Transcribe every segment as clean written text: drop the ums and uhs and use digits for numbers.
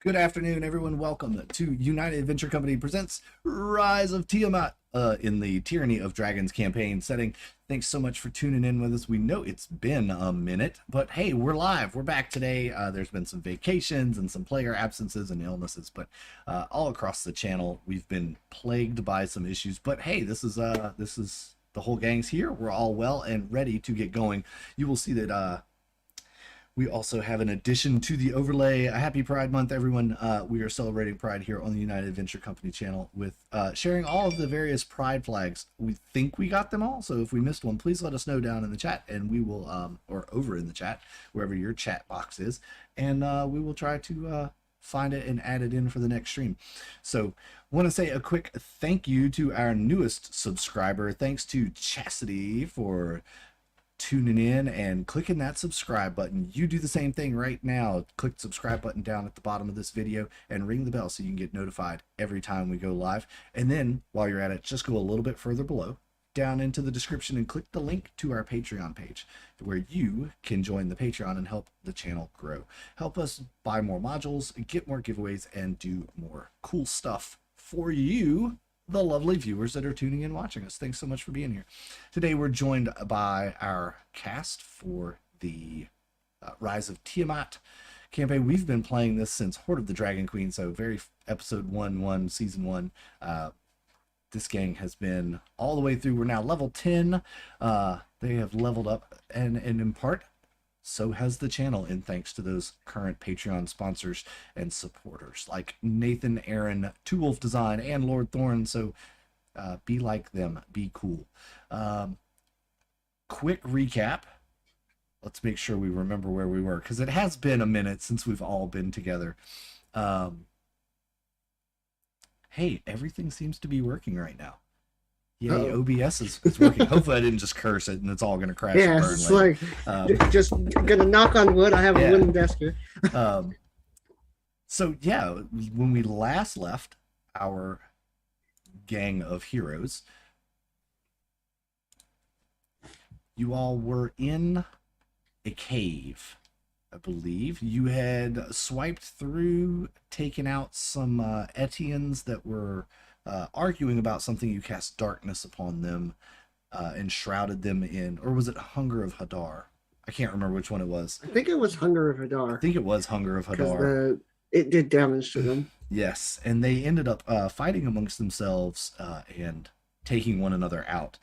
Good afternoon, everyone. Welcome to United Adventure Company presents Rise of Tiamat in the Tyranny of Dragons campaign setting. Thanks so much for tuning in with us. We know it's been a minute, but hey, we're live. We're back today. There's been some vacations and some player absences and illnesses, but all across the channel, we've been plagued by some issues. But hey, this is the whole gang's here. We're all well and ready to get going. You will see that. We also have an addition to the overlay. A happy Pride Month, everyone. We are celebrating Pride here on the United Adventure Company channel with sharing all of the various Pride flags. We think we got them all, so if we missed one, please let us know down in the chat, and we will, or over in the chat, wherever your chat box is, and we will try to find it and add it in for the next stream. So want to say a quick thank you to our newest subscriber. Thanks to Chastity for tuning in and clicking that subscribe button. You do the same thing right now. Click the subscribe button down at the bottom of this video and ring the bell so you can get notified every time we go live. And then while you're at it, just go a little bit further below down into the description and click the link to our Patreon page where you can join the Patreon and help the channel grow. Help us buy more modules, get more giveaways, and do more cool stuff for you, the lovely viewers that are tuning in watching us. Thanks so much for being here. Today we're joined by our cast for the Rise of Tiamat campaign. We've been playing this since Horde of the Dragon Queen, so very episode 1, season 1. This gang has been all the way through. We're now level 10. They have leveled up, and in part so has the channel, and thanks to those current Patreon sponsors and supporters like Nathan, Aaron, Two Wolf Design, and Lord Thorn. So be like them, be cool. Quick recap. Let's make sure we remember where we were, because it has been a minute since we've all been together. Hey, everything seems to be working right now. Yay, OBS is working. Hopefully I didn't just curse it and it's all going to crash and burn it's later. like, just gonna knock on wood. I have a wooden desk here. So yeah, when we last left our gang of heroes, you all were in a cave, I believe. You had swiped through, taken out some Etiens that were arguing about something. You cast darkness upon them and shrouded them in, or was it Hunger of Hadar? I can't remember which one it was. I think it was Hunger of Hadar. I think it was Hunger of Hadar. It did damage to them. Yes, and they ended up fighting amongst themselves and taking one another out.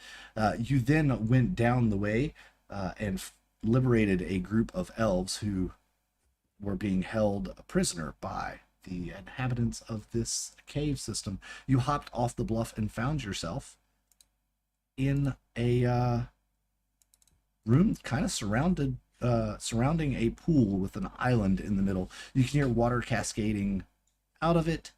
You then went down the way and liberated a group of elves who were being held prisoner by the inhabitants of this cave system. You hopped off the bluff and found yourself in a room kind of surrounding a pool with an island in the middle. You can hear water cascading out of it.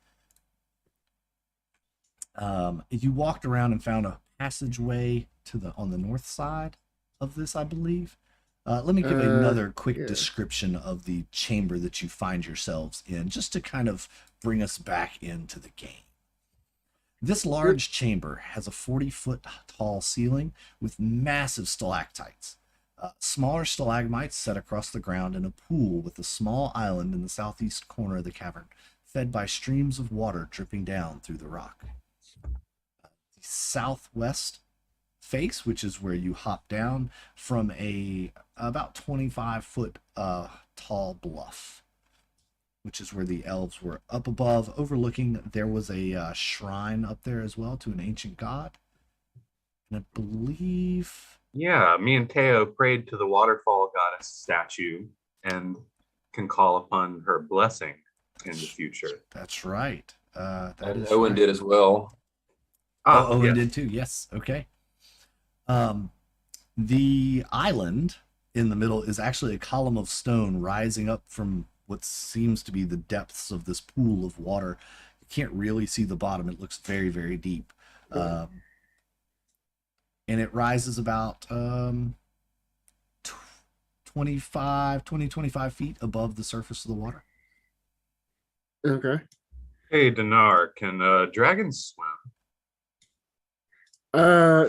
You walked around and found a passageway to on the north side of this, I believe. Let me give another quick description of the chamber that you find yourselves in, just to kind of bring us back into the game. This large chamber has a 40-foot tall ceiling with massive stalactites. Smaller stalagmites set across the ground in a pool with a small island in the southeast corner of the cavern, fed by streams of water dripping down through the rock. The southwest face, which is where you hop down from a about 25-foot tall bluff, which is where the elves were up above overlooking. There was a shrine up there as well to an ancient god, and I believe, yeah, me and Teo prayed to the waterfall goddess statue and can call upon her blessing in the future. That's right. Owen did as well. Owen yes. Did too. Yes. Okay. The island in the middle is actually a column of stone rising up from what seems to be the depths of this pool of water. You can't really see the bottom. It looks very, very deep. And it rises about 20, 25 feet above the surface of the water. Okay. Hey, Dinar, can dragons swim?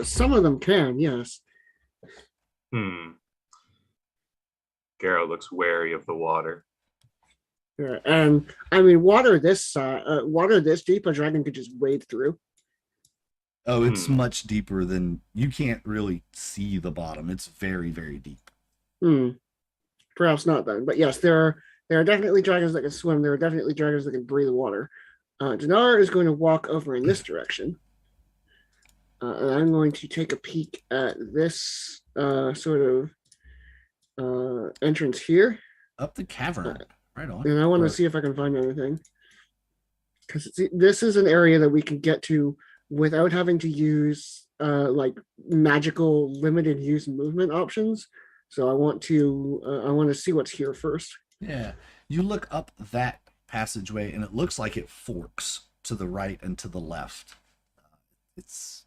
Some of them can, yes. Garrow looks wary of the water. Yeah, and I mean, water this deep, a dragon could just wade through. Oh, it's much deeper than you can't really see the bottom. It's very, very deep. Hmm. Perhaps not then, but yes, there are definitely dragons that can swim. There are definitely dragons that can breathe water. Dinar is going to walk over in this direction, and I'm going to take a peek at this sort of entrance here, Up the cavern. Right on. and I want to see if I can find anything, because this is an area that we can get to without having to use like magical limited use movement options. So I want to see what's here first. Yeah. You look up that passageway and it looks like it forks to the right and to the left. It's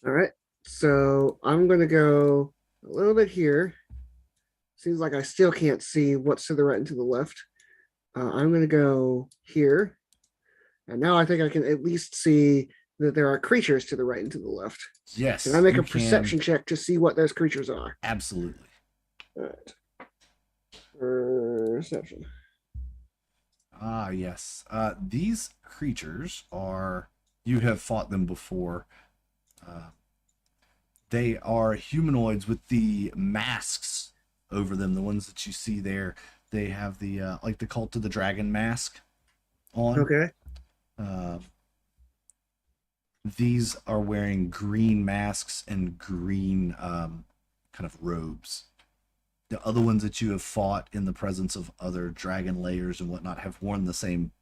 All right. So I'm going to go a little bit here. Seems like I still can't see what's to the right and to the left. I'm going to go here. And now I think I can at least see that there are creatures to the right and to the left. yes. Can I make you a perception check to see what those creatures are? Absolutely. All right. Perception. Ah, yes. These creatures are, you have fought them before. They are humanoids with the masks over them, the ones that you see there. They have the, like the Cult of the Dragon mask on. Okay. These are wearing green masks and green kind of robes. The other ones that you have fought in the presence of other dragon layers and whatnot have worn the same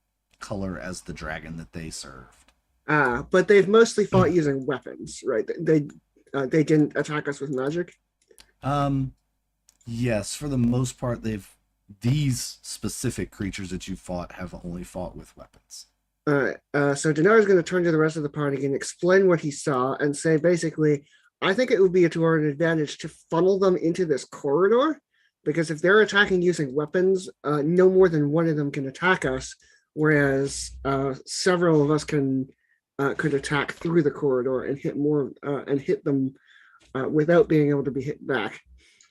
color as the dragon that they served. But they've mostly fought using weapons, right? They didn't attack us with magic. Yes, for the most part, these specific creatures that you fought have only fought with weapons. All right. So Dinar is going to turn to the rest of the party and explain what he saw and say basically, I think it would be to our advantage to funnel them into this corridor, because if they're attacking using weapons, no more than one of them can attack us, whereas several of us could attack through the corridor and hit them without being able to be hit back.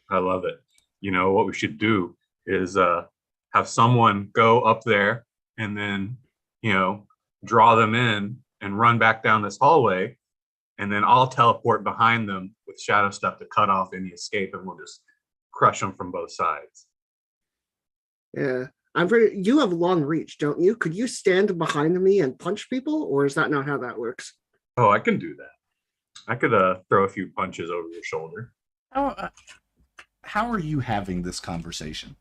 I love it. You know, what we should do is have someone go up there and then, you know, draw them in and run back down this hallway. And then I'll teleport behind them with shadow stuff to cut off any escape, and we'll just crush them from both sides. Yeah. You have long reach, don't you? Could you stand behind me and punch people, or is that not how that works? Oh, I can do that. I could throw a few punches over your shoulder. How are you having this conversation?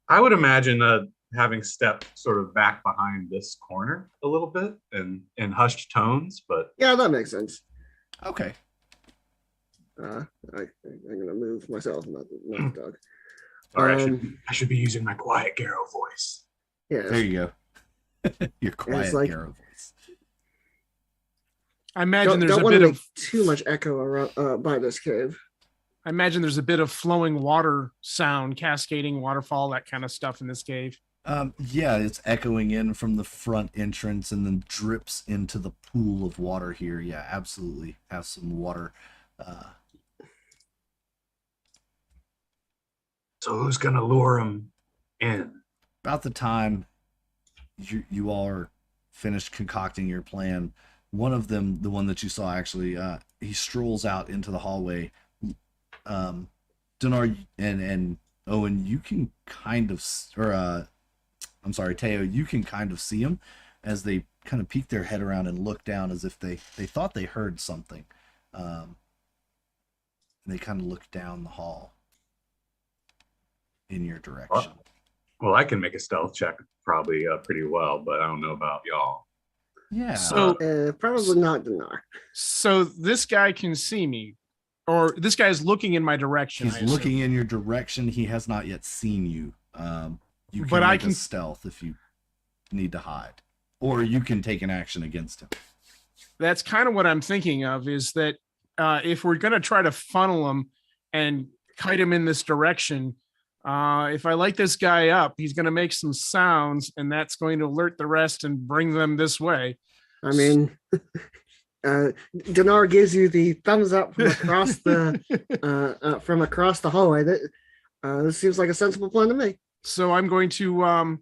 I would imagine having stepped sort of back behind this corner a little bit and in hushed tones, but Yeah, that makes sense. Okay. I'm gonna move myself, not the dog. all right, I should be using my quiet Garrow voice. Yeah. There you go. Your quiet like- Garrow voice. I imagine there's don't a want bit to of make too much echo around by this cave. I imagine there's a bit of flowing water sound, cascading waterfall, that kind of stuff in this cave. Yeah, it's echoing in from the front entrance and then drips into the pool of water here. Yeah, absolutely. Have some water. So who's gonna lure him in? About the time you all are finished concocting your plan, one of them, the one that you saw actually, he strolls out into the hallway. Dinar and Owen, you can kind of, I'm sorry, Teo, you can kind of see them as they kind of peek their head around and look down as if they thought they heard something. And they kind of look down the hall in your direction. Well, I can make a stealth check probably pretty well, but I don't know about y'all. Yeah. So, Probably not Dinar. so this guy can see me, or this guy is looking in my direction. I He's assume. looking in your direction. He has not yet seen you. You can But I make can- a stealth if you need to hide, or you can take an action against him. That's kind of what I'm thinking of, is that if we're going to try to funnel him and kite him in this direction, if I light this guy up, he's going to make some sounds, and that's going to alert the rest and bring them this way. I mean, Dinar gives you the thumbs up from across the hallway. This seems like a sensible plan to me. So I'm going to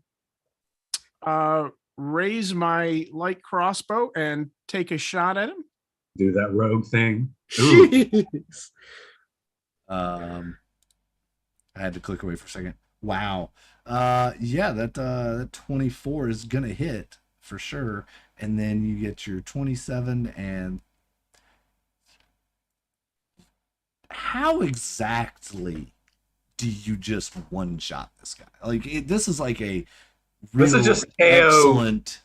raise my light crossbow and take a shot at him. Do that rogue thing. Ooh. Jeez. I had to click away for a second. Wow. Yeah, that 24 is gonna hit for sure. And then you get your 27 and how exactly do you just one shot this guy? Like this is like a This is just Teo. excellent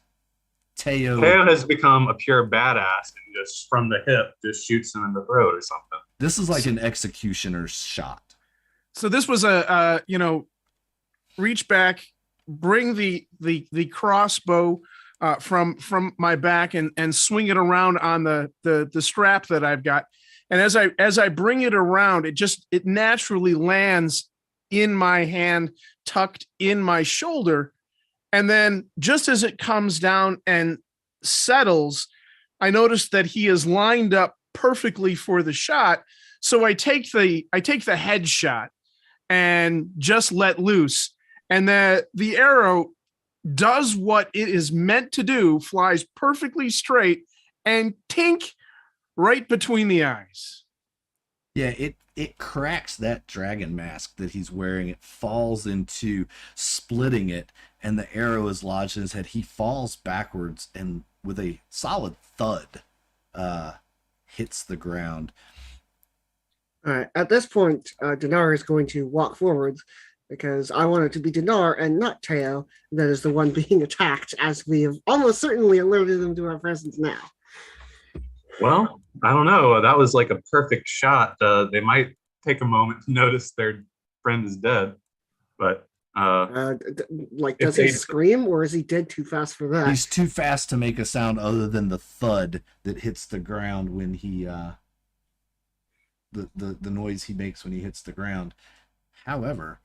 Teo. Teo has become a pure badass and just from the hip just shoots him in the throat or something. This is like an executioner's shot. So this was a reach back, bring the crossbow from my back and swing it around on the strap that I've got. And as I bring it around, it naturally lands in my hand, tucked in my shoulder. And then just as it comes down and settles, I notice that he is lined up perfectly for the shot. So I take the headshot and just let loose. And the arrow does what it is meant to do, flies perfectly straight and tink right between the eyes. Yeah, it cracks that dragon mask that he's wearing. It falls into splitting it, and the arrow is lodged in his head. He falls backwards and with a solid thud hits the ground. All right. At this point, Dinar is going to walk forwards because I want it to be Dinar and not Teo that is the one being attacked, as we have almost certainly alerted them to our presence now. Well, I don't know. That was like a perfect shot. They might take a moment to notice their friend is dead, but does he scream or is he dead too fast for that? He's too fast to make a sound other than the thud that hits the ground when he the noise he makes when he hits the ground. However,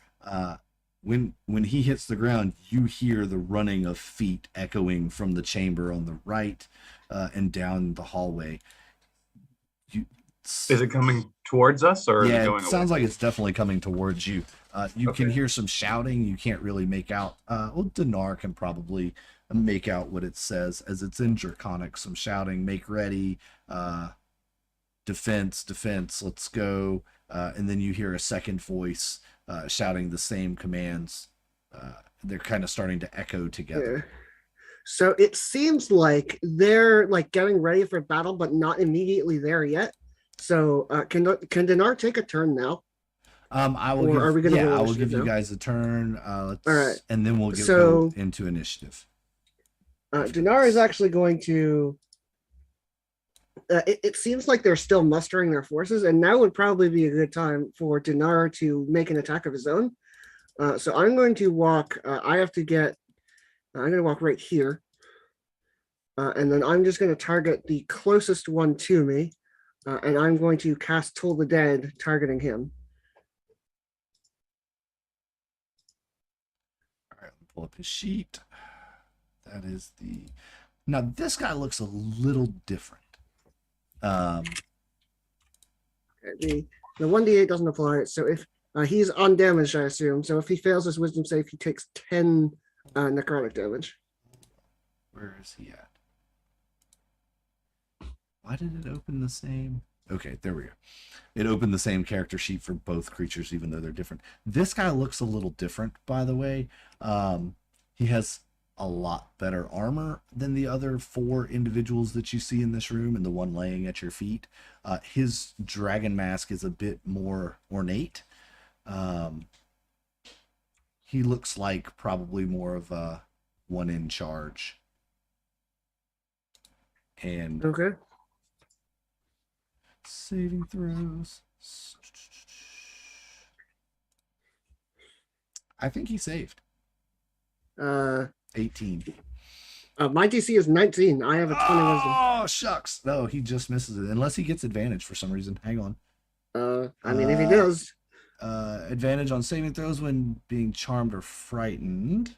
when he hits the ground, you hear the running of feet echoing from the chamber on the right and down the hallway. Is it coming towards us or yeah, is it going it sounds away? like it's definitely coming towards you. You Okay. can hear some shouting. You can't really make out. Well, Dinar can probably make out what it says as it's in Draconic. Some shouting, make ready, defense, let's go. And then you hear a second voice shouting the same commands. They're kind of starting to echo together. Yeah. So it seems like they're like getting ready for battle, but not immediately there yet. So can Dinar take a turn now? I will. Or are we gonna roll I will initiative give you now? guys a turn. All right. And then we'll So- go into initiative. Dinar is actually going to. It seems like they're still mustering their forces, and now would probably be a good time for Dinar to make an attack of his own. So I'm going to walk. I have to get. I'm going to walk right here, and then I'm just going to target the closest one to me, and I'm going to cast Toll the Dead, targeting him. All right, let me pull up his sheet. That is the. Now this guy looks a little different. The 1d8 doesn't apply. So if he's undamaged, I assume. So if he fails his wisdom save, he takes 10 necrotic damage. Where is he at? Why did it open the same? Okay, there we go. It opened the same character sheet for both creatures, even though they're different. This guy looks a little different, by the way. He has a lot better armor than the other 4 individuals that you see in this room and the one laying at your feet. His dragon mask is a bit more ornate. He looks like probably more of a one in charge. And Okay. saving throws. I think he saved. 18. My DC is 19. I have a 20 wisdom. Oh, shucks. No, he just misses it. Unless he gets advantage for some reason. Hang on. I mean, if he does. Advantage on saving throws when being charmed or frightened.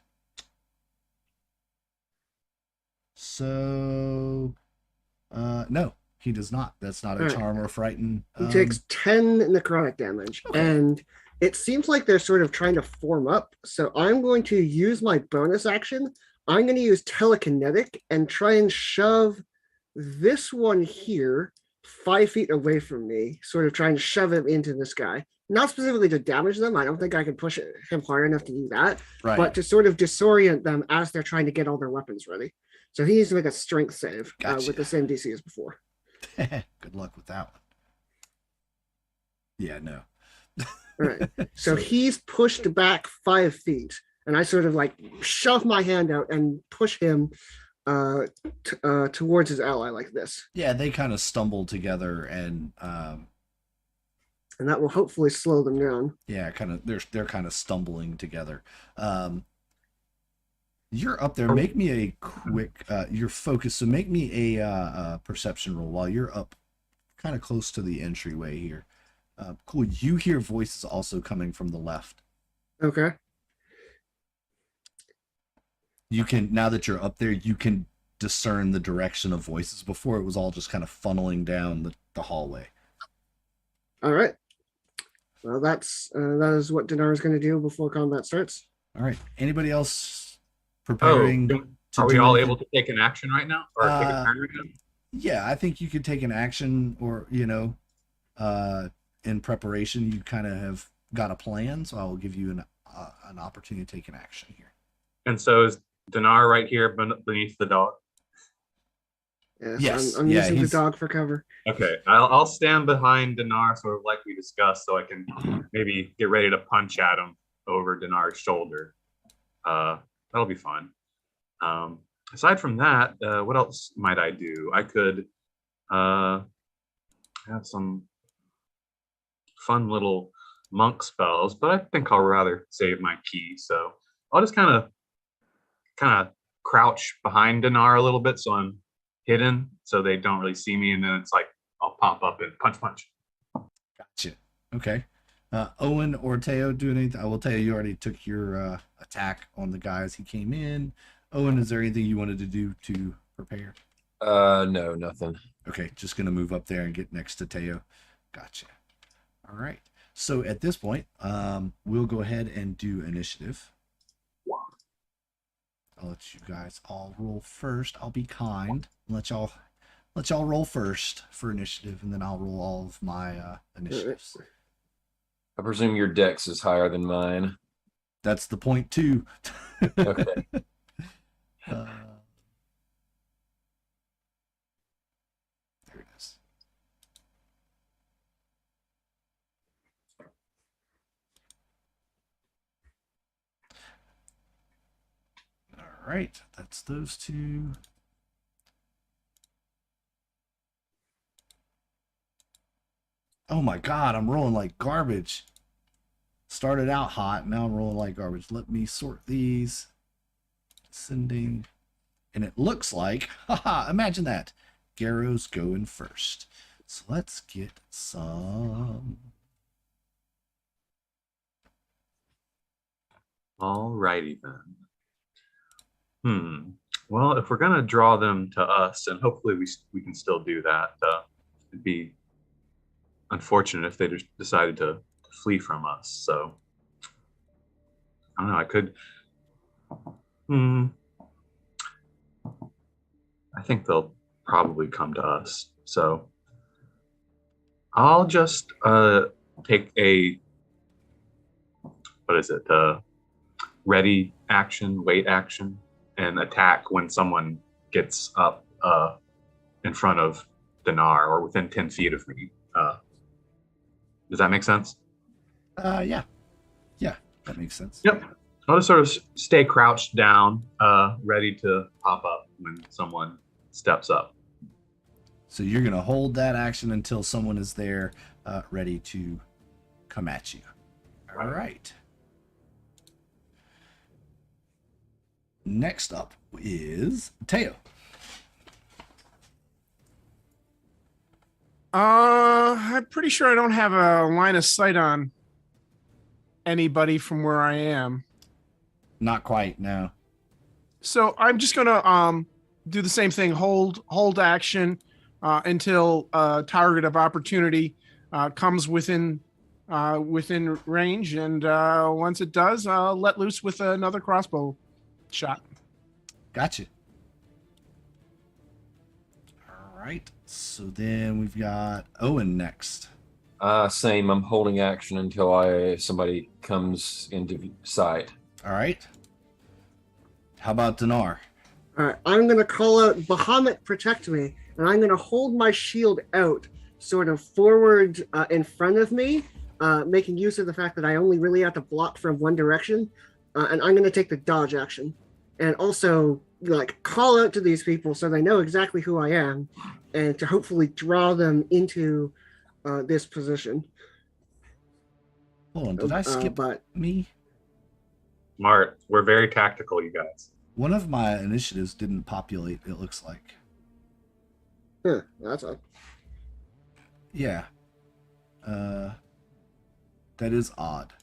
So, no. he does not. That's not a All right. charm or frighten. He takes 10 necrotic damage, Okay. and it seems like they're sort of trying to form up. So I'm going to use my bonus action. I'm going to use telekinetic and try and shove this one here 5 feet away from me, sort of trying to shove him into this guy. Not specifically to damage them. I don't think I can push him hard enough to do that, right. but to sort of disorient them as they're trying to get all their weapons ready. So he needs to make a strength save Gotcha. with the same DC as before. Good luck with that one. Yeah, no. All right. So he's pushed back 5 feet, and I sort of like shove my hand out and push him towards his ally like this. Yeah, they kind of stumble together, and that will hopefully slow them down. Yeah, kind of. They're kind of stumbling together. You're up there. Make me a quick. You're focused, so make me a perception roll while you're up, kind of close to the entryway here. Cool. You hear voices also coming from the left. Okay. You can, now that you're up there, you can discern the direction of voices. Before it was all just kind of funneling down the hallway. All right. Well, that is what Dinar is going to do before combat starts. All right. Anybody else preparing? Are we all able to take an action right now, or take a turn right now? Yeah, I think you could take an action, or in preparation, you kind of have got a plan. So I will give you an opportunity to take an action here. And so is Dinar right here beneath the dog? Yes. I'm using the dog for cover. Okay, I'll stand behind Dinar, sort of like we discussed, so I can maybe get ready to punch at him over Dinar's shoulder. That'll be fun. Aside from that, what else might I do? I could have some fun little monk spells, but I think I'll rather save my key. So I'll just kind of crouch behind Dinar a little bit, so I'm hidden, so they don't really see me, and then it's like I'll pop up and punch. Gotcha. Okay. Owen or Teo do anything? I will tell you, you already took your attack on the guy as he came in. Owen, is there anything you wanted to do to prepare? No, nothing. Okay, just gonna move up there and get next to Teo. Gotcha. All right. So at this point, we'll go ahead and do initiative. I'll let you guys all roll first. I'll be kind. Let y'all roll first for initiative, and then I'll roll all of my initiatives. I presume your dex is higher than mine. That's the point too. Okay. There it is. All right, that's those two. Oh my God, I'm rolling like garbage. Started out hot, now I'm rolling like garbage. Let me sort these. Sending. And it looks like, haha, imagine that. Garrow's going first. So let's get some. Alrighty then. Well, if we're gonna draw them to us, and hopefully we can still do that, it'd be unfortunate if they just decided to flee from us. So I don't know. I could. I think they'll probably come to us. So I'll just take a, what is it? Ready action, wait action, and attack when someone gets up in front of Dinar or within 10 feet of me. Does that make sense? Yeah, that makes sense. Yep. I'll just sort of stay crouched down, ready to pop up when someone steps up. So you're gonna hold that action until someone is there, ready to come at you. All right. Next up is Teo. I'm pretty sure I don't have a line of sight on anybody from where I am. Not quite, no. So I'm just gonna do the same thing. Hold action, until a target of opportunity comes within range, and once it does, let loose with another crossbow shot. Gotcha. All right. So then we've got Owen next. Same. I'm holding action until somebody comes into sight. All right. How about Dinar? All right, I'm going to call out Bahamut, protect me, and I'm going to hold my shield out, sort of forward in front of me, making use of the fact that I only really have to block from one direction, and I'm going to take the dodge action, and also like call out to these people so they know exactly who I am, and to hopefully draw them into this position. Hold on, did I skip but me? Smart. We're very tactical, you guys. One of my initiatives didn't populate, it looks like. That's odd. Yeah. That is odd.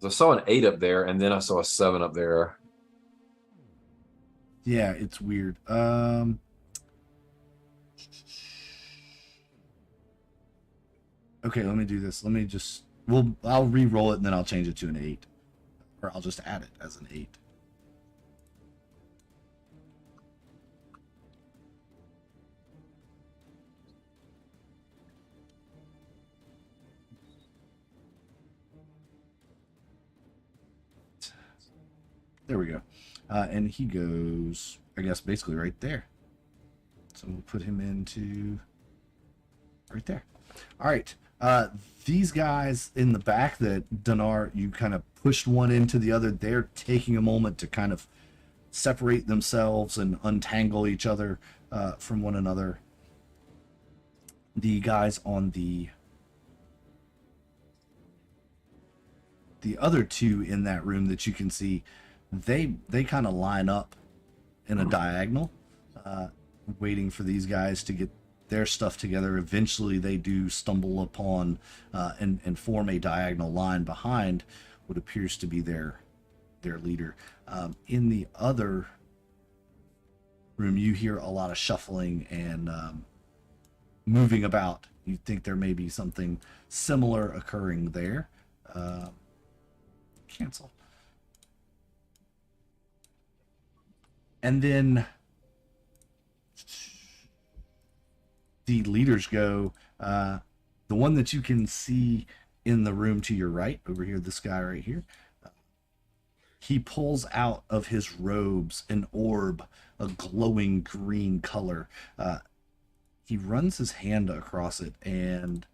So I saw an 8 up there, and then I saw a 7 up there. Yeah, it's weird. Okay, let me do this. Let me just I'll re-roll it and then I'll change it to an 8. Or I'll just add it as an 8. There we go. And he goes, I guess, basically right there. So we'll put him into right there. All right. These guys in the back that Dinar, you kind of pushed one into the other, they're taking a moment to kind of separate themselves and untangle each other from one another. The guys on the other two in that room that you can see, they kind of line up in a diagonal, waiting for these guys to get their stuff together. Eventually they do stumble upon and form a diagonal line behind what appears to be their leader. In the other room, you hear a lot of shuffling and moving about. You think there may be something similar occurring there. Cancel. And then the leaders go, the one that you can see in the room to your right, over here, this guy right here, he pulls out of his robes an orb, a glowing green color. He runs his hand across it and,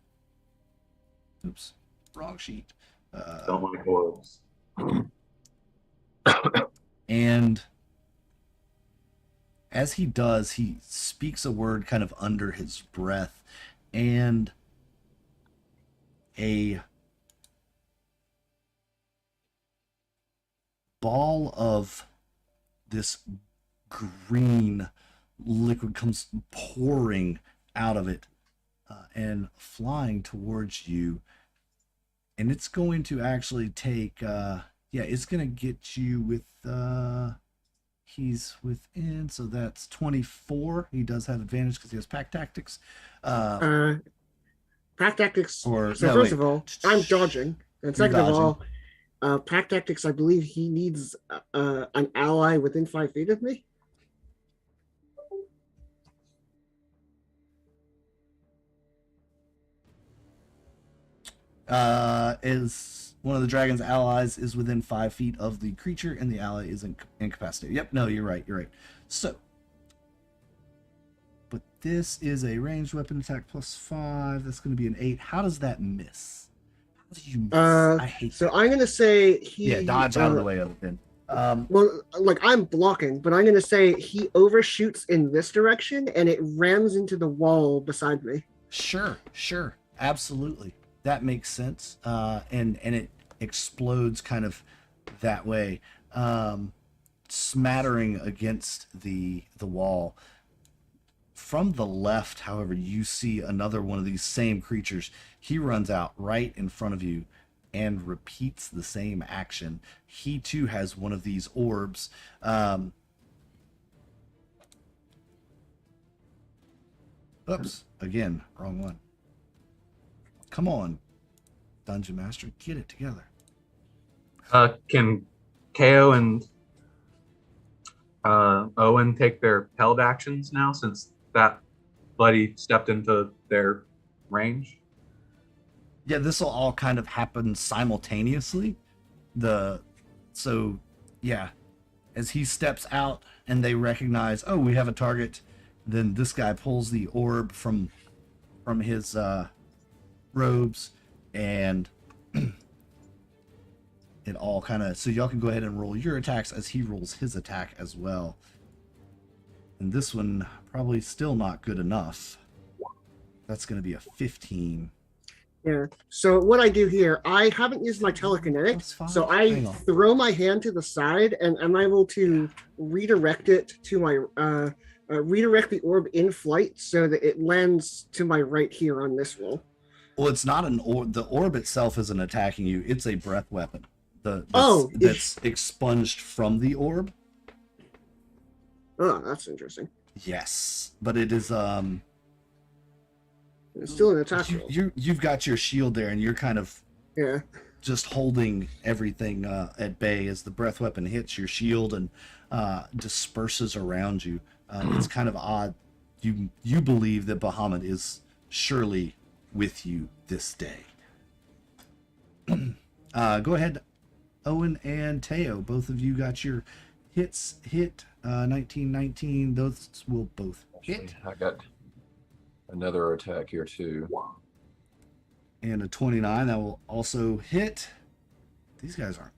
oops, wrong sheet. Don't like orbs. And as he does, he speaks a word kind of under his breath, and a ball of this green liquid comes pouring out of it and flying towards you. And it's going to actually take, it's going to get you with, he's within, so that's 24. He does have advantage because he has pack tactics. Pack tactics. First wait. of all, I'm dodging. And second of all, pack tactics, I believe he needs an ally within 5 feet of me. Is one of the dragon's allies is within 5 feet of the creature, and the ally is incapacitated. Yep, no, you're right. So, but this is a ranged weapon attack +5. That's going to be an 8. How does that miss? How do you miss? I hate so that. I'm going to say dodge out of the way of it then. Well, like I'm blocking, but I'm going to say he overshoots in this direction and it rams into the wall beside me. Sure, absolutely. That makes sense. And it explodes kind of that way, smattering against the wall. From the left, however, you see another one of these same creatures. He runs out right in front of you and repeats the same action. He too has one of these orbs. Oops, again, wrong one. Come on, Dungeon Master, get it together. Can KO and Owen take their held actions now since that buddy stepped into their range? Yeah, this will all kind of happen simultaneously. Yeah, as he steps out and they recognize, oh, we have a target, then this guy pulls the orb from his robes, and it all kind of, so y'all can go ahead and roll your attacks as he rolls his attack as well. And this one probably still not good enough. That's going to be a 15. Yeah. So what I do here, I haven't used my telekinetic, so I Hang on. throw my hand to the side and I'm able to redirect it to my redirect the orb in flight so that it lands to my right here on this roll. Well, it's not an orb. The orb itself isn't attacking you. It's a breath weapon. That's expunged from the orb. Oh, that's interesting. Yes, but it is It's still an attack roll. You've got your shield there, and you're kind of Yeah. just holding everything at bay as the breath weapon hits your shield and disperses around you. It's kind of odd. You believe that Bahamut is surely with you this day. Go ahead, Owen and Teo. Both of you got your hits hit. 1919. Those will both hit. I got another attack here too. And a 29 that will also hit. These guys aren't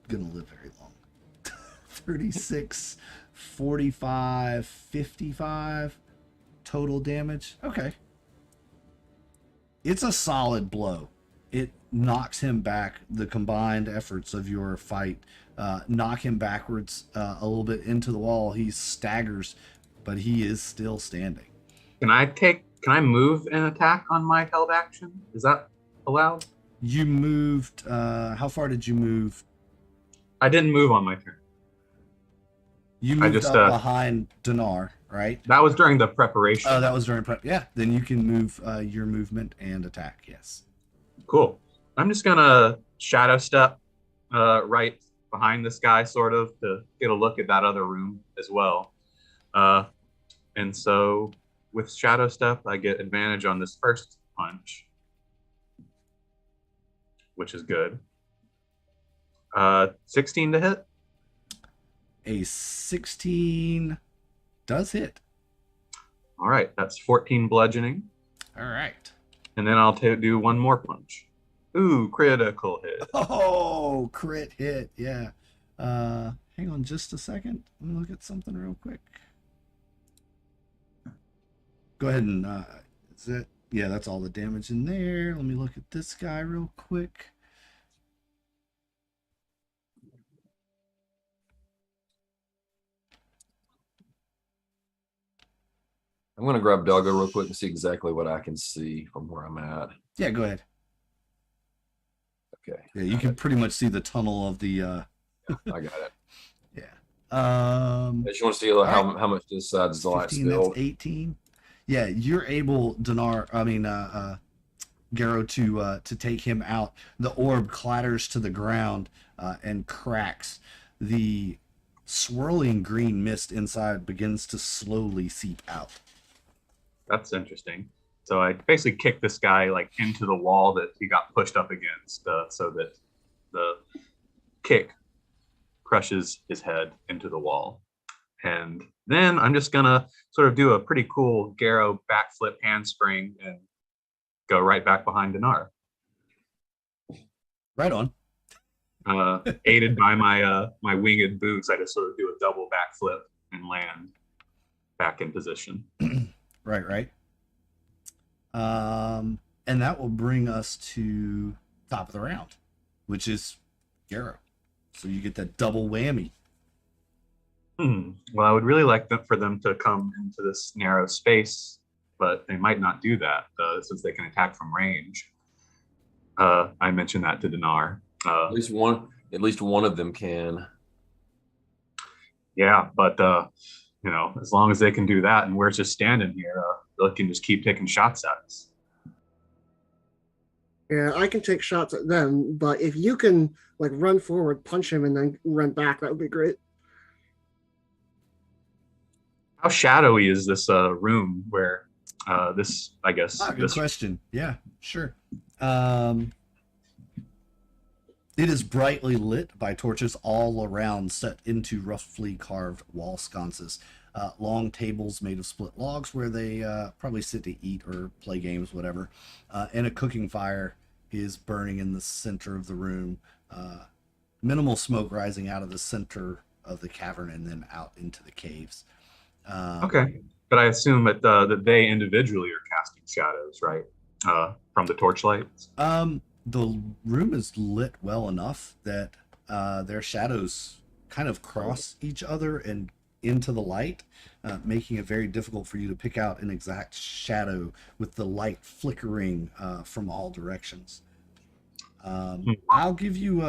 gonna live very long. 36, 45, 55 total damage. Okay. It's a solid blow. It knocks him back. The combined efforts of your fight knock him backwards a little bit into the wall. He staggers, but he is still standing. Can I move an attack on my held action? Is that allowed? You moved, how far did you move? I didn't move on my turn. You moved just, up behind Dinar, right? That was during the preparation. Oh, that was during prep. Yeah, then you can move your movement and attack, yes. Cool. I'm just gonna shadow step right behind this guy, sort of, to get a look at that other room as well. And so with shadow step, I get advantage on this first punch, which is good. 16 to hit. A 16 does hit. All right, that's 14 bludgeoning. All right. And then I'll do one more punch. Ooh, critical hit. Oh, crit hit. Yeah. Hang on just a second. Let me look at something real quick. Go ahead and is it? Yeah, that's all the damage in there. Let me look at this guy real quick. I'm going to grab Doggo real quick and see exactly what I can see from where I'm at. Yeah, go ahead. Okay. Yeah, you can pretty much see the tunnel of the I got it. yeah. I just want to see how much this side is the light 15, still. that's 18. Yeah, you're able, Garrow, to take him out. The orb clatters to the ground and cracks. The swirling green mist inside begins to slowly seep out. That's interesting. So I basically kicked this guy like into the wall that he got pushed up against, so that the kick crushes his head into the wall. And then I'm just gonna sort of do a pretty cool Garrow backflip handspring and go right back behind Dinar. Right on. Aided by my my winged boots, I just sort of do a double backflip and land back in position. Right. And that will bring us to top of the round, which is Garrow. So you get that double whammy. Well, I would really like for them to come into this narrow space, but they might not do that since they can attack from range. I mentioned that to Dinar. At least one of them can. Yeah, but you know, as long as they can do that and we're just standing here, they can just keep taking shots at us. Yeah, I can take shots at them, but if you can like run forward, punch him, and then run back, that would be great. How shadowy is this room where this, I guess, Good this question. Yeah, sure. It is brightly lit by torches all around, set into roughly carved wall sconces. Long tables made of split logs where they probably sit to eat or play games, whatever. And a cooking fire is burning in the center of the room. Minimal smoke rising out of the center of the cavern and then out into the caves. Okay, but I assume that they individually are casting shadows, right? From the torchlights. The room is lit well enough that their shadows kind of cross each other and into the light, making it very difficult for you to pick out an exact shadow with the light flickering from all directions. I'll give you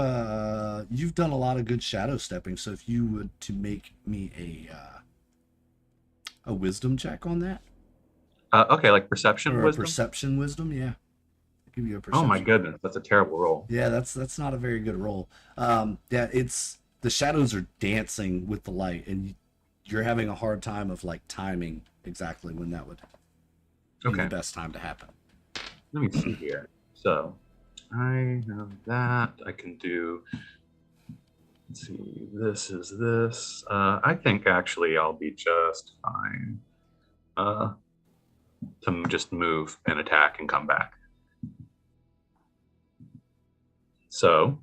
you've done a lot of good shadow stepping, so if you would to make me a wisdom check on that, Okay, like perception or wisdom. a perception wisdom, yeah. I'll give you a perception. Oh my goodness, that's a terrible roll. Yeah, that's not a very good roll. Yeah, it's the shadows are dancing with the light, and you're having a hard time of like timing exactly when that would be Okay, the best time to happen. let me see here. So I have that. I can do. Let's see. This is this. I think actually I'll be just fine. To just move and attack and come back. So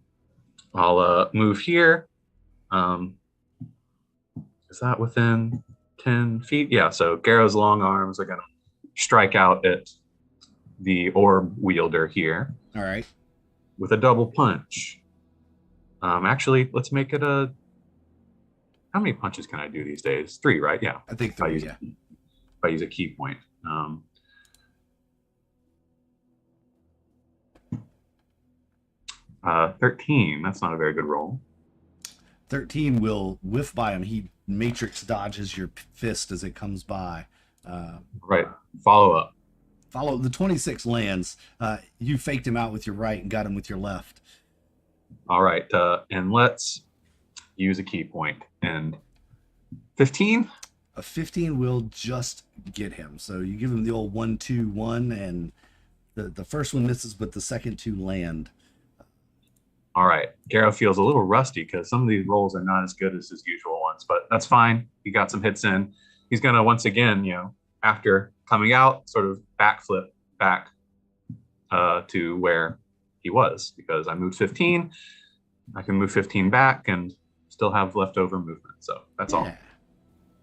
I'll move here. Is that within 10 feet? Yeah, so Garrow's long arms are going to strike out at the orb wielder here All right. with a double punch. Actually, let's make it a... How many punches can I do these days? 3, right? Yeah. I think If I 3, use, yeah. if I use a key point. 13. That's not a very good roll. 13 will whiff by him. He matrix dodges your fist as it comes by. Right. Follow up. Follow the 26 lands. You faked him out with your right and got him with your left. All right. And let's use a key point. And 15? A 15 will just get him. So you give him the old 1-2-1, and the first one misses, but the second 2 land. All right. Garrow feels a little rusty because some of these rolls are not as good as his usual ones, but that's fine. He got some hits in. He's going to once again, after coming out, sort of backflip back to where he was, because I moved 15. I can move 15 back and still have leftover movement. So that's all.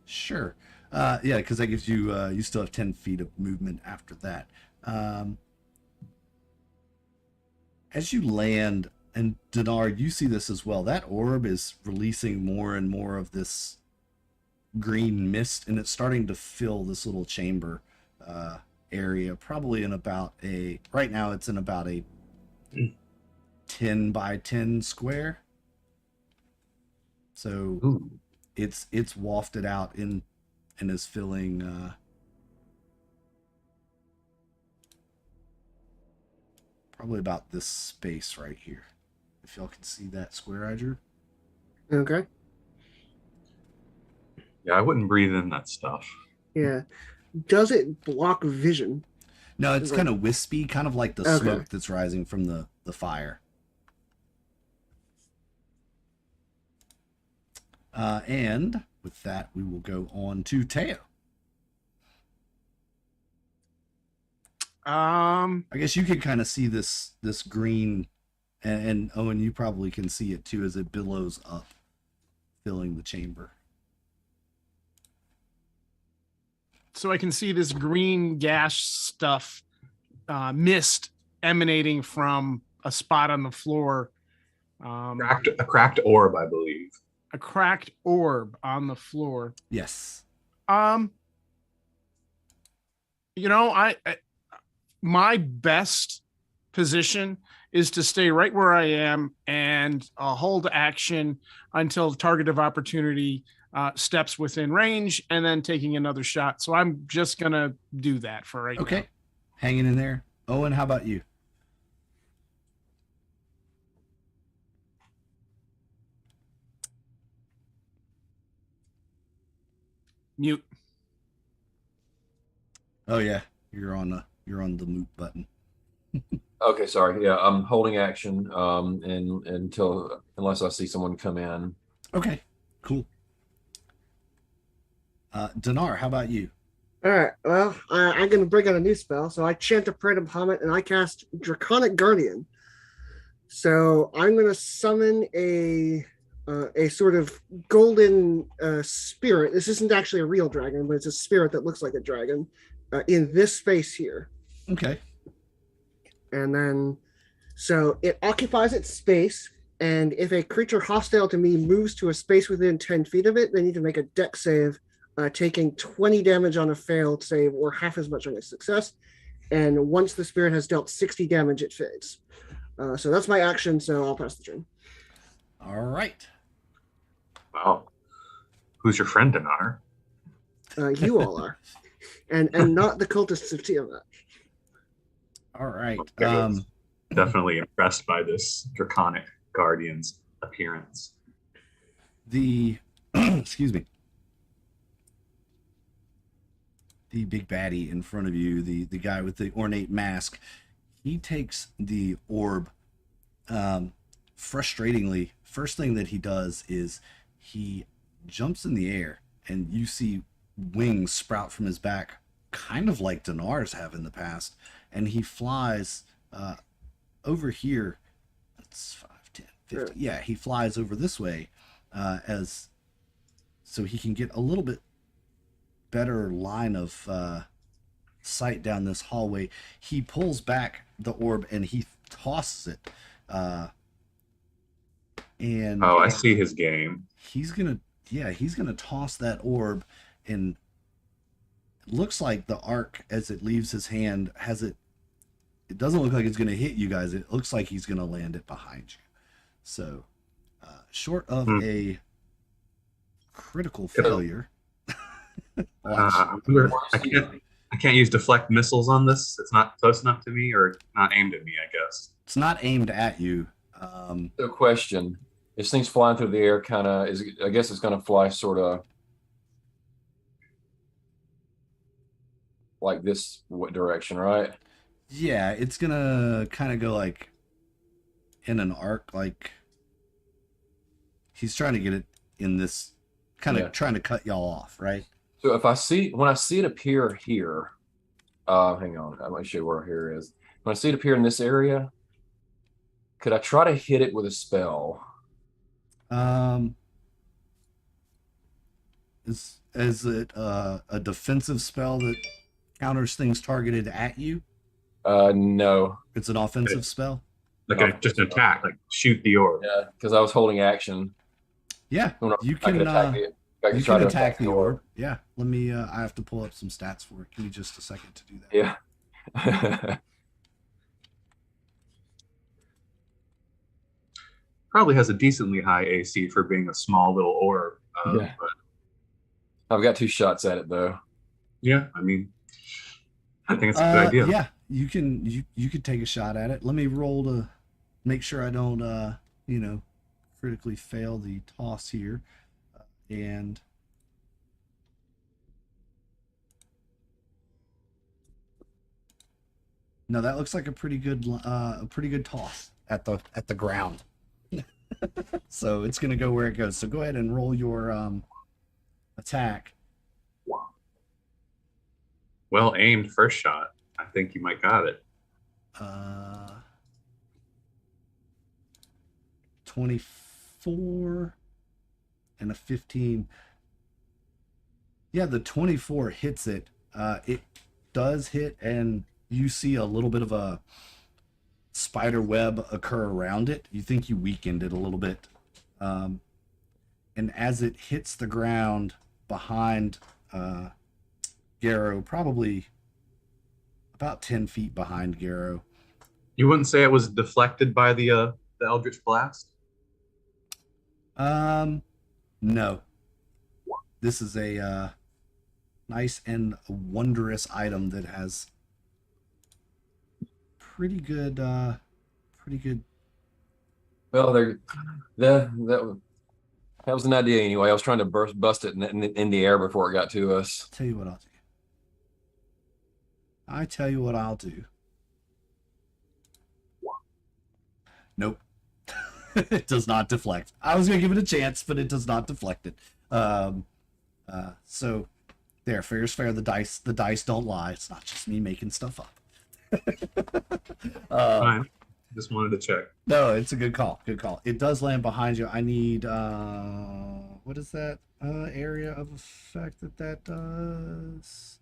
Sure. Yeah, because that gives you, you still have 10 feet of movement after that. As you land, and Dinar, you see this as well, that orb is releasing more and more of this green mist, and it's starting to fill this little chamber area, probably in about right now it's in about a 10 by 10 square. So Ooh. it's wafted out in and is filling probably about this space right here. If y'all can see that square I drew. Okay. Yeah, I wouldn't breathe in that stuff. Yeah. Does it block vision? No, it's kind of wispy, kind of like the Okay. smoke that's rising from the fire. And with that, we will go on to Teo. I guess you can kind of see this green, and Owen, you probably can see it too as it billows up, filling the chamber. So I can see this green gas stuff, mist emanating from a spot on the floor. A cracked orb, I believe. A cracked orb on the floor. Yes. I my best position is to stay right where I am and hold action until the target of opportunity steps within range and then taking another shot. So I'm just gonna do that for right now. Okay. Hanging in there. Owen, how about you? Mute. Oh yeah, you're on the mute button. Okay, sorry. Yeah, I'm holding action and unless I see someone come in. Okay, cool. Dinar, how about you? All right. Well, I'm going to bring out a new spell. So I chant a prayer to Bahamut and I cast Draconic Guardian. So I'm going to summon a sort of golden spirit. This isn't actually a real dragon, but it's a spirit that looks like a dragon in this space here. Okay. And then, so it occupies its space. And if a creature hostile to me moves to a space within 10 feet of it, they need to make a dex save, taking 20 damage on a failed save or half as much on a success. And once the spirit has dealt 60 damage, it fades. So that's my action. So I'll pass the turn. All right. Wow. Who's your friend, Dinar? You all are. And not the cultists of Tiamat. All right. Definitely impressed by this Draconic Guardian's appearance. The excuse me. The big baddie in front of you, the guy with the ornate mask, he takes the orb. Frustratingly, first thing that he does is he jumps in the air, and you see wings sprout from his back, kind of like Dinar's have in the past, and he flies over here. That's 5, 10, 50. Yeah, he flies over this way as so he can get a little bit better line of sight down this hallway. He pulls back the orb and he tosses it. And I see his game. he's gonna toss that orb, and it looks like the arc as it leaves his hand it doesn't look like it's gonna hit you guys. It looks like he's gonna land it behind you. So short of a critical failure. I can't use deflect missiles on this. It's not close enough to me, or not aimed at me, I guess. It's not aimed at you. So question. This thing's flying through the air, I guess it's gonna fly sort of like this direction, right? Yeah, it's gonna kind of go like in an arc, like he's trying to get it in this kind of trying to cut y'all off, right? So when I see it appear here, hang on, I might show you where here is. When I see it appear in this area, could I try to hit it with a spell? Is it a defensive spell that counters things targeted at you? No. It's an offensive spell? Just an attack, like shoot the orb. Yeah, because I was holding action. Yeah, you I can attack it. you can attack the orb. Yeah, let me I have to pull up some stats for it. Give me just a second to do that. Yeah. Probably has a decently high AC for being a small little orb. Yeah. But I've got 2 shots at it though. yeah, I mean, I think it's a good idea. Yeah, you could take a shot at it. Let me roll to make sure I don't critically fail the toss here. And no, that looks like a pretty good toss at the ground. So it's gonna go where it goes. So go ahead and roll your attack. Well aimed first shot. I think you might got it. 24 and a 15. Yeah, the 24 hits it. It does hit, and you see a little bit of a spider web occur around it. You think you weakened it a little bit. And as it hits the ground behind Garrow, probably about 10 feet behind Garrow. You wouldn't say it was deflected by the Eldritch Blast? No. this is a nice and wondrous item that has pretty good. Well, that was an idea anyway. I was trying to bust it in the air before it got to us. Tell you what I'll do. I tell you what I'll do. Nope. It does not deflect. I was gonna give it a chance, but it does not deflect it. So there, fair is fair. The dice don't lie. It's not just me making stuff up. Fine. Just wanted to check. No, it's a good call. Good call. It does land behind you. I need what is that area of effect that does?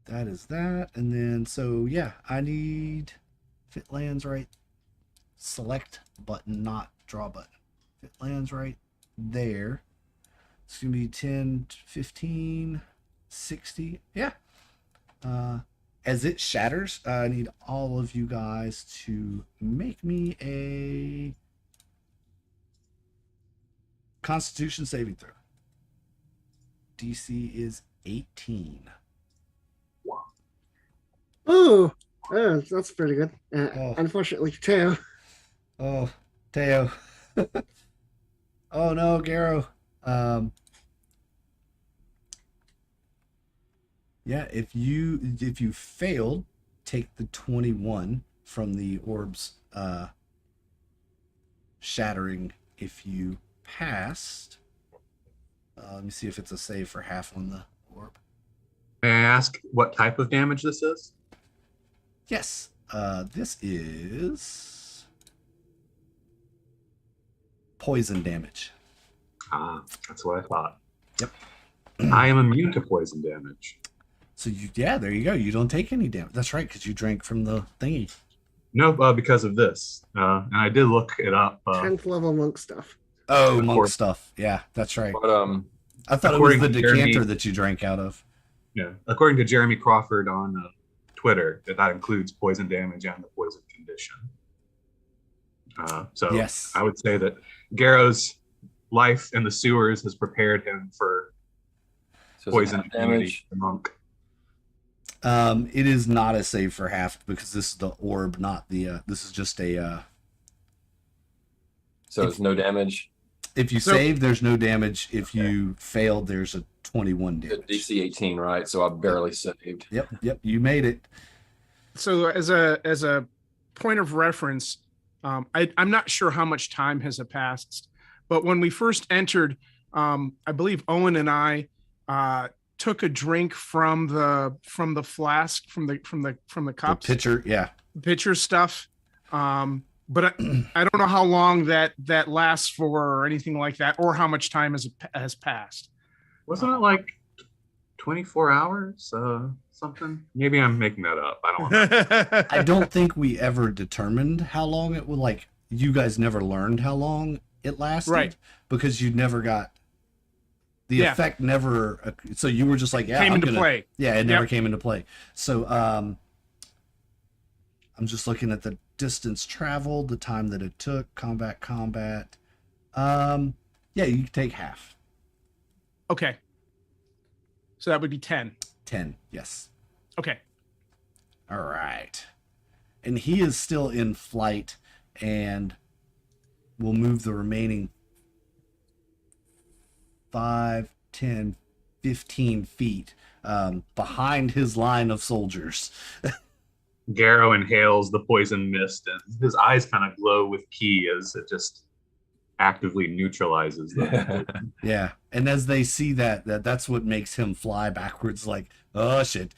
That is that, and then so yeah, I need, if it lands right, select button, not draw button. If it lands right there, it's gonna be 10, 15, 60. Yeah. As it shatters, I need all of you guys to make me a Constitution saving throw. DC is 18. Oh, that's pretty good. Oh. Unfortunately, too. Oh, Teo. Oh no, Garo. Yeah, if you failed, take the 21 from the orb's shattering. If you passed, let me see if it's a save for half on the orb. May I ask what type of damage this is? Yes, this is poison damage. Ah, that's what I thought. Yep. I am immune to poison damage. So yeah, there you go. You don't take any damage. That's right, because you drank from the thingy. No, because of this. And I did look it up. 10th level monk stuff. Oh, Of monk course. stuff. Yeah, that's right. But I thought it was according the to decanter Jeremy- that you drank out of. Yeah, according to Jeremy Crawford on Twitter, that includes poison damage and the poison condition. So Yes. I would say that Garo's life in the sewers has prepared him for so poison damage. immunity, the monk. It is not a save for half because this is the orb, not the. This is just a. So it's no damage. If you So- save, there's no damage. If you failed, there's a 21 damage. DC 18, right? So I barely saved. Yep, you made it. So as a point of reference, I'm not sure how much time has passed, but when we first entered, I believe Owen and I took a drink from the flask from the The cups, pitcher, yeah. pitcher stuff. But I don't know how long that lasts for or anything like that, or how much time has passed. Wasn't it like 24 hours? Something? Maybe I'm making that up. I don't know. I don't think we ever determined how long it would. Like, you guys never learned how long it lasted, Right. Because you never got the Yeah. effect. Never. So you were just like, yeah, Came I'm into gonna, play. Yeah, it never Yep. came into play. So I'm just looking at the distance traveled, the time that it took, combat. Yeah, you can take half. Okay. So that would be 10. 10, yes. Okay. All right. And he is still in flight, and we'll move the remaining 5, 10, 15 feet behind his line of soldiers. Garo inhales the poison mist, and his eyes kind of glow with ki as it just actively neutralizes them. Yeah. And as they see that's what makes him fly backwards, like, oh shit.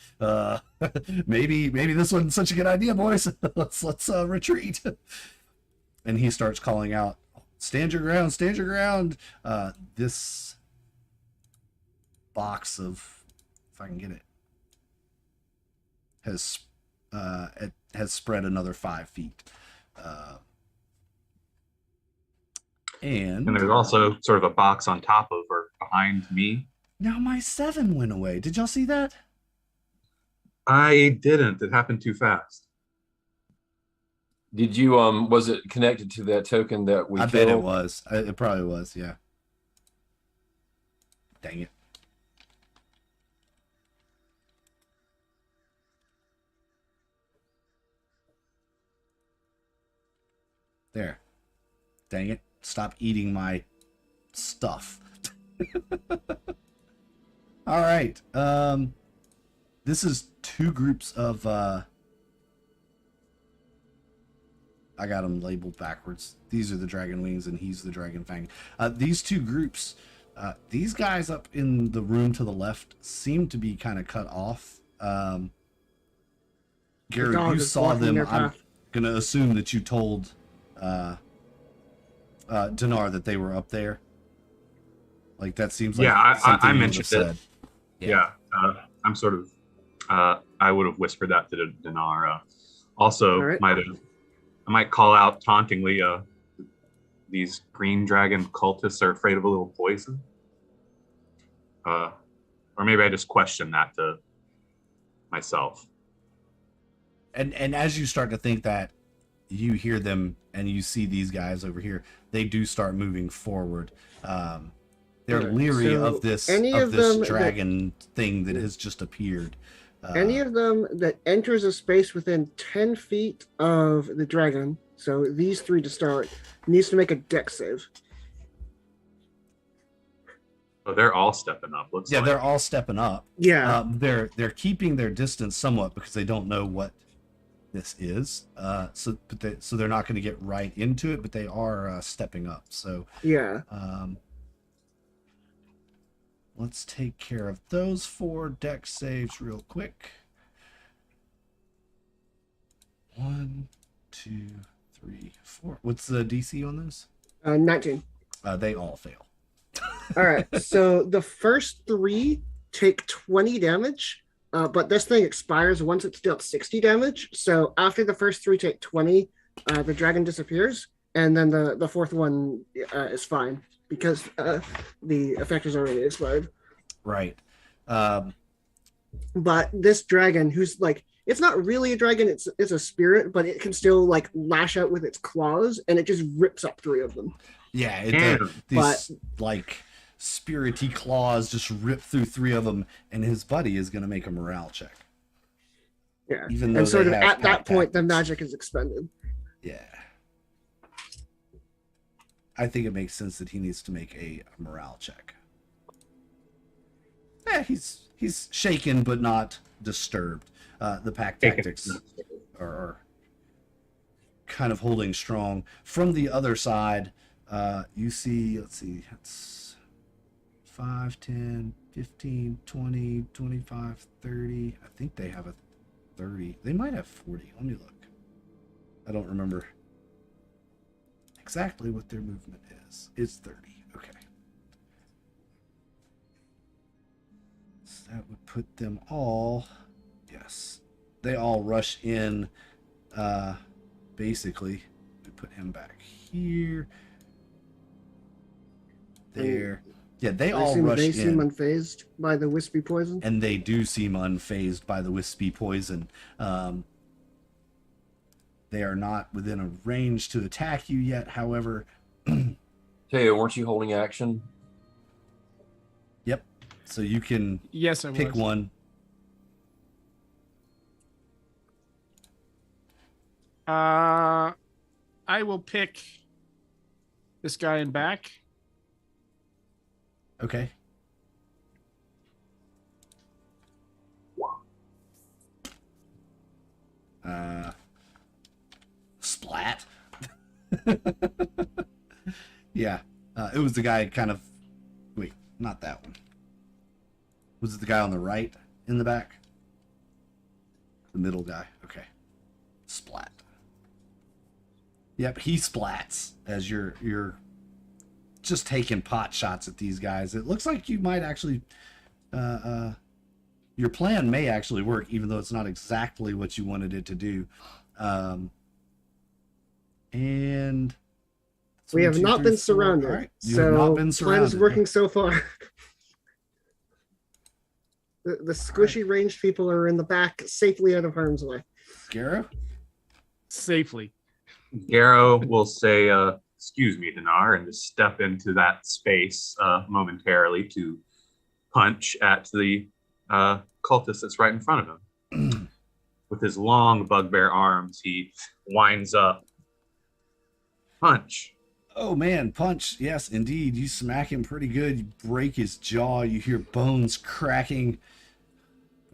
Maybe this wasn't such a good idea, boys. let's retreat. And he starts calling out, stand your ground, stand your ground. This box of, if I can get it, has spread another 5 feet. And there's also sort of a box on top of or behind me. now my 7 went away. Did y'all see that? I didn't. It happened too fast. Did you was it connected to that token that we I killed? bet it was. It probably was. Yeah. Dang it. There. Dang it. Stop eating my stuff. All right. This is two groups of I got them labeled backwards. These are the dragon wings and he's the dragon fang. These two groups, these guys up in the room to the left seem to be kind of cut off. Gary, dog you is saw blocking them. their I'm path. gonna assume that you told Dinar that they were up there. Like that seems like Yeah, something I you would mentioned have it. said. Yeah, I'm sort of. I would have whispered that to Dinar. Also, All right. I might call out tauntingly. These green dragon cultists are afraid of a little poison. Or maybe I just question that to myself. And as you start to think that, you hear them and you see these guys over here. They do start moving forward. They're Alright, leery so of this any of this them that- dragon thing that has just appeared. Any of them that enters a space within 10 feet of the dragon, so these three to start, needs to make a dex save. Oh, they're all stepping up. Looks yeah, like. they're all stepping up. Yeah. They're keeping their distance somewhat because they don't know what this is. So they're not going to get right into it, but they are stepping up. So Yeah. let's take care of those 4 dex saves real quick. 1, 2, 3, 4. What's the DC on those? 19. They all fail. All right. So the first 3 take 20 damage, but this thing expires once it's dealt 60 damage. So after the first 3 take 20, the dragon disappears, and then the fourth one is fine because the effect is already expired. Right. But this dragon, who's like, it's not really a dragon, it's a spirit, but it can still like lash out with its claws, and it just rips up 3 of them. Yeah, Damn. these like spirity claws just rip through 3 of them, and his buddy is going to make a morale check. Yeah. Even though And sort they of have at that pack point, the tactics. magic is expended. Yeah. I think it makes sense that he needs to make a morale check. He's shaken but not disturbed. The pack tactics are kind of holding strong. From the other side, you see, let's see, it's 5, 10, 15, 20, 25, 30. I think they have a 30. They might have 40. Let me look. I don't remember exactly what their movement is. It's 30. Okay. So that would put them all, yes, they all rush in. Basically, we put him back here. There. Yeah, they all rush They seem in. unfazed by the wispy poison. And they do seem unfazed by the wispy poison. They are not within a range to attack you yet, however. Teo, weren't you holding action? Yep. So you can Yes, I pick was. one. I will pick this guy in back. Okay. Splat. Yeah. It was the guy kind of. Wait, not that one. Was it the guy on the right in the back? The middle guy. Okay. Splat. Yep, he splats as you're just taking pot shots at these guys. It looks like you might actually your plan may actually work, even though it's not exactly what you wanted it to do. And We have 1, 2, not 3, been 4. surrounded. All right. You So have not been plan is surrounded. working so far. The squishy ranged people are in the back, safely out of harm's way. Garrow? Safely. Garrow will say, excuse me, Dinar, and just step into that space momentarily to punch at the cultist that's right in front of him. With his long bugbear arms, he winds up. Punch. Oh man, punch. Yes, indeed. You smack him pretty good. You break his jaw. You hear bones cracking.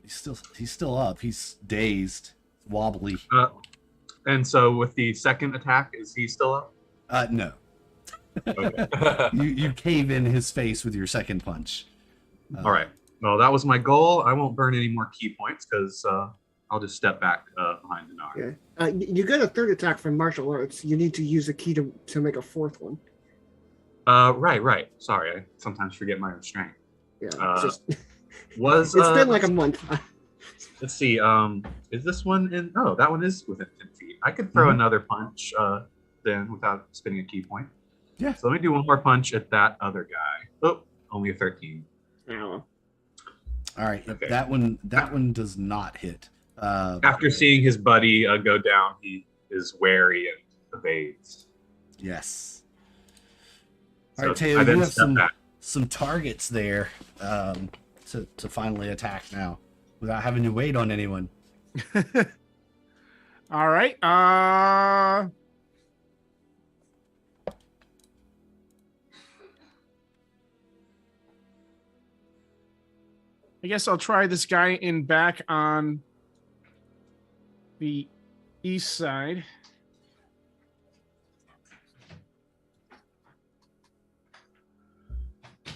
He's still up. He's dazed, wobbly. And so with the second attack, is he still up? No. Okay. You cave in his face with your second punch. All right. Well, that was my goal. I won't burn any more key points because I'll just step back behind Dinar. Yeah. You get a third attack from martial arts. You need to use a key to make a fourth one. Right. Sorry, I sometimes forget my own strength. Yeah. Was It's been like a month. Let's see. Is this one in? Oh, that one is within 10 feet. I could throw another punch then without spending a key point. Yeah. So let me do one more punch at that other guy. Oh, only a 13. Ow. All right. Okay. That one does not hit. After seeing his buddy go down, he is wary and evades. Yes. So All right, Taylor, I then you have step back. some targets there to finally attack now without having to wait on anyone. All right. I guess I'll try this guy in back on the east side.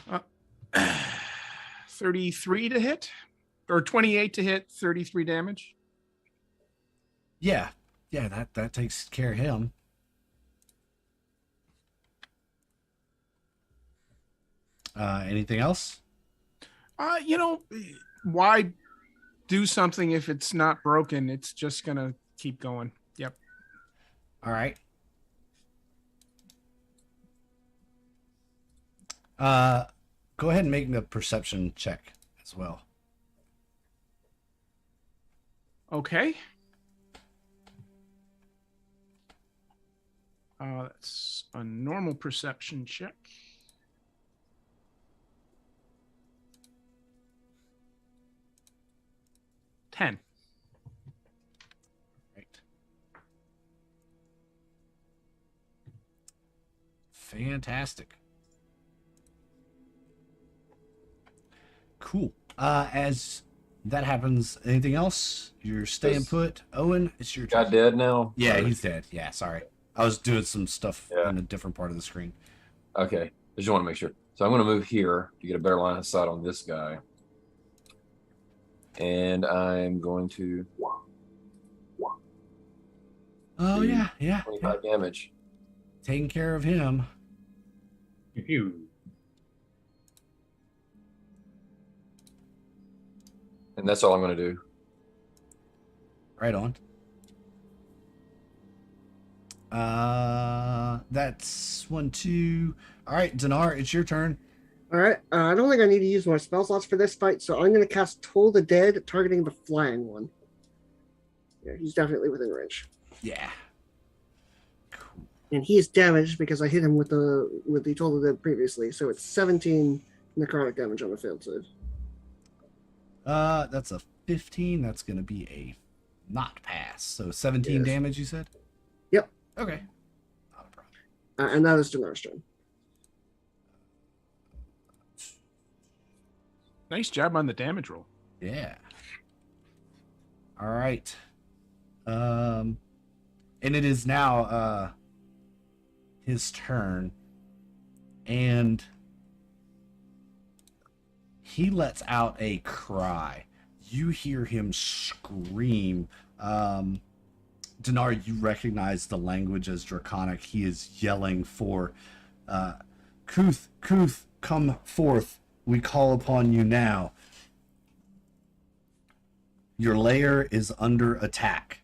Uh, 33 to hit, or 28 to hit, 33 damage. Yeah, that takes care of him. Anything else? Why do something if it's not broken? It's just gonna keep going. Yep. All right. Go ahead and make the perception check as well. Okay. That's a normal perception check. Ten. Right. Fantastic. Cool. As that happens, anything else? You're staying Yes. put. Owen, it's your Guy turn. dead now? Yeah, Sorry. he's dead. Yeah, sorry. I was doing some stuff Yeah. on a different part of the screen. Okay. I just want to make sure. So I'm going to move here to get a better line of sight on this guy. And I'm going to Oh, Dude, yeah. 25 damage. Taking care of him. Pew. And that's all I'm going to do. Right on. That's 1, 2. All right, Dinar, it's your turn. All right. I don't think I need to use more spell slots for this fight, so I'm going to cast Toll the Dead, targeting the flying one. Yeah, he's definitely within range, Yeah. Cool. and he is damaged because I hit him with the Toll the Dead previously. So it's 17 necrotic damage on the failed save. That's a 15. That's gonna be a not pass. So 17 Yes. damage, you said? Yep. Okay. Not a problem. And that is Dinar's turn. Nice job on the damage roll. Yeah. All right. And it is now his turn, and he lets out a cry. You hear him scream. Dinar, you recognize the language as Draconic. He is yelling for Cuthu, come forth. We call upon you now. Your lair is under attack.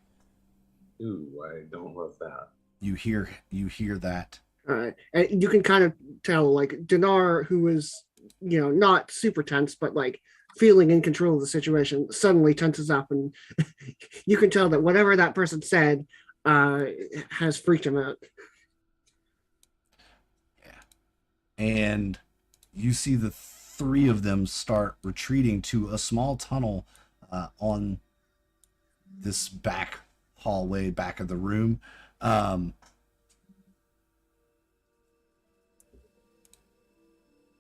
Ooh, I don't love that. You hear that. All right, and you can kind of tell, like, Dinar, who is, not super tense, but like feeling in control of the situation, suddenly tenses up, and you can tell that whatever that person said, has freaked him out. And you see the three of them start retreating to a small tunnel on this back hallway, back of the room.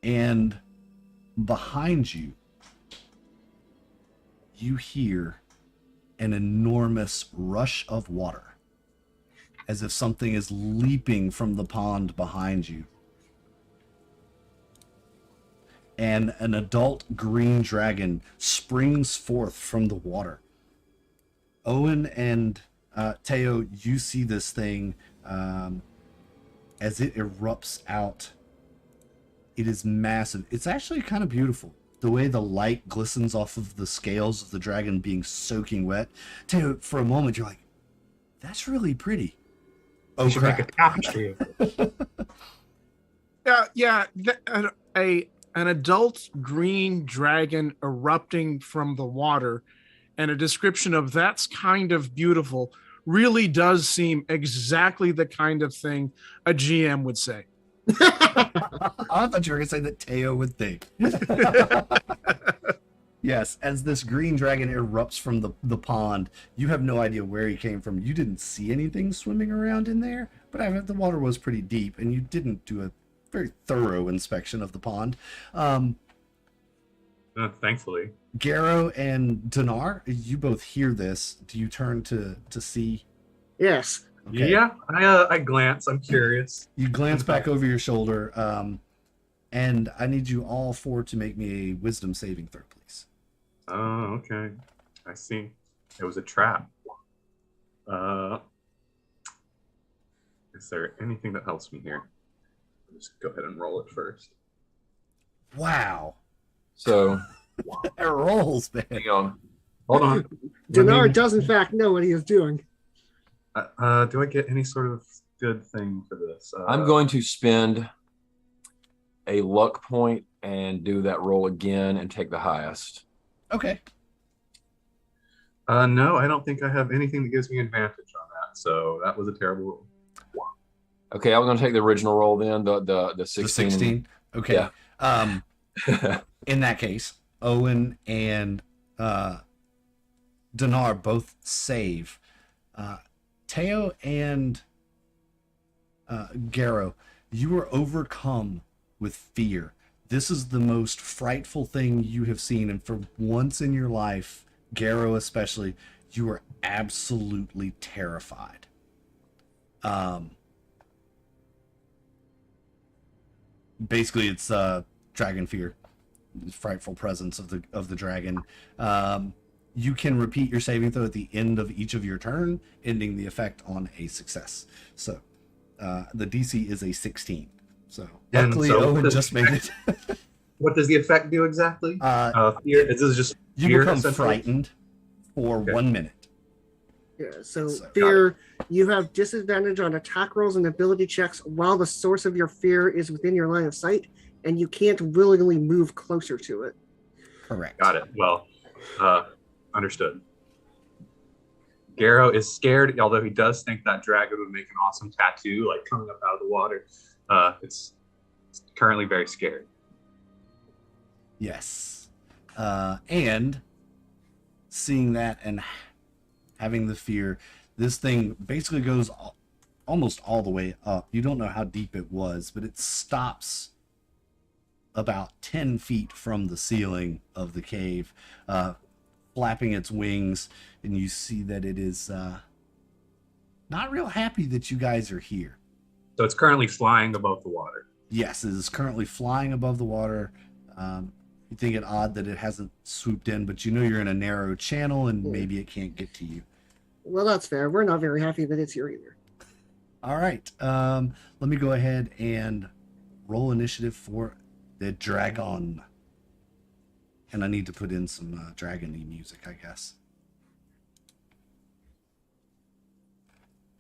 And behind you, you hear an enormous rush of water, as if something is leaping from the pond behind you. And an adult green dragon springs forth from the water. Owen and Teo, you see this thing as it erupts out. It is massive. It's actually kind of beautiful. The way the light glistens off of the scales of the dragon being soaking wet. Teo, for a moment, you're like, that's really pretty. Oh, You should crap. make a tapestry of it. Yeah. An adult green dragon erupting from the water, and a description of that's kind of beautiful really does seem exactly the kind of thing a GM would say. I thought you were going to say that Teo would think. Yes, as this green dragon erupts from the pond, you have no idea where he came from. You didn't see anything swimming around in there, but the water was pretty deep, and you didn't do a very thorough inspection of the pond. Thankfully. Garrow and Dinar, you both hear this. Do you turn to see? Yes. Okay. Yeah, I glance. I'm curious. You glance back over your shoulder, and I need you all four to make me a wisdom saving throw, please. Oh, okay. I see. It was a trap. Is there anything that helps me here? I'll just go ahead and roll it first. Wow. So, It rolls, man. hang on. Hold on. Dinar does in fact know what he is doing. Do I get any sort of good thing for this? I'm going to spend a luck point and do that roll again and take the highest. Okay. No, I don't think I have anything that gives me advantage on that. So that was a terrible roll. Okay, I'm going to take the original roll then, the 16. The 16. Okay. Yeah. In that case, Owen and Dinar both save. Teo and Garrow, you are overcome with fear. This is the most frightful thing you have seen, and for once in your life, Garrow especially, you are absolutely terrified. Basically, it's dragon fear, frightful presence of the dragon. You can repeat your saving throw at the end of each of your turn, ending the effect on a success. So the DC is a 16. So And luckily, so Owen does- just made it. What does the effect do exactly? Fear. Is this just You fear, become essentially? frightened for Okay. 1 minute. Yeah, so So- fear, you have disadvantage on attack rolls and ability checks while the source of your fear is within your line of sight, and you can't willingly move closer to it. Correct. Got it. Well, understood. Garrow is scared, although he does think that dragon would make an awesome tattoo, like coming up out of the water. It's currently very scared. Yes. And seeing that and having the fear, this thing basically goes almost all the way up. You don't know how deep it was, but it stops about 10 feet from the ceiling of the cave, flapping its wings, and you see that it is not real happy that you guys are here. So it's currently flying above the water. Yes, it is currently flying above the water. You think it odd that it hasn't swooped in, but you know you're in a narrow channel and maybe it can't get to you. Well, that's fair. We're not very happy that it's here either. All right. Let me go ahead and roll initiative for the dragon. And I need to put in some dragon-y music, I guess.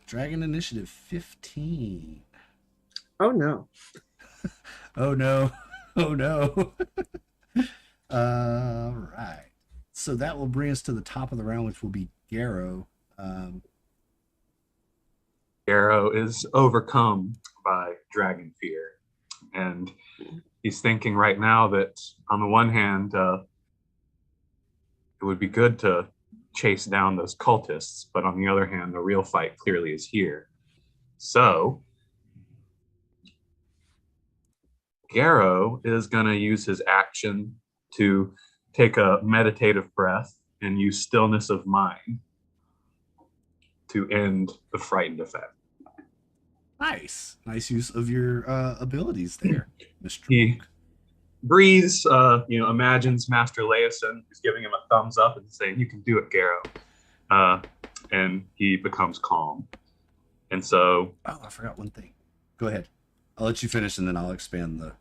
Dragon initiative 15. Oh no. Oh no. Oh no. All right. So that will bring us to the top of the round, which will be Garrow. Garrow is overcome by dragon fear. And he's thinking right now that on the one hand, it would be good to chase down those cultists, but on the other hand, the real fight clearly is here. So Garrow is going to use his action to take a meditative breath and use stillness of mind to end the frightened effect. Nice use of your abilities there, Mr. He Monk. breathes, imagines Master Leosin is giving him a thumbs up and saying, "You can do it, Garrow." And he becomes calm. And so, Oh, I forgot one thing. Go ahead. I'll let you finish, and then I'll expand the.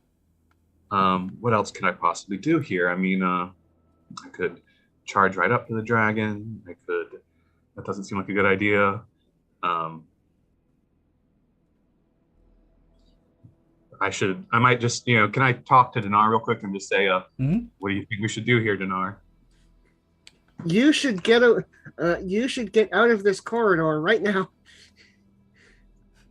what else can I possibly do here? I mean, I could charge right up to the dragon. That doesn't seem like a good idea. I might just, can I talk to Dinar real quick and just say, what do you think we should do here, Dinar? You should get out of this corridor right now.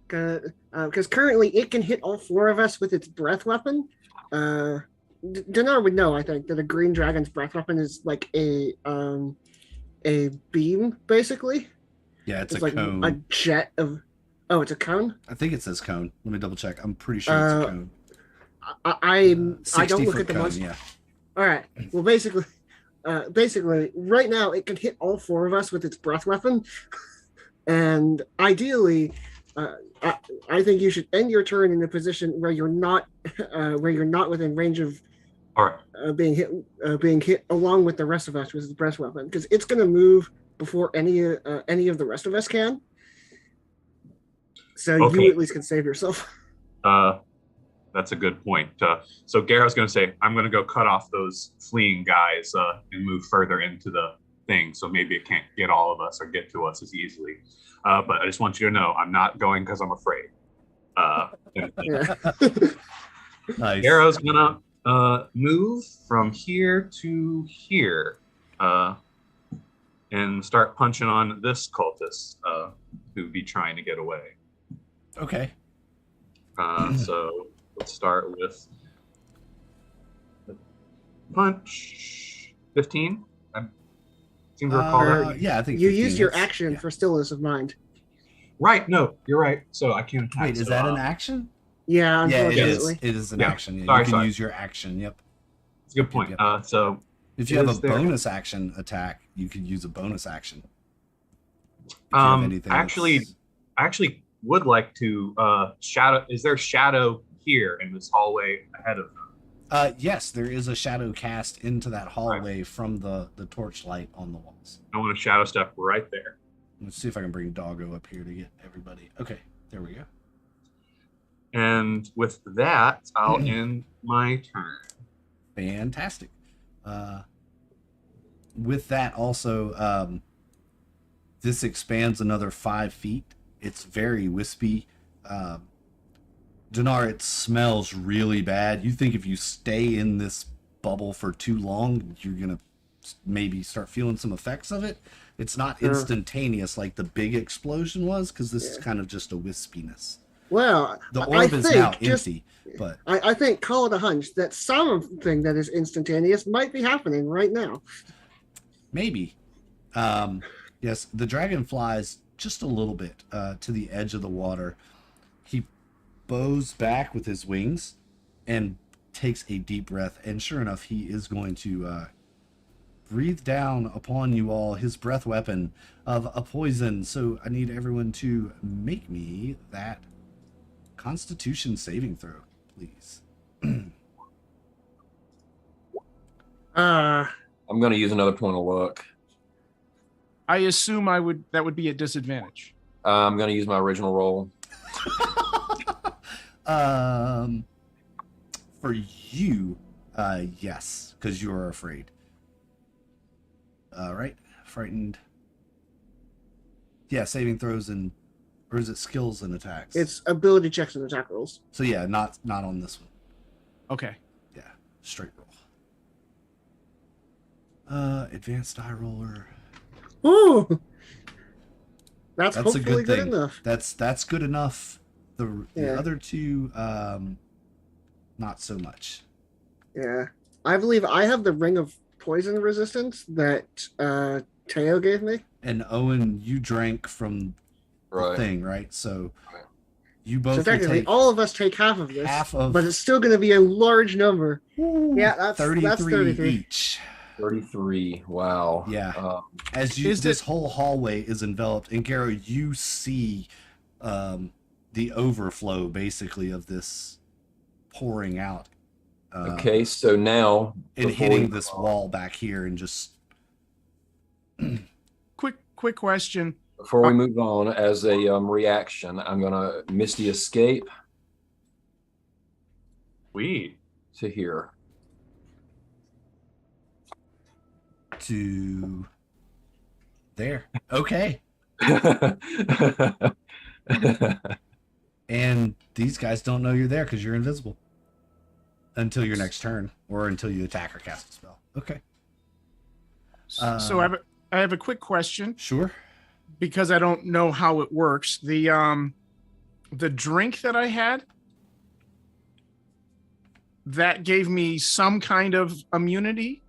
Because currently it can hit all four of us with its breath weapon. Dinar would know, I think, that a green dragon's breath weapon is like a beam, basically. Yeah, it's a like cone. a jet of. Oh, it's a cone. I think it says cone. Let me double check. I'm pretty sure it's a cone. I don't look at the cone, most. yeah. All right. Well, basically, right now it can hit all four of us with its breath weapon, and ideally, I think you should end your turn in a position where you're not within range of All right. being hit along with the rest of us with its breath weapon, because it's going to move before any of the rest of us can. So Okay. you at least can save yourself. That's a good point. So Garrow's going to say, I'm going to go cut off those fleeing guys and move further into the thing. So maybe it can't get all of us or get to us as easily. But I just want you to know, I'm not going because I'm afraid. Yeah. Nice. Garrow's going to move from here to here and start punching on this cultist who'd be trying to get away. Okay. So let's start with the punch. 15. I seem to recall that. Yeah, I think You 15 used your hits. action Yeah. for stillness of mind. Right. No, you're right. So I can't attack. Wait, is so, that an action? Yeah, Yeah, it is. unfortunately. It is an Yeah. action. Yeah, Sorry, you can sorry. use your action. Yep. It's a good point. Yep. So If you have a Is there- bonus action attack, you could use a bonus action. If you have anything actually, that's- I actually would like to shadow. Is there shadow here in this hallway ahead of them? Yes, there is a shadow cast into that hallway from the torchlight on the walls. I want to shadow step right there. Let's see if I can bring Doggo up here to get everybody. Okay, there we go. And with that, I'll end my turn. Fantastic. With that also, this expands another 5 feet. It's very wispy. Dinar, it smells really bad. You think if you stay in this bubble for too long, you're going to maybe start feeling some effects of it. It's not instantaneous like the big explosion was, because this is kind of just a wispiness. Well, The I orb is now think just empty, but I think call it a hunch that something that is instantaneous might be happening right now. maybe. Yes, the dragon flies just a little bit to the edge of the water. He bows back with his wings and takes a deep breath. And sure enough, he is going to breathe down upon you all his breath weapon of a poison. So I need everyone to make me that Constitution saving throw, please. I'm going to use another point of luck. I assume that would be a disadvantage. I'm going to use my original roll. For you, yes, because you are afraid. Right? Frightened. Yeah, saving throws and, or is it skills and attacks? It's ability checks and attack rolls. So yeah, not on this one. Okay. Yeah, straight roll. Advanced die roller. Ooh, That's That's a hopefully good good thing. enough. That's good enough. The Yeah. other two, not so much. Yeah. I believe I have the ring of poison resistance that Teo gave me. And Owen, you drank from the Right. thing, right? So Right. you So both will technically, take all of us take half of this, half of but it's still going to be a large number. Yeah, that's 33. each. 33. Wow. Yeah. As you, Is this it- whole hallway is enveloped, and Garo, you see the overflow basically of this pouring out. Okay, so now And before hitting we- this wall back here, and just quick question. Before we move on, as a reaction, I'm gonna Misty Escape We. to here. to there. Okay. And these guys don't know you're there because you're invisible until your next turn, or until you attack or cast a spell. Okay. So I have a quick question Sure. because I don't know how it works. The drink that I had that gave me some kind of immunity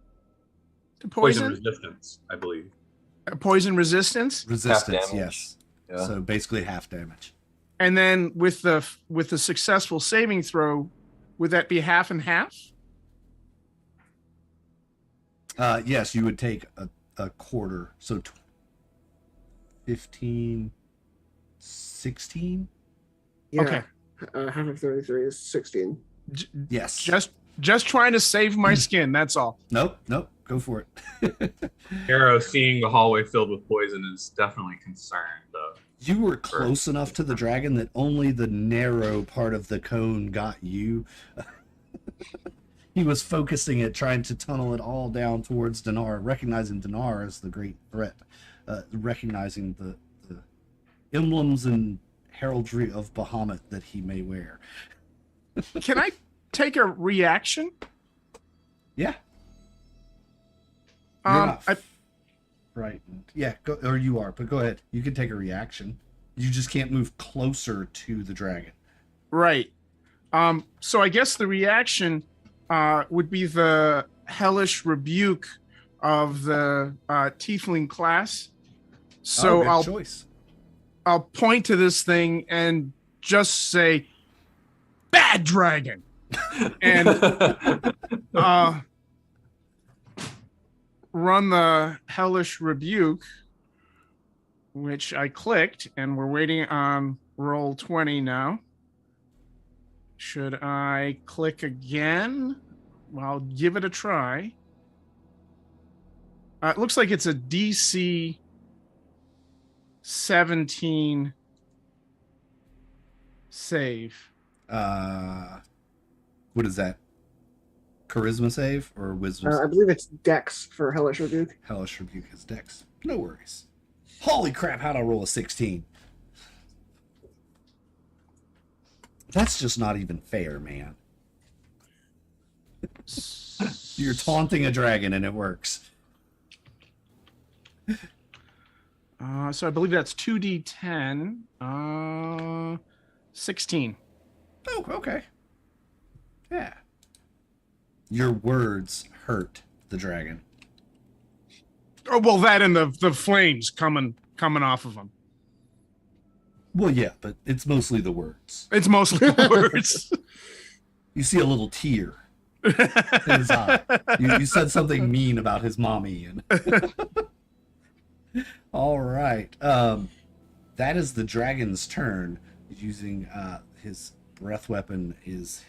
to Poison poison, resistance, I believe. poison resistance, Resistance, damage. yes. Yeah. So basically half damage. and then with the successful saving throw, would that be half and half? Yes, you would take a quarter. So 15, 16? Yeah. Okay. Half of 33 is 16. Yes. Just trying to save my skin. That's all. Nope. Go for it. Arrow seeing the hallway filled with poison is definitely concerned, though. You were close enough to the dragon that only the narrow part of the cone got you. He was focusing it, trying to tunnel it all down towards Dinar, recognizing Dinar as the great threat, recognizing the emblems and heraldry of Bahamut that he may wear. Can I take a reaction? Yeah. You're not I, frightened. Yeah, go, or you are, but go ahead. You can take a reaction. You just can't move closer to the dragon. right. So I guess the reaction would be the hellish rebuke of the tiefling class. So good choice. I'll point to this thing and just say, "Bad dragon," and run the hellish rebuke, which I clicked, and we're waiting on roll 20 now. Should I click again? Well, I'll give it a try. It looks like it's a DC 17 save. What is that? Charisma save or wisdom? I believe it's Dex for Hellish Rebuke. Hellish rebuke is dex. No worries. Holy crap! How'd I roll a 16? That's just not even fair, man. You're taunting a dragon and it works. So I believe that's 2d10. 16. Oh, okay. Yeah. Your words hurt the dragon. Oh well, that and the flames coming off of him. Well, yeah, but it's mostly the words. It's mostly the words. You see a little tear in his eye. You said something mean about his mommy. And all right. That is the dragon's turn. Using his breath weapon is...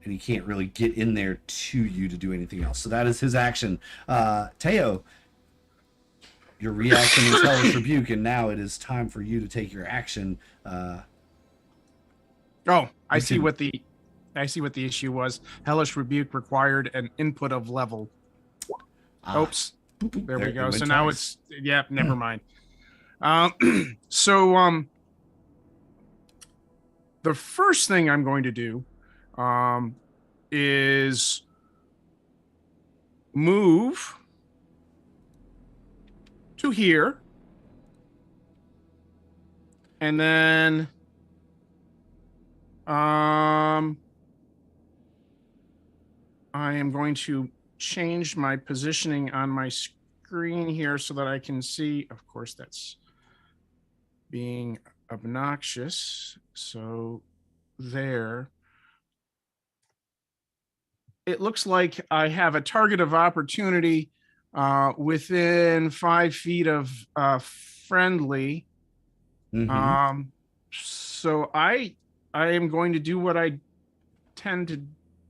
And he can't really get in there to you to do anything else. So that is his action. Teo, your reaction is Hellish Rebuke, and now it is time for you to take your action. Oh, I You see can- what the issue was. Hellish rebuke required an input of level. Oops. There we it go. went So now twice. it's never mind. So the first thing I'm going to do is move to here And then I am going to change my positioning on my screen here so that I can see. Of course, that's being obnoxious. So there. It looks like I have a target of opportunity within 5 feet of friendly. Mhm. So I am going to do what I tend to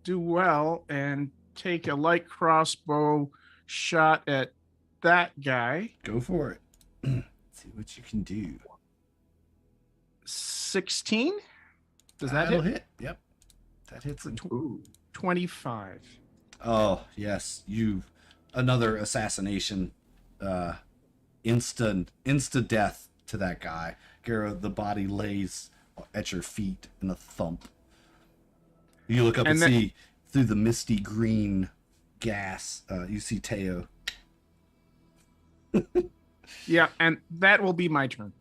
do well and take a light crossbow shot at that guy. Go for it. See what you can do. 16? Does that That'll hit? hit? Yep. That hits him. Ooh. 25. Oh, yes. Another assassination. Insta death to that guy. Garrow, the body lays at your feet in a thump. You look up and see through the misty green gas, you see Teo. Yeah, and that will be my turn.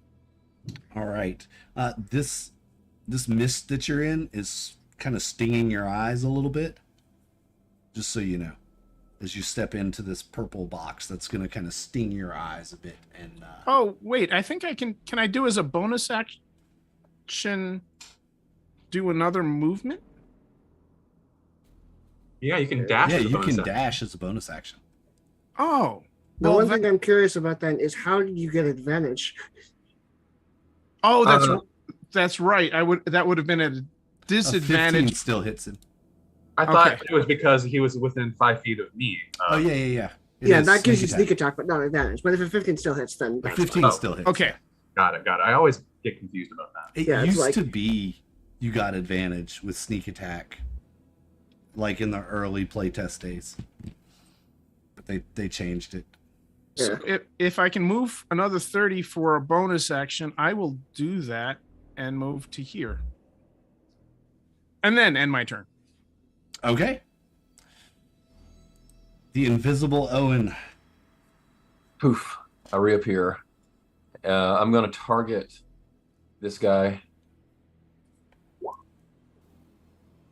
All right. This mist that you're in is kind of stinging your eyes a little bit. Just so you know, as you step into this purple box, that's going to kind of sting your eyes a bit. And Oh, wait, I think I can I do as a bonus action do another movement? Yeah, you can dash. yeah, as a you bonus can action. dash as a bonus action. Oh. The Well, one thing I'm curious about then is how did you get advantage? Oh, Uh, that's right. That would have been a A 15 disadvantage. still hits him. I thought Okay. it was because he was within 5 feet of me. Oh yeah. It Yeah, is that gives you attack. sneak attack, but not advantage. But if a 15 still hits, then The that's 15 fine. still hits. Okay. Got it. I always get confused about that. It Yeah, it's used like- to be you got advantage with sneak attack, like in the early playtest days. But they changed it. So if I can move another 30 for a bonus action, I will do that and move to here. And then end my turn. Okay. The invisible Owen. Poof. I reappear. I'm going to target this guy.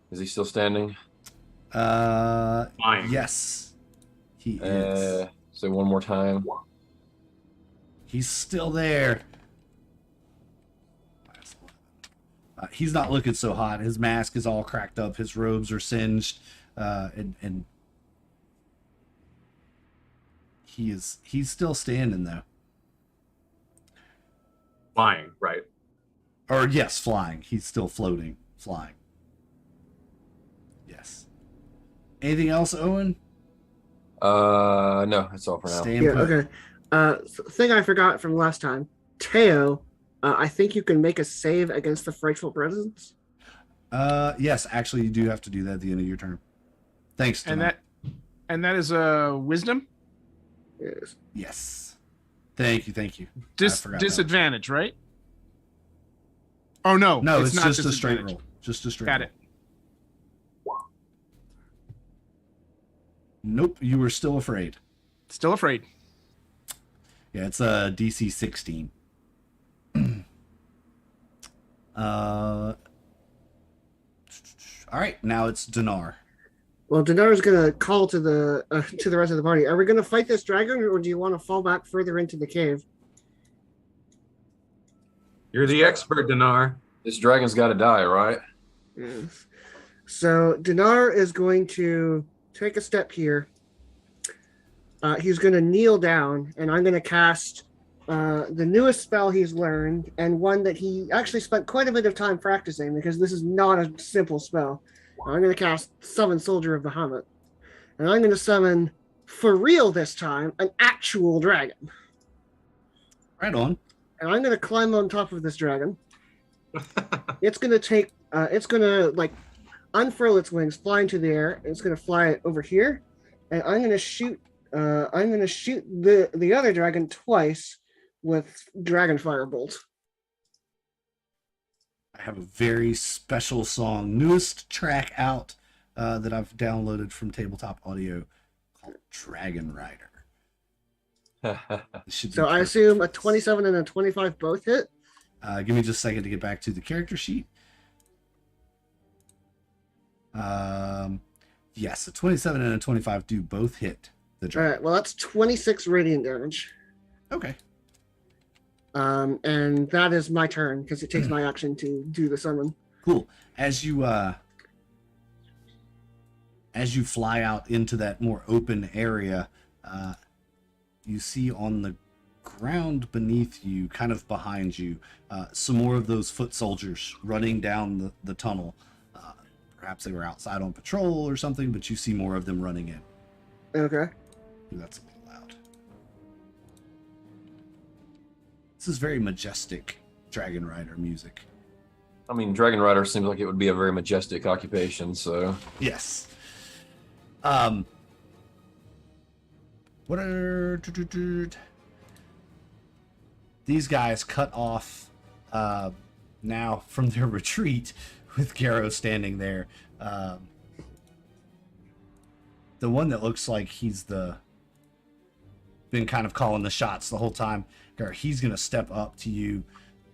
Is he still standing? Fine. Yes, he is. Say one more time. He's still there. He's not looking so hot. His mask is all cracked up. His robes are singed, and he's still standing though. Flying, right? Or yes, flying. He's still floating, flying. Yes. Anything else, Owen? No, that's all for now. Stand Yeah, put. okay. Thing I forgot from last time. Teo, I think you can make a save against the frightful presence. Yes, actually, you do have to do that at the end of your turn. Thanks. And Tonight. that is a wisdom Yes. Yes. Thank you. I forgot that. disadvantage, right? Oh no, No, it's not just a straight disadvantage. roll. Just a straight Got roll. it. Nope, you were still afraid. Still afraid. Yeah, it's a DC 16. All right, now it's Dinar. Well, Dinar's gonna call to the rest of the party. Are we gonna fight this dragon, or do you want to fall back further into the cave? You're the expert, Dinar. This dragon's got to die, right? Yes. So Dinar is going to take a step here. He's going to kneel down, and I'm going to cast the newest spell he's learned, and one that he actually spent quite a bit of time practicing, because this is not a simple spell. I'm going to cast Summon Soldier of Bahamut, and I'm going to summon, for real this time, an actual dragon. Right on. And I'm going to climb on top of this dragon. It's going to like unfurl its wings, fly into the air. And it's going to fly over here, and I'm going to shoot. The other dragon twice with dragon firebolt. I have a very special song, newest track out that I've downloaded from Tabletop Audio called Dragon Rider. It should be So I perfect assume for a this. 27 and a 25 both hit. Give me just a second to get back to the character sheet. Yes, a 27 and a 25 do both hit the All dragon. right. Well, that's 26 radiant damage. Okay. And that is my turn because it takes my action to do the summon. Cool. As you fly out into that more open area, you see on the ground beneath you, kind of behind you, some more of those foot soldiers running down the tunnel. Perhaps they were outside on patrol or something, but you see more of them running in. Okay. Ooh, that's a little loud. This is very majestic Dragon Rider music. I mean, Dragon Rider seems like it would be a very majestic occupation, so. Yes. What are these guys cut off now from their retreat with Garrow standing there. The one that looks like he's been kind of calling the shots the whole time. Garrow, he's gonna step up to you,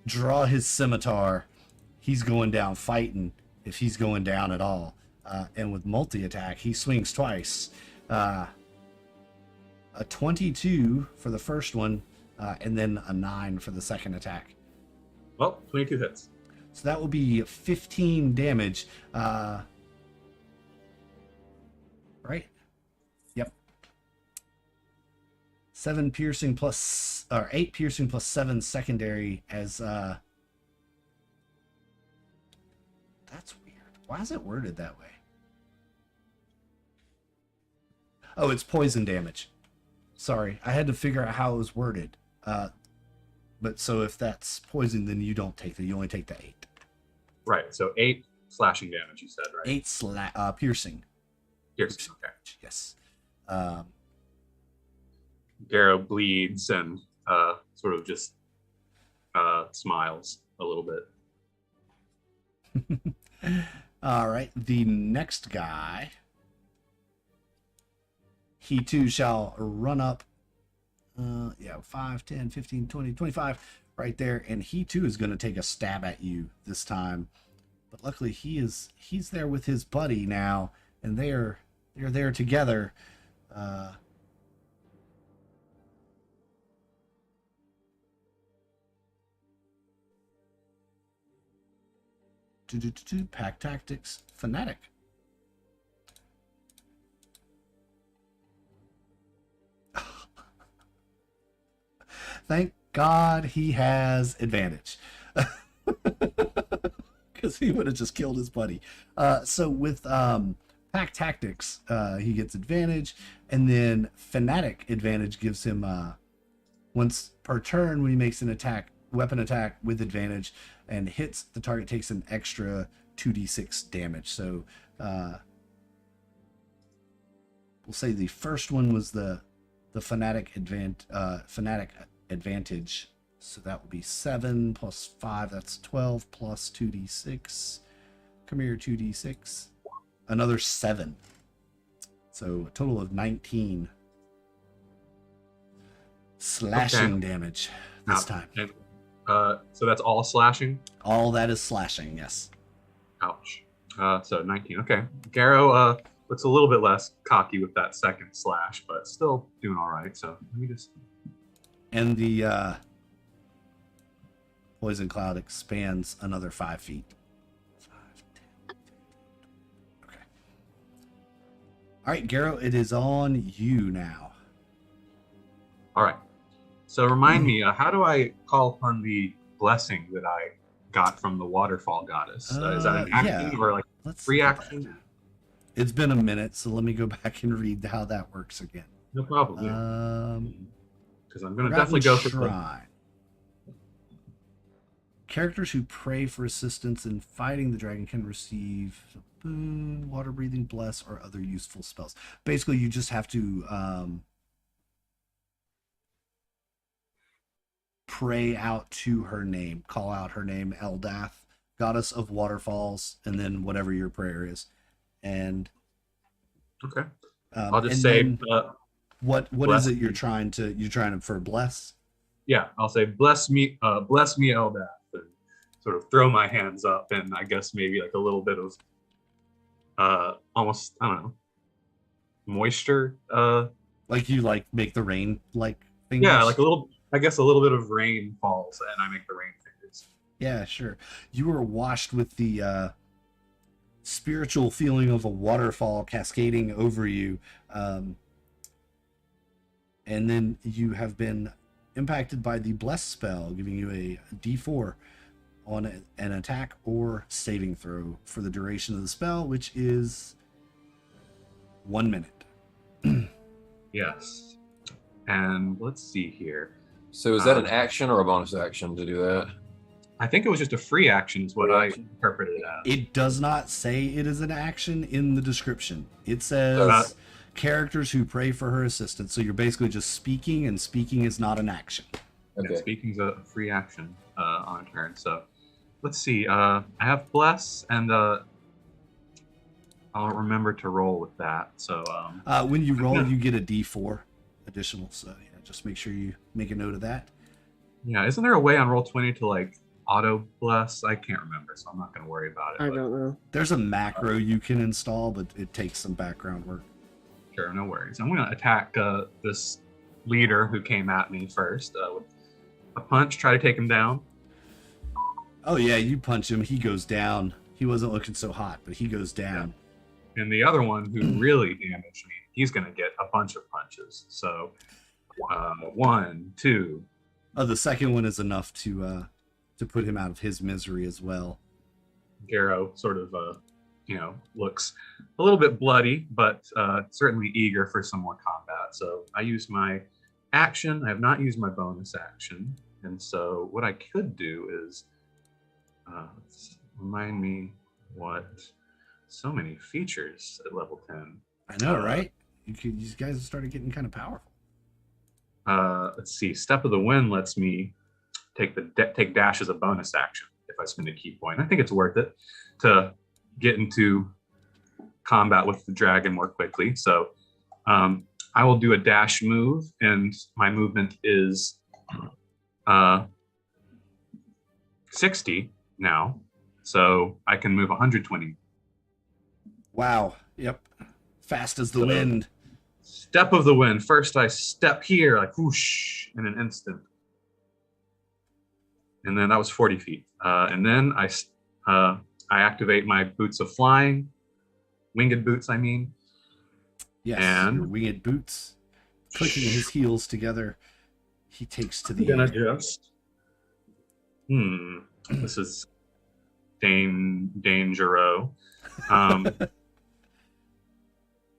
draw his scimitar. He's going down fighting if he's going down at all. And with multi-attack, he swings twice. A 22 for the first one, and then a 9 for the second attack. Well, 22 hits. So that will be 15 damage. Right? Yep. 7 piercing plus, or 8 piercing plus 7 secondary as, that's weird. Why is it worded that way? Oh, it's poison damage. Sorry, I had to figure out how it was worded. But so if that's poison, then you don't take that. You only take the 8. Right. So 8 slashing damage, you said, right? 8 piercing. Piercing. Okay. Yes. Garrow bleeds and sort of just smiles a little bit. All right. The next guy, he too shall run up. 5, 10, 15, 20, 25 right there. And he too is going to take a stab at you this time. But luckily he's there with his buddy now, and they're there together. Pack tactics, fanatic. Thank God he has advantage. Because he would have just killed his buddy. So with pack tactics, he gets advantage, and then fanatic advantage gives him once per turn when he makes an attack, weapon attack with advantage and hits, the target takes an extra 2d6 damage. So we'll say the first one was the fanatic advantage. So that will be 7 plus 5. That's 12 plus 2d6. Come here, 2d6. Another 7. So a total of 19 slashing damage this time. And, so that's all slashing? All that is slashing, yes. Ouch. So 19. Okay. Garrow looks a little bit less cocky with that second slash, but still doing all right. So let me just... And the poison cloud expands another 5 feet. 5, 10, 15. Okay. All right, Garrow, it is on you now. All right. So remind me, how do I call upon the blessing that I got from the waterfall goddess? Is that an action or like free action? It's been a minute, so let me go back and read how that works again. No problem. Because I'm going to definitely go for shrine. Characters who pray for assistance in fighting the dragon can receive a boon, water breathing, bless, or other useful spells. Basically, you just have to pray out to her name, call out her name, Eldath, goddess of waterfalls, and then whatever your prayer is. And okay, I'll just say what is it you're trying to for bless? Yeah, I'll say bless me Eldath, and sort of throw my hands up, and I guess maybe like a little bit of almost, I don't know, moisture. Like you like make the rain like fingers? Yeah, like a little, I guess a little bit of rain falls and I make the rain fingers. Yeah, sure. You are washed with the spiritual feeling of a waterfall cascading over you. And then you have been impacted by the bless spell, giving you a D4 on an attack or saving throw for the duration of the spell, which is 1 minute. Yes. And let's see here. So is that an action or a bonus action to do that? I think it was just a free action is what Free I action. interpreted it as. It does not say it is an action in the description. It says characters who pray for her assistance. So you're basically just speaking, and speaking is not an action. Okay. Yeah, speaking's a free action on a turn. So let's see. I have bless, and I'll remember to roll with that. So When you roll, you get a D4 additional. So yeah, just make sure you make a note of that. yeah, isn't there a way on Roll20 to like auto bless? I can't remember, so I'm not going to worry about it. I but don't know. There's a macro you can install, but it takes some background work. Sure, no worries. I'm going to attack this leader who came at me first with a punch. Try to take him down. Oh yeah, you punch him, he goes down. He wasn't looking so hot, but he goes down. And the other one who really damaged me, he's going to get a bunch of punches. So 1, 2. Oh, the second one is enough to put him out of his misery as well. Garrow sort of, looks a little bit bloody, but certainly eager for some more combat. So I used my action. I have not used my bonus action. And so what I could do is remind me what so many features at level 10. I know, right? These guys started getting kind of powerful. Let's see. Step of the Wind lets me take dash as a bonus action if I spend a key point. I think it's worth it to get into combat with the dragon more quickly. So I will do a dash move, and my movement is 60 now, so I can move 120. Wow. Yep. Fast as the wind. Step of the Wind. First, I step here, like whoosh, in an instant. And then that was 40 feet. And then I activate my Boots of Flying, Winged Boots, I mean. Yes. And your winged boots. Clicking his heels together, he takes to the gonna air. just. This is Dangero.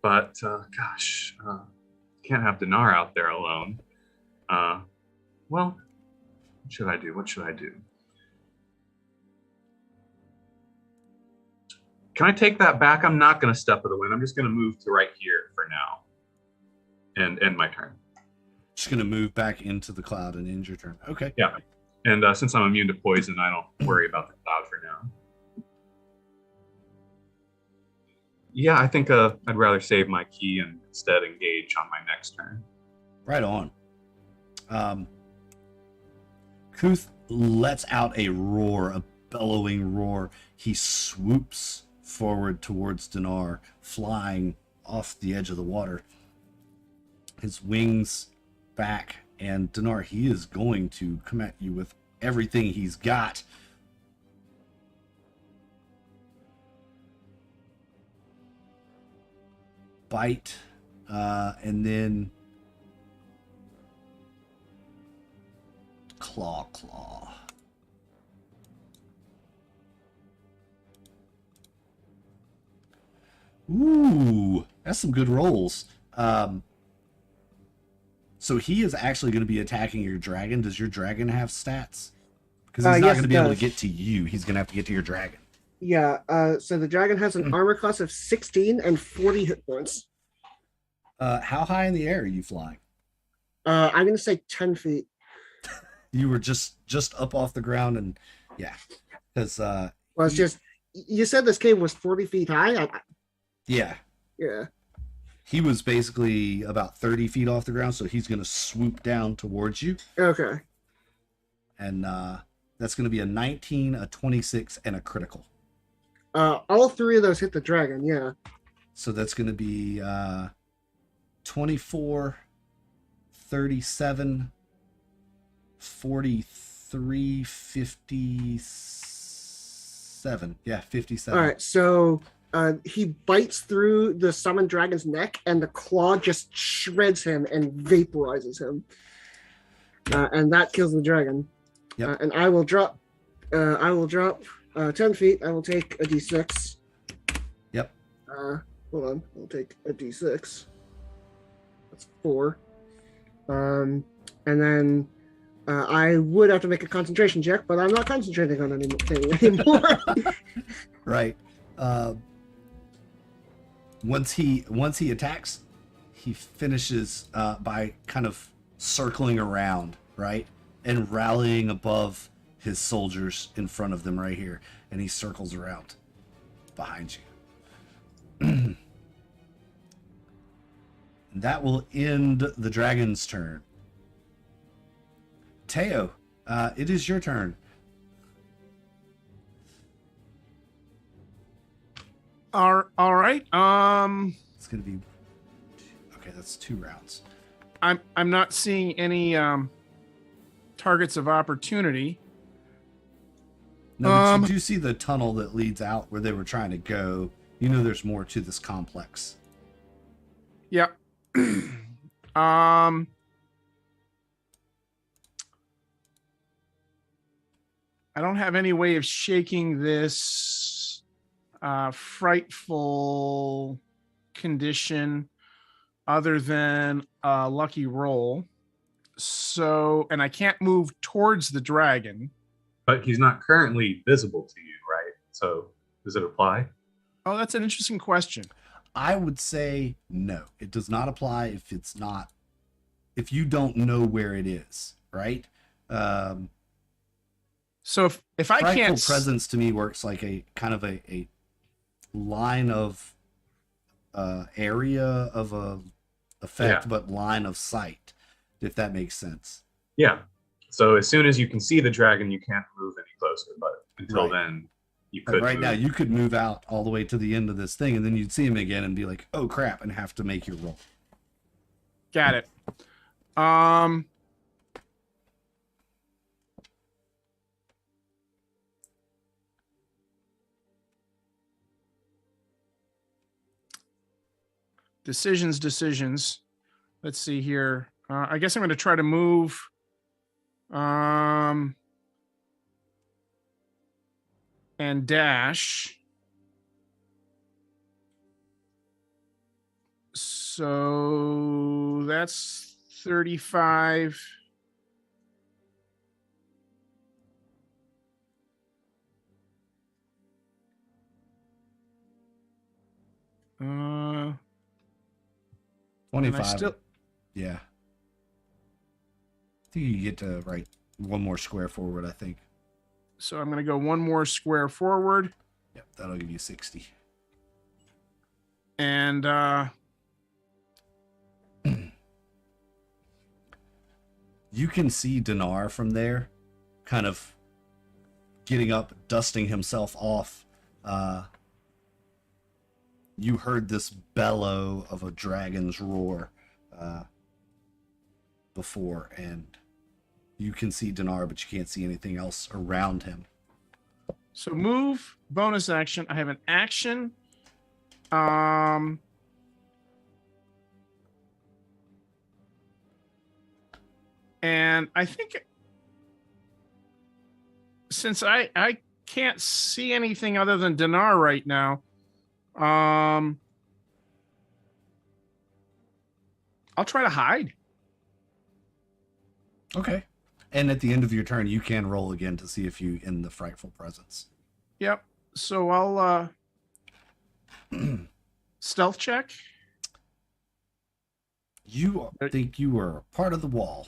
But gosh, can't have Dinar out there alone. Well, what should I do? What should I do? Can I take that back? I'm not going to Step of the Wind. I'm just going to move to right here for now and end my turn. Just gonna move back into the cloud and end your turn. Okay. Yeah. And since I'm immune to poison, I don't worry about the cloud for now. Yeah, I think I'd rather save my key and instead engage on my next turn. Right on. Cuthu lets out a roar, a bellowing roar. He swoops forward towards Dinar, flying off the edge of the water. His wings back, and Dinar, he is going to come at you with everything he's got. Bite, and then claw. Ooh, that's some good rolls. So he is actually going to be attacking your dragon. Does your dragon have stats? Because he's not yes, going to it be able to does. get to you. He's going to have to get to your dragon. Yeah, so the dragon has an armor class of 16 and 40 hit points. How high in the air are you flying? I'm going to say 10 feet. You were just up off the ground, and yeah, because Well, it's just, you said this cave was 40 feet high? yeah, Yeah. he was basically about 30 feet off the ground, so he's going to swoop down towards you, Okay. and That's going to be a 19, a 26, and a critical. All three of those hit the dragon. Yeah. So that's going to be 24, 37, 43, 57. Yeah, 57. All right. So he bites through the summoned dragon's neck, and the claw just shreds him and vaporizes him. And that kills the dragon. Yep. And I will drop. 10 feet. I will take a d6. Yep. Hold on. I'll take a d6. That's 4. And then I would have to make a concentration check, but I'm not concentrating on anything anymore. Right. Once he attacks, he finishes by kind of circling around, right, and rallying above his soldiers in front of them right here, and he circles around behind you. That will end the dragon's turn. Teo, it is your turn. All right. It's gonna be okay. That's 2 rounds. I'm not seeing any targets of opportunity. No, but you do see the tunnel that leads out where they were trying to go. You know, there's more to this complex. Yeah. I don't have any way of shaking this frightful condition other than a lucky roll. So, and I can't move towards the dragon. But he's not currently visible to you, right? So does it apply? Oh, that's an interesting question. I would say no. It does not apply if you don't know where it is, right? So if I Frightful can't presence to me works like a kind of a line of area of a effect, Yeah. but line of sight, if that makes sense. Yeah. So as soon as you can see the dragon, you can't move any closer. But until Right. then, you But could. right move. now, you could move out all the way to the end of this thing, and then you'd see him again and be like, "Oh crap!" and have to make your roll. got it. Decisions. Let's see here. I guess I'm going to try to move. And dash. So that's 35. And 25. I still, Yeah. I think you get to write one more square forward, I think. so I'm going to go one more square forward. Yep, that'll give you 60. And You can see Dinar from there, kind of getting up, dusting himself off. You heard this bellow of a dragon's roar before, and you can see Dinar, but you can't see anything else around him. so move, bonus action. I have an action. And I think since I can't see anything other than Dinar right now, I'll try to hide. Okay. And at the end of your turn, you can roll again to see if you in the frightful presence. Yep. So I'll stealth check. You think you are part of the wall.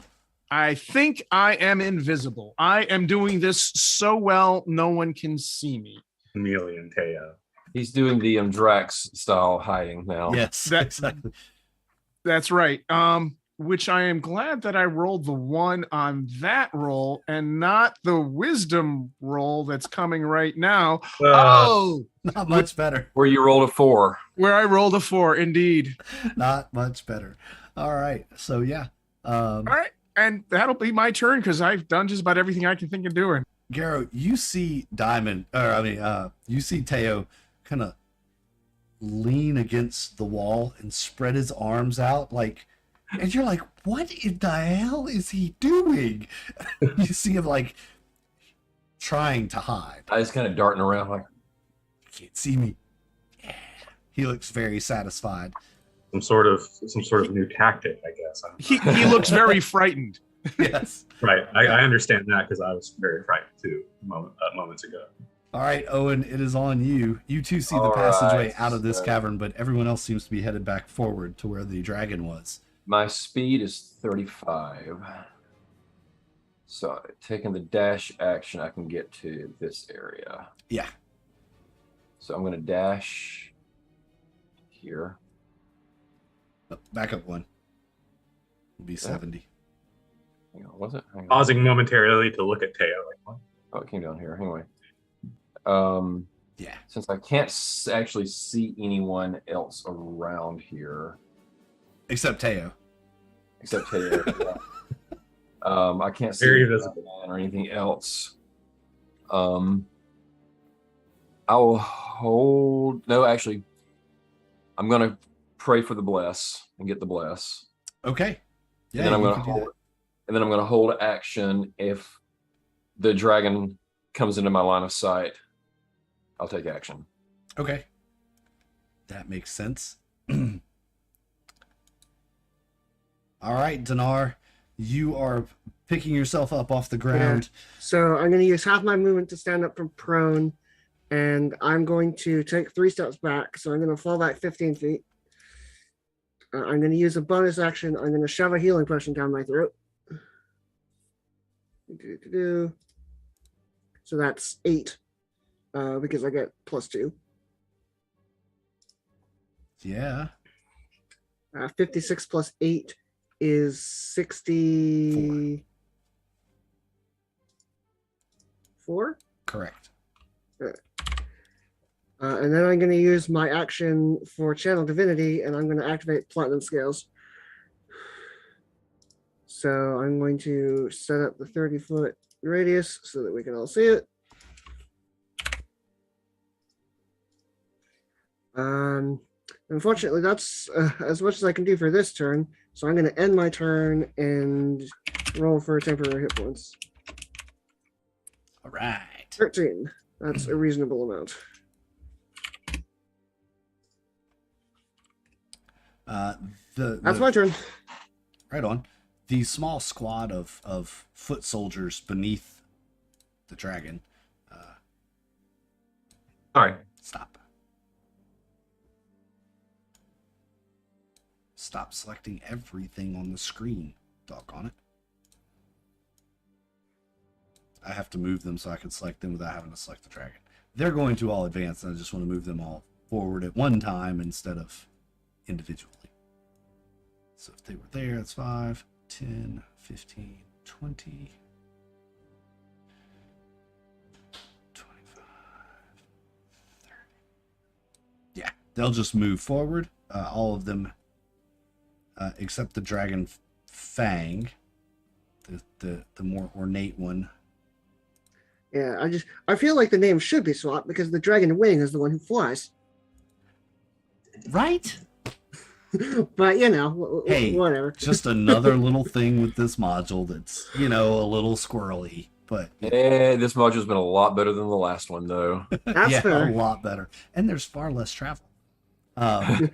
I think I am invisible. I am doing this so well, no one can see me. Chameleon Teo. He's doing the Drax style hiding now. Yes, That- exactly. That's right. which I am glad that I rolled the 1 on that roll and not the wisdom roll that's coming right now. Oh, Not much better. Where you rolled a 4. where I rolled a 4, indeed. Not much better. All right. So yeah. All right. And that'll be my turn because I've done just about everything I can think of doing. Garrow, you see you see Teo kind of lean against the wall and spread his arms out and you're like, what in the hell is he doing? You see him like trying to hide. I was kind of darting around like, Can't see me. Yeah. He looks very satisfied. Some sort of new tactic, I guess. He looks very frightened. Yes. Right. I understand that because I was very frightened too moments ago. All right, Owen, it is on you. You two see the All passageway right, out of this so- cavern, but everyone else seems to be headed back forward to where the dragon was. my speed is 35. So taking the dash action, I can get to this area. Yeah. So I'm going to dash here. Oh, back up one. It'll be 70. Hang on, was it? Hang on. Pausing momentarily to look at Teo. Like, what? Oh, it came down here. Anyway. Yeah. Since I can't actually see anyone else around here Except Teo. except Taylor, I can't see Very any visible. man or anything else. I will hold. No, actually, I'm gonna pray for the bless and get the bless. Okay. Yeah, and then I'm you gonna can do hold. And then I'm gonna hold action if the dragon comes into my line of sight. I'll take action. that. Okay. That makes sense. All right, Dinar, you are picking yourself up off the ground. So I'm going to use half my movement to stand up from prone, and I'm going to take 3 steps back. So I'm going to fall back 15 feet. I'm going to use a bonus action. I'm going to shove a healing potion down my throat. So that's 8, because I get +2. Yeah. 56 plus 8 is 64. Correct. And then I'm going to use my action for Channel Divinity, and I'm going to activate Platinum Scales. So I'm going to set up the 30-foot radius so that we can all see it. Unfortunately, that's as much as I can do for this turn. So I'm going to end my turn and roll for temporary hit points. All right. 13. That's a reasonable amount. That's my turn. Right on. The small squad of foot soldiers beneath the dragon. Sorry. Stop. Stop selecting everything on the screen. Doggone it. I have to move them so I can select them without having to select the dragon. They're going to all advance, and I just want to move them all forward at one time instead of individually. So if they were there, that's 5, 10, 15, 20, 25, 30. Yeah, they'll just move forward. All of them, except the dragon fang, the more ornate one. Yeah, I feel like the name should be swapped because the dragon wing is the one who flies. Right? But you know, Hey, whatever. Just another little thing with this module that's, a little squirrely. But This module's been a lot better than the last one, though. That's yeah, fair. a lot better. And there's far less travel. Yeah.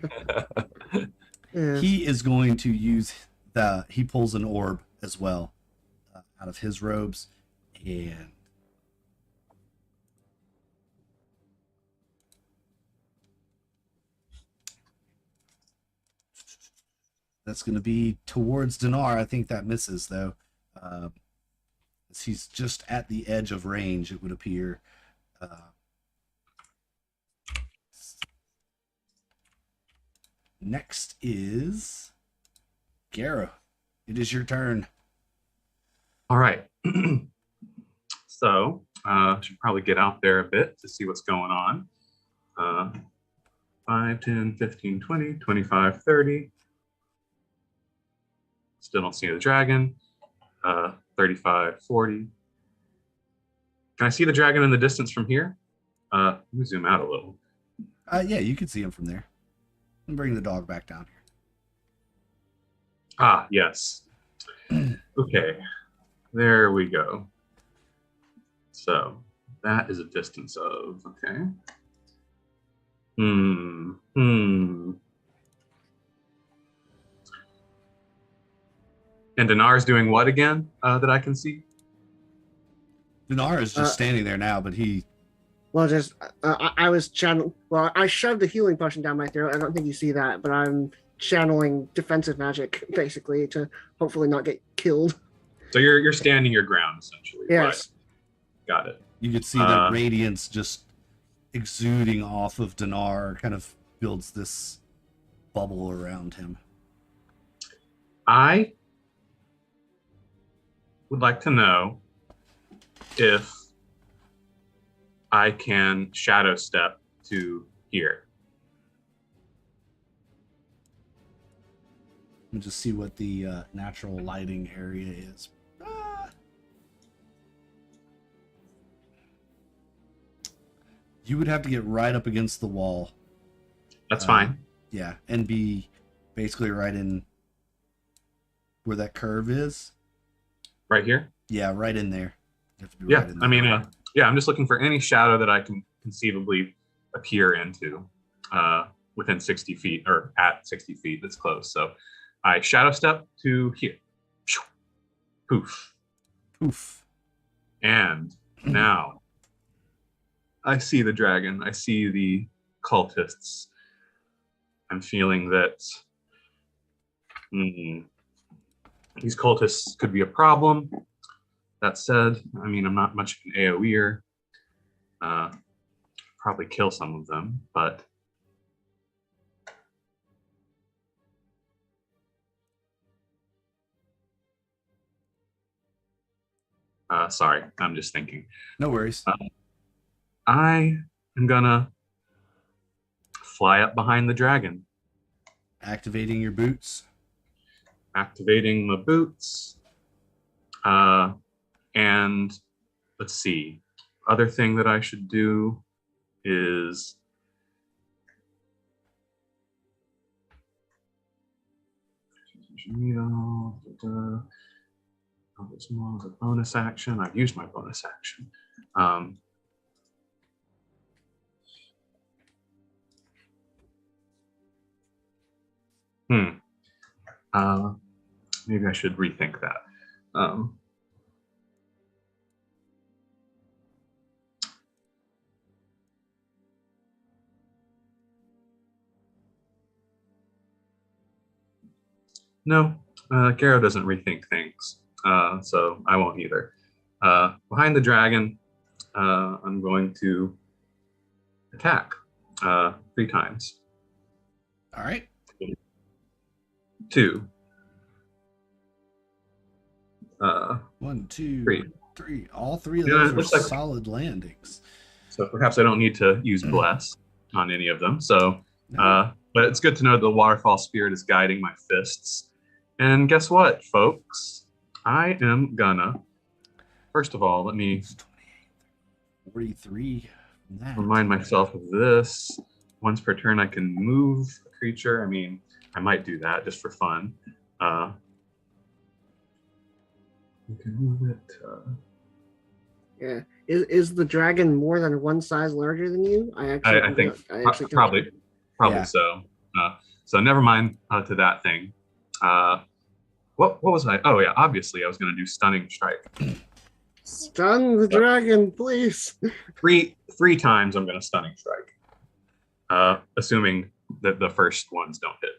He is going to use he pulls an orb as well out of his robes, and that's going to be towards Dinar. I think that misses though. He's just at the edge of range, it would appear. Next is Garrow. It is your turn. All right. So should probably get out there a bit to see what's going on. 5, 10, 15, 20, 25, 30. Still don't see the dragon. 35, 40. Can I see the dragon in the distance from here? Let me zoom out a little. Yeah, you can see him from there. And bring the dog back down here. Ah, yes. Okay, there we go. So that is a distance of, okay. And Dinar's doing what again that I can see? Dinar is just standing there now, but he... Well, just I was channeling. Well, I shoved the healing potion down my throat. I don't think you see that, but I'm channeling defensive magic basically to hopefully not get killed. So you're standing your ground essentially. Yes. Right? Got it. You could see the radiance just exuding off of Dinar, kind of builds this bubble around him. I would like to know if I can shadow step to here. Let me just see what the natural lighting area is. You would have to get right up against the wall. That's fine. Yeah, and be basically right in where that curve is. Right here? Yeah, right in there. You have to be Yeah, right in there. I mean, yeah, I'm just looking for any shadow that I can conceivably appear into within 60 feet or at 60 feet that's close. So I shadow step to here. Poof. Poof. And now I see the dragon. I see the cultists. I'm feeling that these cultists could be a problem. That said, I mean, I'm not much of an AoEer. Probably kill some of them, but sorry, I'm just thinking. No worries. I am gonna fly up behind the dragon. Activating your boots. Activating my boots. And let's see. Other thing that I should do is this more as a bonus action. I've used my bonus action. Maybe I should rethink that. No, Garo doesn't rethink things, so I won't either. Behind the dragon, I'm going to attack 3 times. All right. 2. 1, 2, 3. 3. All 3 of Yeah, those it are looks like- solid landings. So perhaps I don't need to use bless on any of them. So, No. but it's good to know the waterfall spirit is guiding my fists. And guess what, folks? I am gonna, first of all, let me 28, 43 from that. remind myself of this. Once per turn, I can move a creature. I mean, I might do that just for fun. You can move it. Yeah. Is the dragon more than one size larger than you? I think don't probably Yeah. so. So never mind to that thing. What was I? Oh yeah, obviously I was going to do stunning strike. Stun the dragon, please. Three times I'm going to stunning strike, assuming that the first ones don't hit,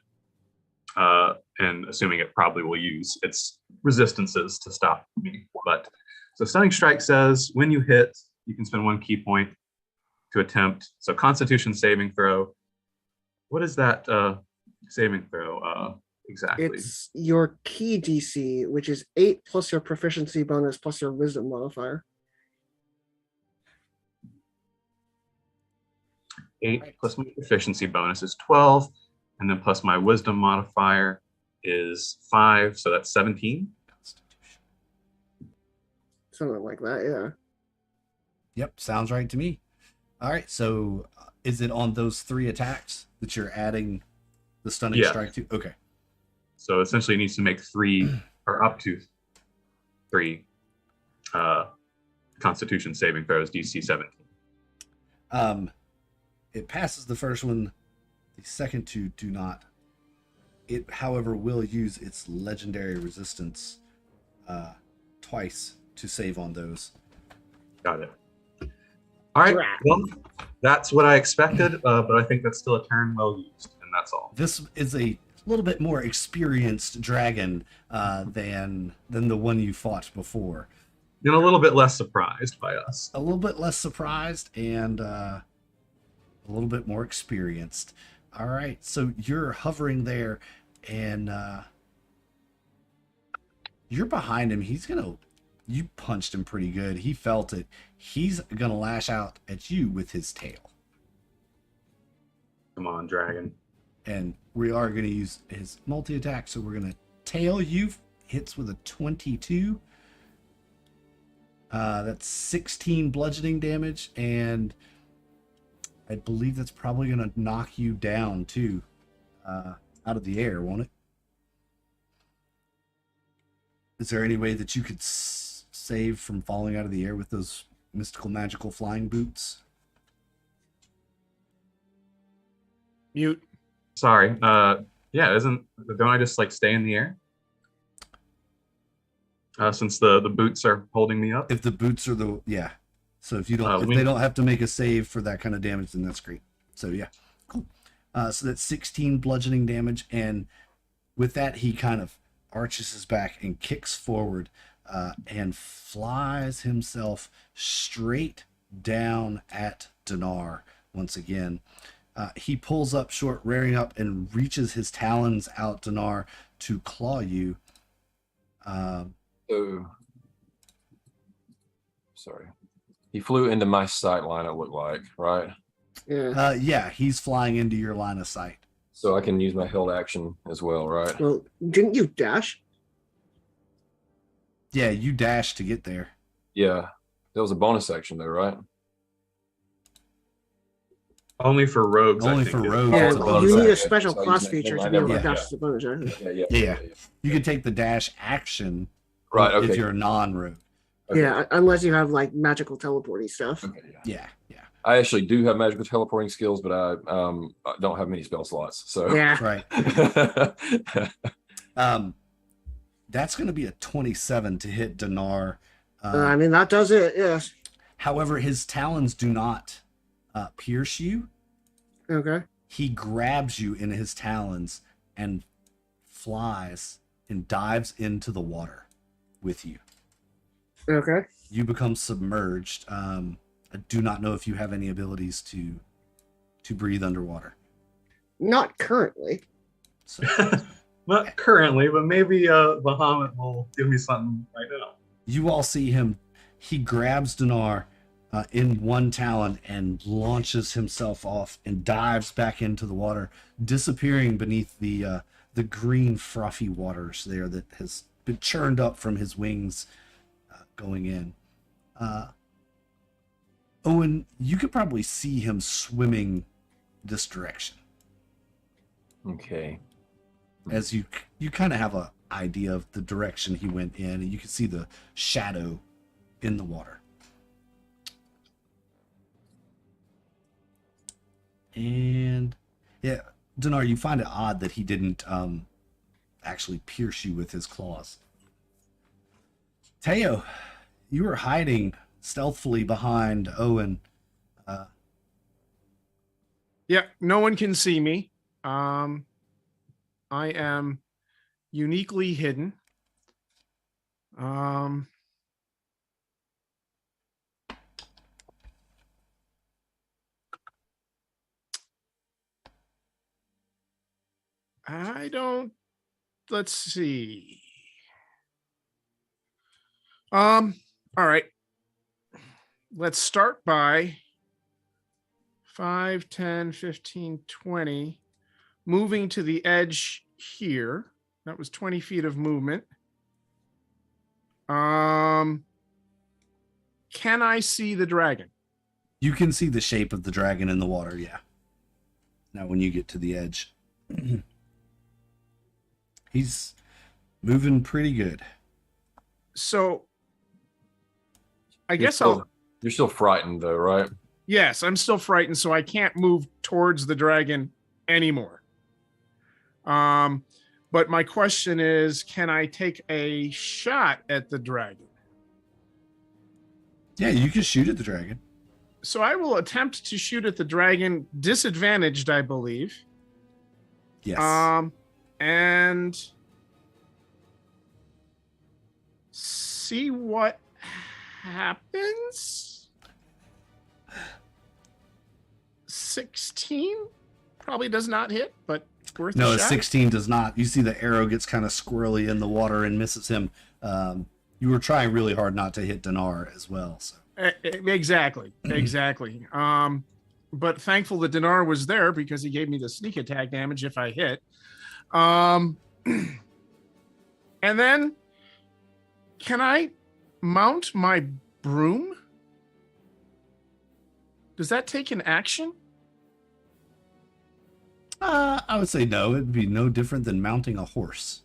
and assuming it probably will use its resistances to stop me. But so stunning strike says when you hit, you can spend 1 key point to attempt. So Constitution saving throw. What is that saving throw? exactly. It's your key DC, which is 8 plus your proficiency bonus plus your wisdom modifier. 8 Right. plus my proficiency bonus is 12, and then plus my wisdom modifier is 5, so that's 17. Constitution. Something like that, yeah. Yep, sounds right to me. All right, so is it on those 3 attacks that you're adding the stunning Yeah. strike to? Okay. So essentially, it needs to make 3 or up to 3 Constitution saving throws, DC 17. It passes the first one. The second 2 do not. It, however, will use its legendary resistance twice to save on those. Got it. All right. Right. Well, that's what I expected, but I think that's still a turn well used, and that's all. This is a little bit more experienced dragon than the one you fought before. And a little bit less surprised by us. A little bit less surprised and a little bit more experienced. All right, so you're hovering there, and you're behind him. You punched him pretty good. He felt it. He's gonna lash out at you with his tail. Come on, dragon. And we are gonna use his multi-attack, so we're gonna tail you. Hits with a 22. That's 16 bludgeoning damage, and I believe that's probably going to knock you down too, out of the air, won't it? Is there any way that you could save from falling out of the air with those mystical, magical flying boots? Mute. Sorry. Yeah, don't I just like stay in the air? Since the boots are holding me up. If the boots are yeah. So if you don't, if we- they don't have to make a save for that kind of damage, then that's great. So yeah, cool. So that's 16 bludgeoning damage, and with that, he kind of arches his back and kicks forward, and flies himself straight down at Dinar once again. He pulls up short, rearing up, and reaches his talons out, Dinar, to claw you. So, sorry. He flew into my sight line, it looked like, right? Yeah. Yeah, he's flying into your line of sight. So I can use my held action as well, right? Well, didn't you dash? Yeah, you dash to get there. Yeah. That was a bonus action, though, right? Only for rogues. Only I think for it- rogues. Yeah, it's a bonus you need a action. special So I class use my- feature I to be able to never- dash yeah. as a bonus action. Yeah. You can take the dash action, Right, if okay. you're a non-rogue. Okay. Yeah, unless you have like magical teleporting stuff. Okay, yeah. Yeah. I actually do have magical teleporting skills, but I don't have many spell slots. So Yeah. Right. That's going to be a 27 to hit Dinar. I mean, that does it, yes. However, his talons do not pierce you. Okay. He grabs you in his talons and flies and dives into the water with you. Okay. You become submerged. I do not know if you have any abilities to breathe underwater. Not currently. So Not currently, but maybe Bahamut will give me something right now. you all see him. He grabs Dinar in one talon and launches himself off and dives back into the water, disappearing beneath the green frothy waters there that has been churned up from his wings going in. Owen, you could probably see him swimming this direction, okay. as you kind of have a idea of the direction he went in, and you can see the shadow in the water. And yeah, Dinar, you find it odd that he didn't actually pierce you with his claws. Teo, you were hiding stealthily behind Owen. Yeah, no one can see me. I am uniquely hidden. I don't let's see. All right. Let's start by 5, 10, 15, 20. Moving to the edge here. That was 20 feet of movement. Can I see the dragon? You can see the shape of the dragon in the water, yeah. Now when you get to the edge. He's moving pretty good. So I You're guess still, you're still frightened though, right? yes, I'm still frightened, so I can't move towards the dragon anymore. But my question is, can I take a shot at the dragon? Yeah, you can shoot at the dragon. So I will attempt to shoot at the dragon, disadvantaged, I believe. Yes. And see what happens. 16 probably does not hit, but it's worth No, a a shot. 16 does not. You see the arrow gets kind of squirrely in the water and misses him. You were trying really hard not to hit Dinar as well. So. Exactly. But thankful that Dinar was there because he gave me the sneak attack damage if I hit. And then can I mount my broom? Does that take an action? I would say no. It'd be no different than mounting a horse.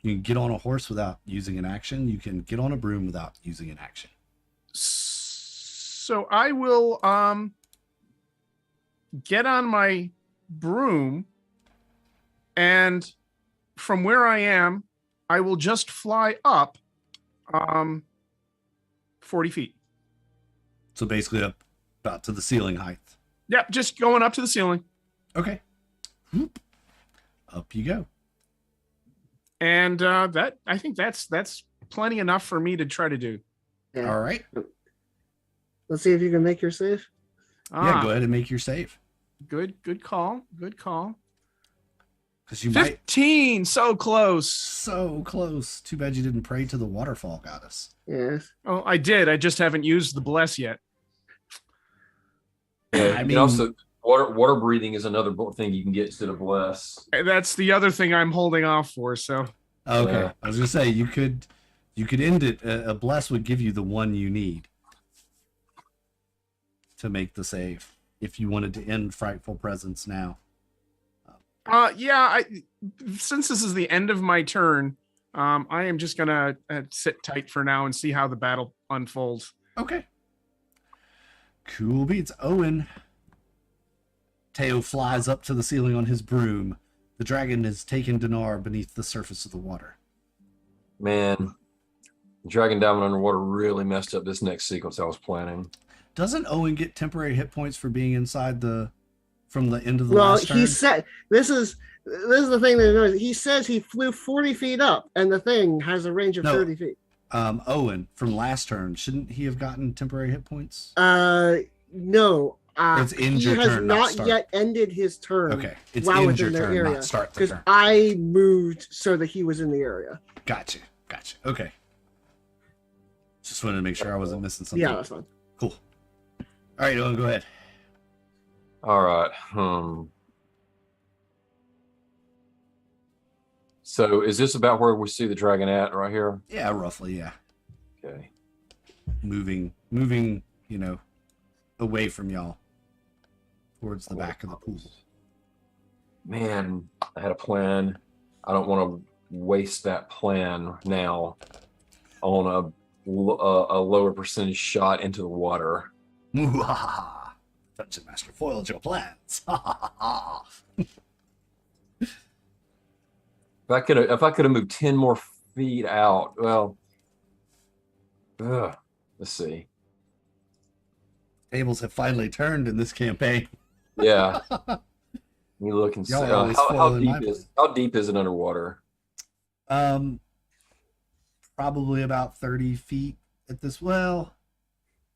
You can get on a horse without using an action. You can get on a broom without using an action. So I will get on my broom, and from where I am, I will just fly up 40 feet. So basically up about to the ceiling height. Yep, just going up to the ceiling. Okay. Whoop. Up you go. And that I think that's plenty enough for me to try to do. Yeah. All right. Let's see if you can make your save. Yeah, go ahead and make your save. Good call. Good call. Because you might 15, so close. so close. Too bad you didn't pray to the waterfall goddess. Yes. Oh, I did. I just haven't used the bless yet. Yeah, I you mean- can also water breathing is another thing you can get instead of bless. That's the other thing I'm holding off for. So Okay. Yeah. I was gonna say you could end it. A bless would give you the one you need to make the save if you wanted to end Frightful Presence now. yeah, since this is the end of my turn, I am just gonna sit tight for now and see how the battle unfolds. Okay. Cool beats. Owen. Teo flies up to the ceiling on his broom. The dragon has taken Dinar beneath the surface of the water. Man, dragon diving underwater really messed up this next sequence I was planning. Doesn't Owen get temporary hit points for being inside from the end of the Well, last turn? he said this is the thing that he knows. He says he flew 40 feet up, and the thing has a range of No. 30 feet. Owen from last turn, shouldn't he have gotten temporary hit points? No. It's end he your has turn, not not start. yet ended his turn. Okay, it's well end your within their turn, area, not start the because turn. I moved so that he was in the area. Gotcha. Okay. Just wanted to make sure I wasn't missing something. Yeah, that's fine. Cool. All right, Owen, go ahead. All right. So is this about where we see the dragon at right here? Yeah, roughly, yeah. Okay. Moving, away from y'all towards the back of the pool. Man, I had a plan. I don't want to waste that plan now on a lower percentage shot into the water. Dungeon Master foiled your plans. If I could have moved 10 more feet out, well, let's see. Tables have finally turned in this campaign. Yeah. You look and see Y'all are always how foiling my deep is it underwater? Probably about 30 feet at this. Well,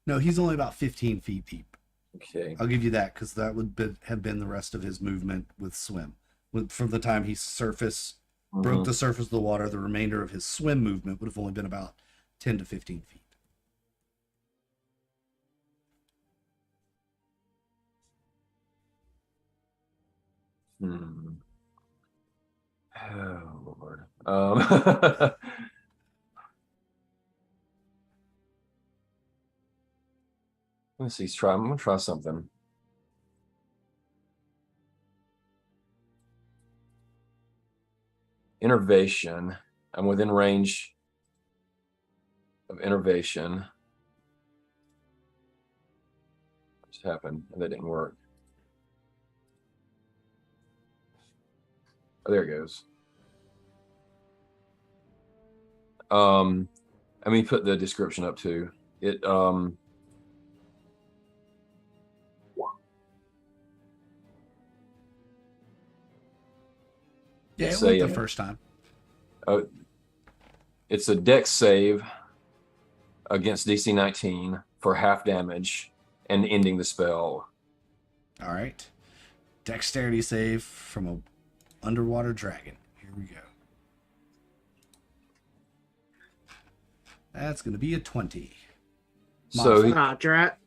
no, he's only about 15 feet deep. Okay. I'll give you that because that would have been the rest of his movement with swim. From the time he surfaced broke the surface of the water, the remainder of his swim movement would have only been about 10 to 15 feet. Oh Lord. Let's see. I'm gonna try something. Innervation. I'm within range of innervation. What just happened? That didn't work. Oh, there it goes. Let me put the description up too. It Yeah, it say went the first time. it's a dex save against DC 19 for half damage and ending the spell. All right. Dexterity save from a underwater dragon. Here we go. That's going to be a 20. So he, Drat.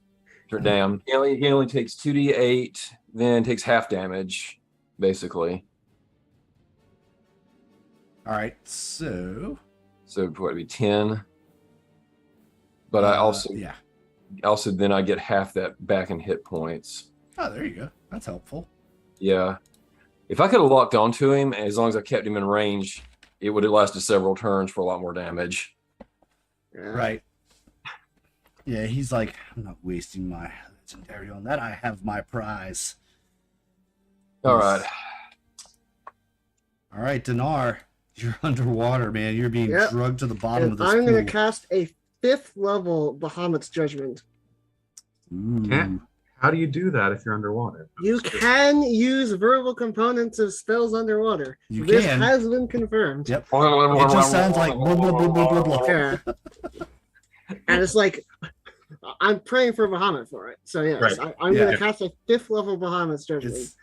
damn, he only takes 2d8, then takes half damage, basically. All right, so what would it be 10? But I also then I get half that back in hit points. Oh, there you go. That's helpful. Yeah. If I could have locked onto him, as long as I kept him in range, it would have lasted several turns for a lot more damage. Yeah. Right. Yeah, he's like, I'm not wasting my legendary on that. I have my prize. All right. All right, Dinar, you're underwater, man. You're being Yep. drugged to the bottom And of this I'm pool. going to cast a 5th level Bahamut's Judgment. Ooh. Can't- How do you do that if you're underwater? You can use verbal components of spells underwater. You This can. has been confirmed. Yep. It just sounds like blah, blah, blah, blah, blah, blah. Yeah. And it's like, I'm praying for Bahamut for it. So, yes, Right. I'm Yeah. going to cast a 5th level Bahamut's Judgment. It's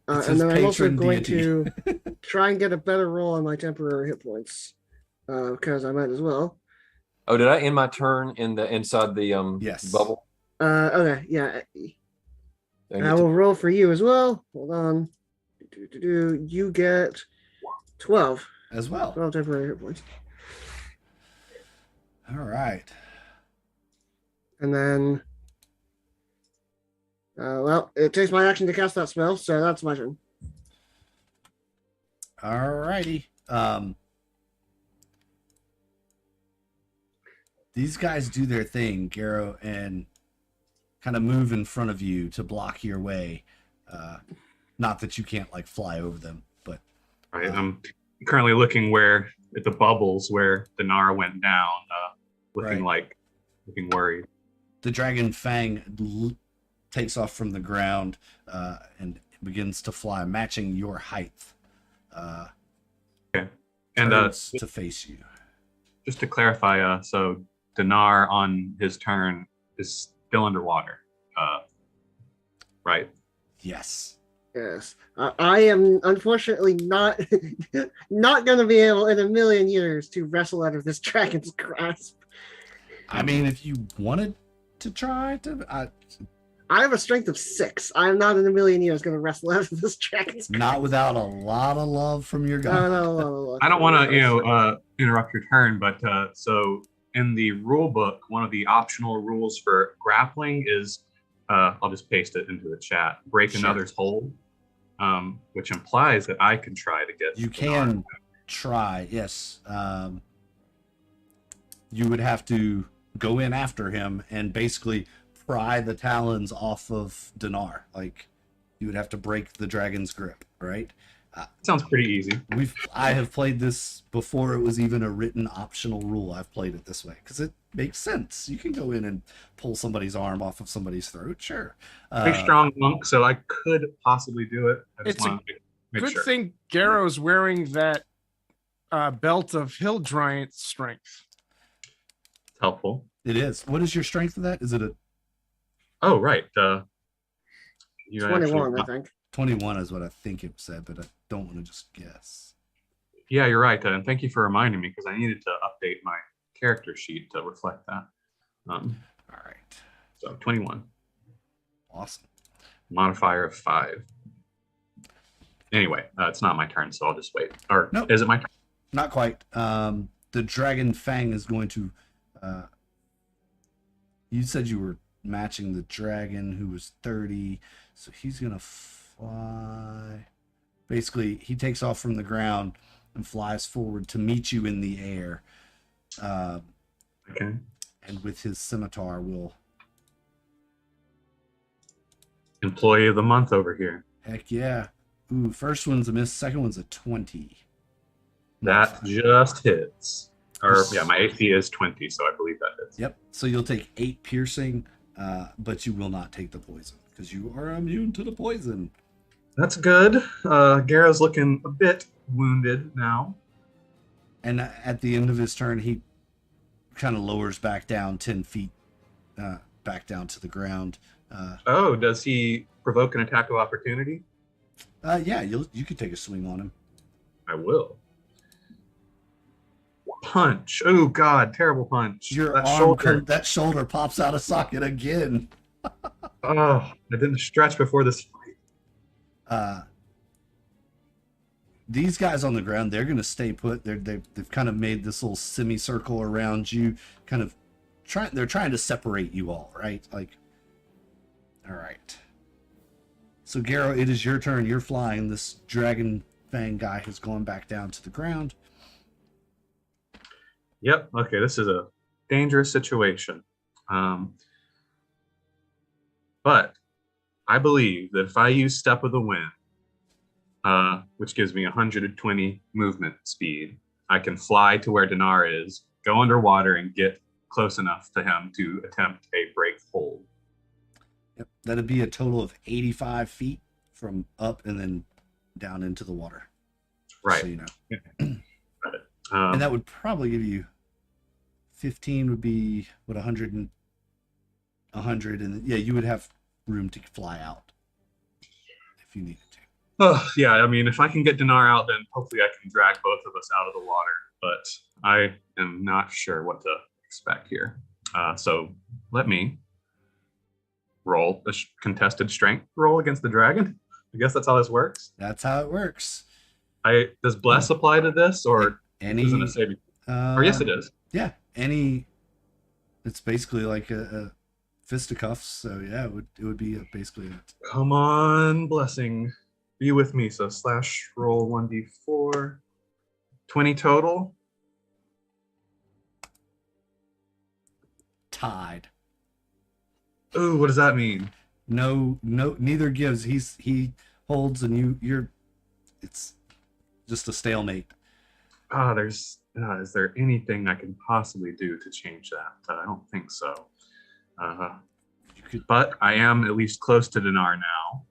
his And then I'm also patron going deity. to try and get a better roll on my temporary hit points. Because I might as well. Oh, did I end my turn inside the Yes. bubble? Okay, yeah. I I get will to- roll for you as well. Hold on. You get 12. As well. 12 temporary hit points. All right. And then, well, it takes my action to cast that spell, so that's my turn. All righty. These guys do their thing, Garrow, and kind of move in front of you to block your way. Not that you can't like fly over them, but Right. I'm currently looking at the bubbles where Dinar went down, looking worried. the dragon fang takes off from the ground and begins to fly, matching your height. And turns to face you. just to clarify, so Dinar on his turn is still underwater, right? Yes. Yes. I am unfortunately not not going to be able in a million years to wrestle out of this dragon's grasp. I mean, if you wanted to try to, I have a strength of 6. I'm not in a million years going to wrestle out of this dragon's grasp. not without a lot of love from your guy. No. I don't want to, interrupt your turn, but so in the rule book, one of the optional rules for grappling is, I'll just paste it into the chat, break Sure. another's hold, which implies that I can try to get. You Dinar. can try, yes. You would have to go in after him and basically pry the talons off of Dinar. Like, you would have to break the dragon's grip, right? Sounds pretty easy. I have played this before it was even a written optional rule. I've played it this way because it makes sense. You can go in and pull somebody's arm off of somebody's throat, sure. Pretty strong monk, so I could possibly do it. I just It's a want to make Good sure. thing Garrow's wearing that belt of hill giant strength. It's helpful. It is. What is your strength of that? Is it a Oh, right. You 21, actually- I think. 21 is what I think it said, but I don't want to just guess. Yeah, you're right. And thank you for reminding me because I needed to update my character sheet to reflect that. All right. So 21. Awesome. Modifier of 5. Anyway, it's not my turn, so I'll just wait. Or Nope. is it my turn? Not quite. The Dragon Fang is going to. You said you were matching the dragon who was 30, so he's gonna fly. Basically, he takes off from the ground and flies forward to meet you in the air. Okay. And with his scimitar, will. Employee of the month over here. Heck yeah! Ooh, first one's a miss. Second one's a 20. That just hits. Or yeah, my AC is 20, so I believe that hits. Yep. So you'll take 8 piercing, but you will not take the poison because you are immune to the poison. That's good. Garrow's looking a bit wounded now. And at the end of his turn, he kind of lowers back down 10 feet, back down to the ground. Does he provoke an attack of opportunity? Yeah, you could take a swing on him. I will. Punch. Oh God, terrible punch. That shoulder pops out of socket again. Oh, I didn't stretch before this fight. These guys on the ground, they're going to stay put. They've kind of made this little semicircle around you, kind of they're trying to separate you all, right? Like, all right. So Garrow, it is your turn. You're flying. This Dragon Fang guy has gone back down to the ground. Yep. Okay, this is a dangerous situation. But I believe that if I use Step of the Wind, which gives me 120 movement speed, I can fly to where Dinar is, go underwater, and get close enough to him to attempt a break hold. Yep, that'd be a total of 85 feet from up and then down into the water. Right. So you know. Got it. And that would probably give you 15 would be what 100 and 100 and yeah, you would have room to fly out if you needed to. Oh, yeah, I mean, if I can get Dinar out, then hopefully I can drag both of us out of the water. But I am not sure what to expect here. So let me roll a contested strength roll against the dragon. I guess that's how this works. That's how it works. Does bless apply to this, or isn't it saving? Or yes, it is. Yeah, it's basically like a fisticuffs. So yeah, it would be basically it. Come on, blessing, be with me. So slash roll 1d4, 20 total. Tied. Ooh, what does that mean? No, neither gives. He holds and you're. It's just a stalemate. Is there anything I can possibly do to change that? I don't think so. But I am at least close to Dinar now.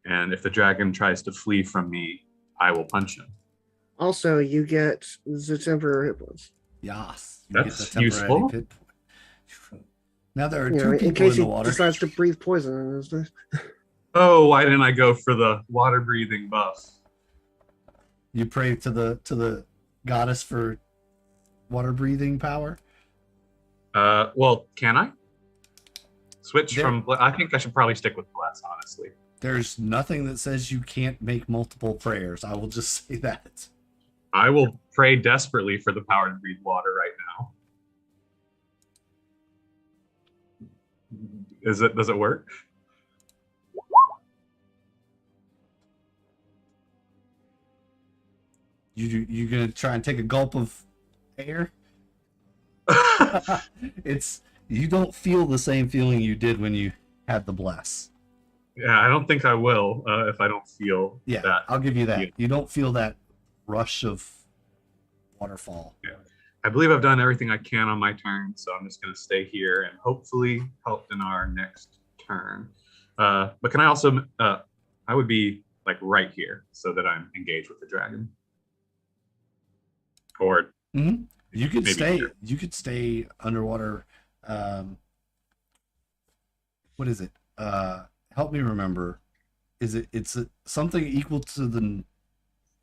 And if the dragon tries to flee from me, I will punch him. Also, you get the temporary hit points. Yes. That's useful. Now there are You two know, in people case in the he water. decides to breathe poison in his face. Oh, why didn't I go for the water breathing buff? You pray to the goddess for water breathing power. Well, can I switch There- from? I think I should probably stick with bless, honestly. There's nothing that says you can't make multiple prayers. I will just say that. I will pray desperately for the power to breathe water right now. Does it work? You gonna try and take a gulp of air? You don't feel the same feeling you did when you had the bless. Yeah, I don't think I will if I don't feel Yeah, that. I'll give you that. Yeah. You don't feel that rush of waterfall. I believe I've done everything I can on my turn, so I'm just going to stay here and hopefully help Dinar next turn. But can I also, I would be like right here so that I'm engaged with the dragon. Or You could maybe stay. here. You could stay underwater. What is it? Help me remember. Is it? It's something equal to the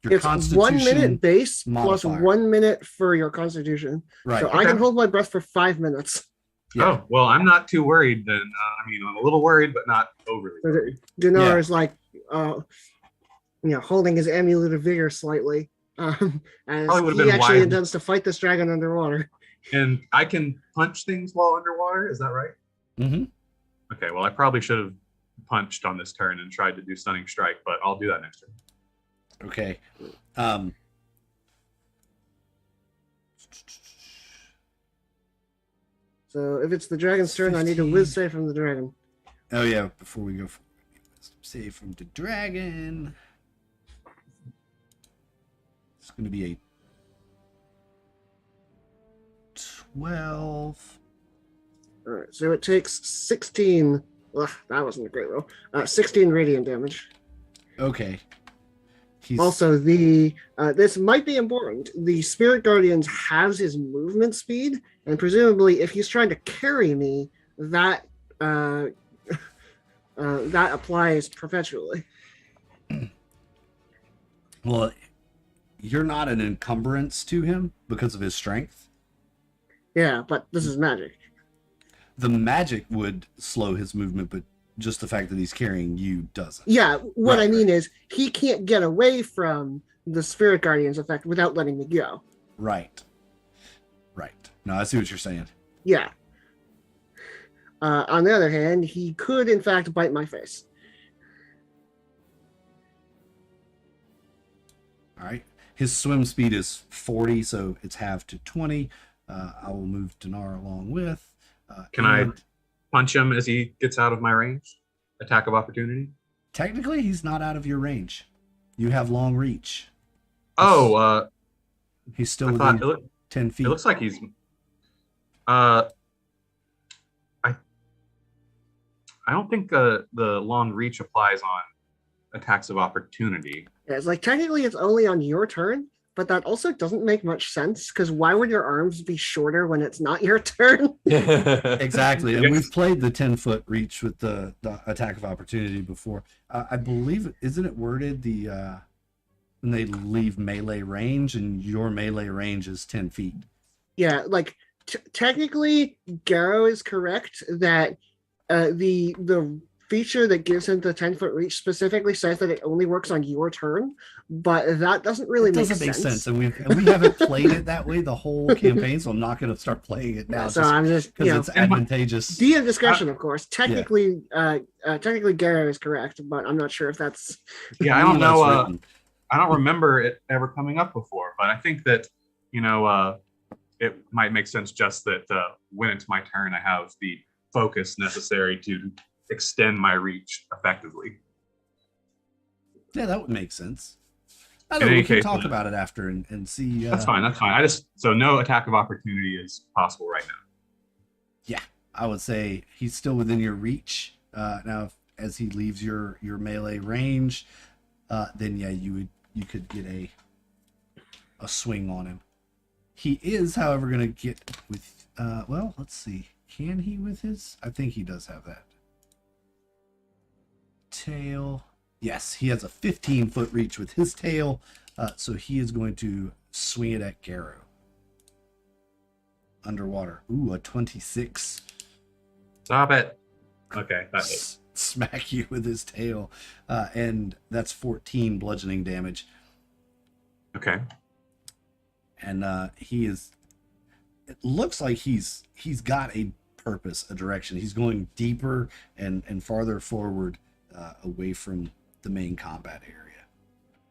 Your It's 1 constitution minute base plus modifier. 1 minute for your constitution. Right. So I can Okay. hold my breath for 5 minutes. Yeah. Oh, well, I'm not too worried then. I mean, I'm a little worried, but not overly So worried. Dinar Yeah. is like, holding his amulet of vigor slightly, as Probably would've he been actually wise. intends to fight this dragon underwater. And I can punch things while underwater. Is that right? Mm-hmm. Okay. Well, I probably should have punched on this turn and tried to do stunning strike, but I'll do that next turn. Okay. So if it's the dragon's turn, I need a whiz save from the dragon. Oh yeah, before we go for save from the dragon. It's gonna be a 12. All right, so it takes 16. Ugh, that wasn't a great roll. 16 radiant damage. Okay. He's Also, the this might be important. The Spirit Guardians has his movement speed, and presumably, if he's trying to carry me, that that applies perpetually. well, you're not an encumbrance to him because of his strength. Yeah, but this is magic. The magic would slow his movement, but just the fact that he's carrying you doesn't. Yeah, what Right, I mean is he can't get away from the Spirit Guardian's effect without letting me go. Right. Right. No, I see what you're saying. Yeah. On the other hand, he could in fact bite my face. All right. His swim speed is 40, so it's halved to 20. I will move Dinar along with. Can I and punch him as he gets out of my range? Attack of opportunity? Technically, he's not out of your range. You have long reach. Oh, He's still I thought within 10 feet. it looks like he's. I don't think the long reach applies on attacks of opportunity. Yeah, it's like technically it's only on your turn, but that also doesn't make much sense because why would your arms be shorter when it's not your turn? Exactly. And Yes. we've played the 10-foot reach with the attack of opportunity before. I believe, isn't it worded when they leave melee range and your melee range is 10 feet? Yeah, like technically, Garrow is correct that the feature that gives him the 10-foot reach specifically says that it only works on your turn, but that doesn't really It doesn't make sense. And we haven't played it that way the whole campaign, so I'm not going to start playing it now. So I'm just because it's advantageous. DM discretion, of course. Technically, technically Garrow is correct, but I'm not sure if that's. Yeah, I don't That's know. written. I don't remember it ever coming up before, but I think that it might make sense just that when it's my turn, I have the focus necessary to extend my reach effectively. Yeah, that would make sense. I In don't know, any we can case, talk about it after and see. That's fine. That's fine. So no attack of opportunity is possible right now. Yeah, I would say he's still within your reach. Now, as he leaves your melee range, then yeah, you could get a swing on him. He is, however, going to get with. Well, let's see. Can he with his? I think he does have that. Tail. Yes, he has a 15-foot reach with his tail, so he is going to swing it at Garrow. Underwater. Ooh, a 26. Stop it. Okay, that hit. Smack you with his tail, and that's 14 bludgeoning damage. Okay. And he is. It looks like he's got a purpose, a direction. He's going deeper and farther forward, away from the main combat area.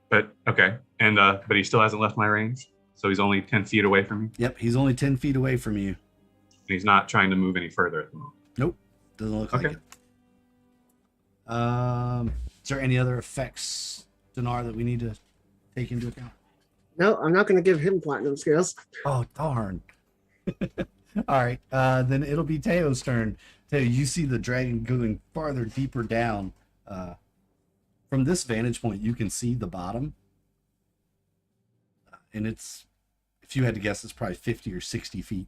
But okay, and but he still hasn't left my range, so he's only 10 feet away from me, and Yep, he's only 10 feet away from you. he's not trying to move any further at the moment. Nope, doesn't look like Okay. it. Is there any other effects, Dinar, that we need to take into account? No, I'm not going to give him platinum scales. Oh, darn. All right, then it'll be Teo's turn. Teo, you see the dragon going farther, deeper down. From this vantage point, you can see the bottom. And it's, if you had to guess, it's probably 50 or 60 feet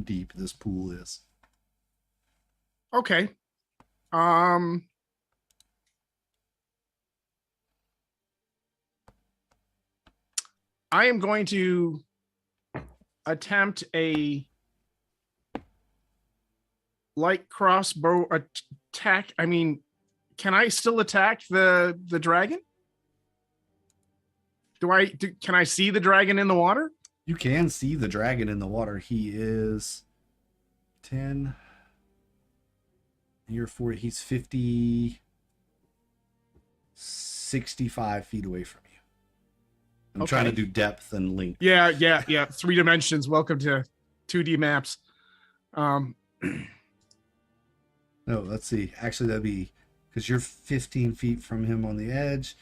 deep, this pool is. Okay. I am going to attempt a light crossbow attack. I mean, can I still attack the dragon? Can I see the dragon in the water? You can see the dragon in the water. He is 10. You're 40. He's 50, 65 feet away from you. I'm trying to do depth and length. Yeah. 3 dimensions. Welcome to 2D maps. No, let's see. Actually, that'd be because you're 15 feet from him on the edge.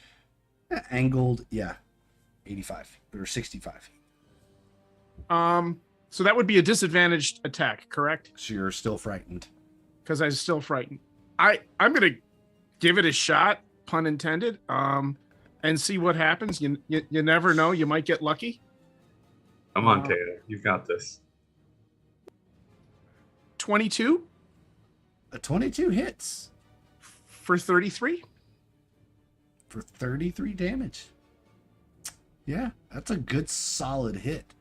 Angled, 85 feet or 65 feet. So that would be a disadvantaged attack, correct? So you're still frightened. Because I'm still frightened. I'm gonna give it a shot, pun intended, and see what happens. You never know. You might get lucky. Come on, Taylor. You've got this. 22 A 22 hits for 33. for 33 damage. Yeah, that's a good solid hit.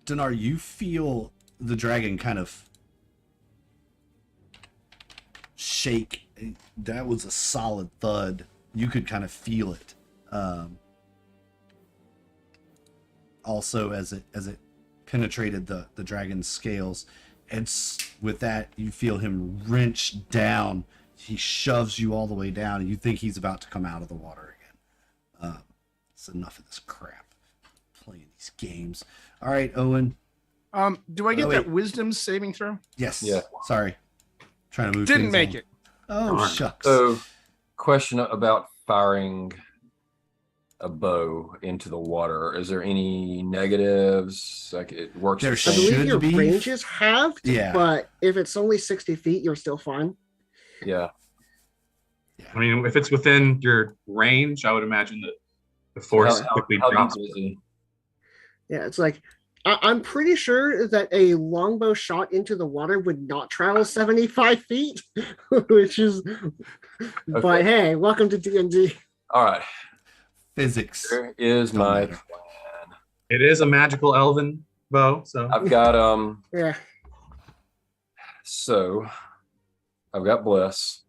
Dinar, you feel the dragon kind of shake. That was a solid thud. You could kind of feel it. Also, as it penetrated the dragon's scales, and with that, you feel him wrench down. He shoves you all the way down, and you think he's about to come out of the water again. It's enough of this crap. Playing these games. All right, Owen. Do I get that wisdom saving throw? Yes. Yeah. Sorry. Trying to move. Didn't things make on. it. Oh, shucks. So, question about firing a bow into the water. Is there any negatives? Like it works. There the I same? believe should your be. range is halved, Yeah. but if it's only 60 feet, you're still fine. Yeah. I mean, if it's within your range, I would imagine that the force quickly how drops. deep is he? Yeah, it's like I'm pretty sure that a longbow shot into the water would not travel 75 feet, which is. But Okay. hey, welcome to D&D. All right. Physics. Here is Don't my matter. plan. It is a magical elven bow, so I've got Yeah, so I've got bliss.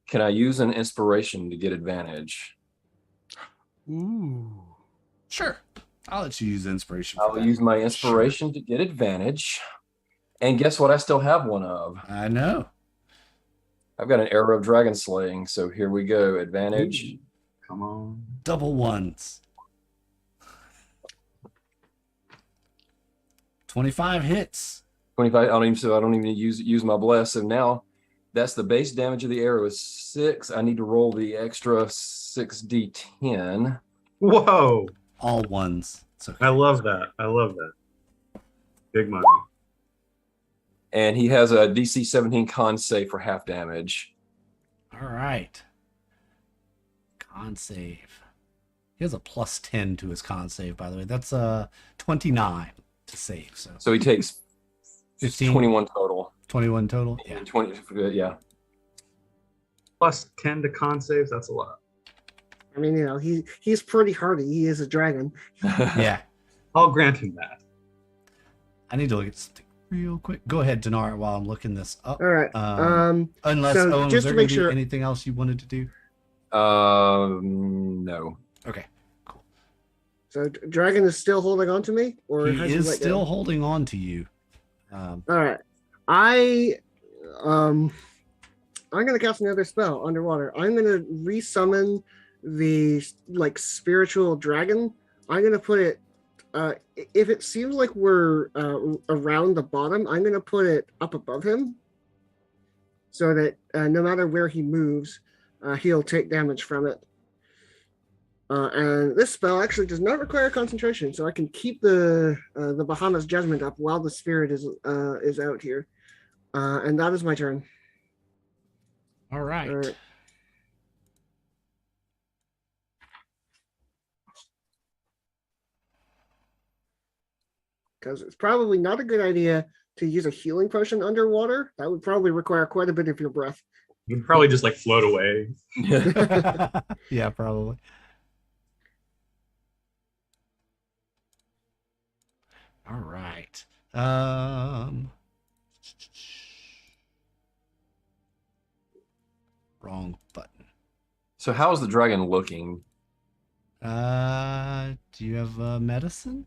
Can I use an inspiration to get advantage? Ooh. Sure. I'll let you use inspiration. For I'll that. use my inspiration to get advantage. And guess what? I still have one of. I know. I've got an arrow of dragon slaying. So here we go. Advantage. Ooh, come on. Double ones. 25 hits. 25. I don't even use my bless. So now that's the base damage of the arrow is 6. I need to roll the extra 6d10. Whoa! All ones. It's okay. I love that. I love that. Big money. And he has a DC 17 con save for half damage. All right. Con save. He has a plus 10 to his con save, by the way. That's 29 to save. So So he takes 15, 21 total. 21 total. Yeah. 20, yeah. Plus 10 to con saves, that's a lot. I mean, he's pretty hardy. He is a dragon. Yeah. I'll grant him that. I need to look at something real quick. Go ahead, Dinar, while I'm looking this up. All right. Unless so Owen, was just there to make gonna be sure- anything else you wanted to do? No. Okay, cool. So dragon is still holding on to me, or He has is let still go? holding on to you. All right. I'm gonna cast another spell underwater. I'm gonna resummon the spiritual dragon. I'm gonna put it. If it seems like we're around the bottom, I'm gonna put it up above him, so that no matter where he moves, he'll take damage from it. And this spell actually does not require concentration, so I can keep the Bahamut's judgment up while the spirit is out here. And that is my turn. All right. All right. Because it's probably not a good idea to use a healing potion underwater. That would probably require quite a bit of your breath. You'd probably just like float away. Yeah, probably. All right. Wrong button. So how is the dragon looking? Do you have medicine?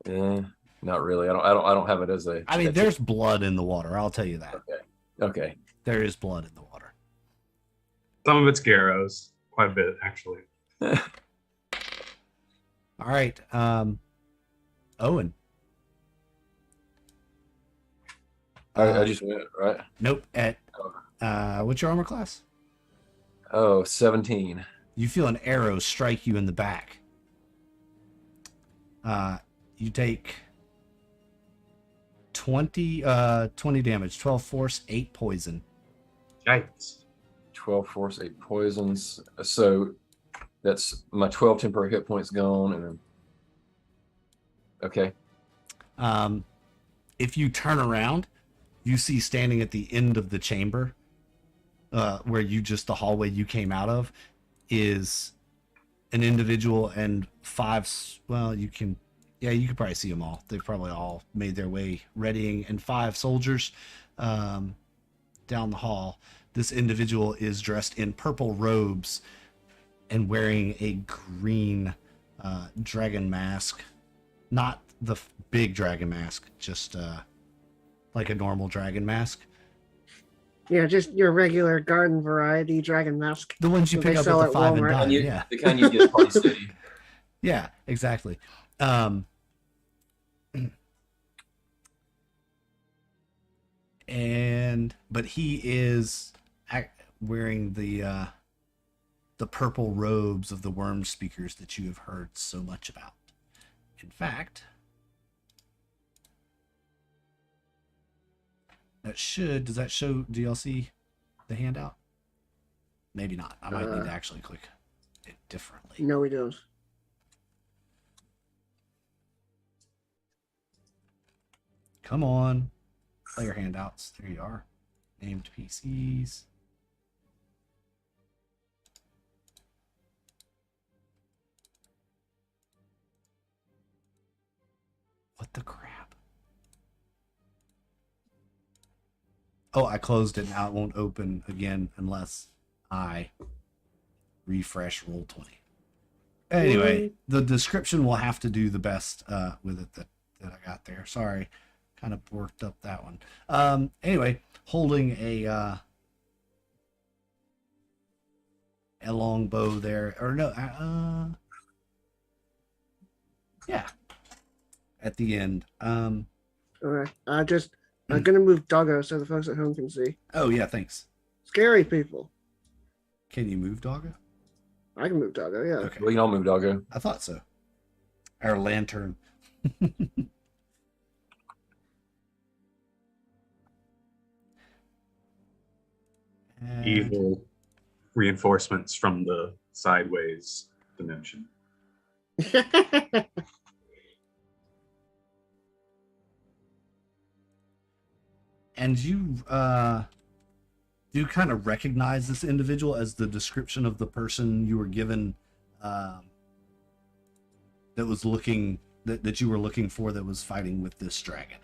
Not really. I don't have it as a. I mean, there's blood in the water. I'll tell you that. Okay. There is blood in the water. Some of it's Garrows, quite a bit actually. All right. Owen. I just went right. Nope. At what's your armor class? Oh, 17. You feel an arrow strike you in the back. You take 20 damage, 12 force, 8 poison. Yikes. 12 force, 8 poisons. So that's my 12 temporary hit points gone, and then okay. If you turn around, you see standing at the end of the chamber, where the hallway you came out of, is an individual and 5. Well, you can probably see them all. They've probably all made their way readying, and 5 soldiers down the hall. This individual is dressed in purple robes and wearing a green dragon mask. Not the big dragon mask, just like a normal dragon mask. Yeah, just your regular garden variety dragon mask. The ones you that pick they up sell at the at 5 and Walmart. dime. And you, Yeah. the kind you get at Party City. Yeah, exactly. But he is wearing the purple robes of the worm speakers that you have heard so much about. In fact, does that show, do y'all see the handout? Maybe not. I might need to actually click it differently. No, we don't. Come on. Player handouts. There you are. Named PCs. What the crap? Oh, I closed it. Now it won't open again unless I refresh Roll20. Anyway, the description will have to do the best with it that I got there. Sorry. Kind of worked up that one. Anyway, holding a long bow there, or no, yeah, at the end. Okay. I'm gonna move Doggo so the folks at home can see. Oh yeah, thanks. Scary people. Can you move, Doggo? I can move Doggo, yeah. Okay, We can all move, doggo. I thought so. Our lantern. And- Evil reinforcements from the sideways dimension. And you do kind of recognize this individual as the description of the person you were given, that was looking that you were looking for, that was fighting with this dragon.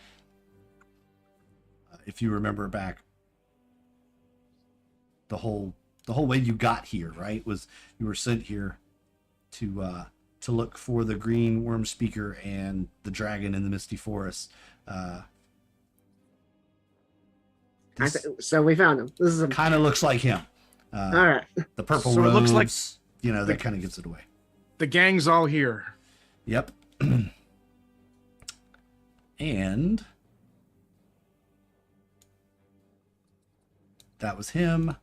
If you remember back, the whole way you got here, right, was you were sent here to look for the green worm speaker and the dragon in the misty forest. So we found him. This is a Kind of looks like him. all right. The purple So it robes, looks like that kind of gives it away. The gang's all here. Yep. And that was him.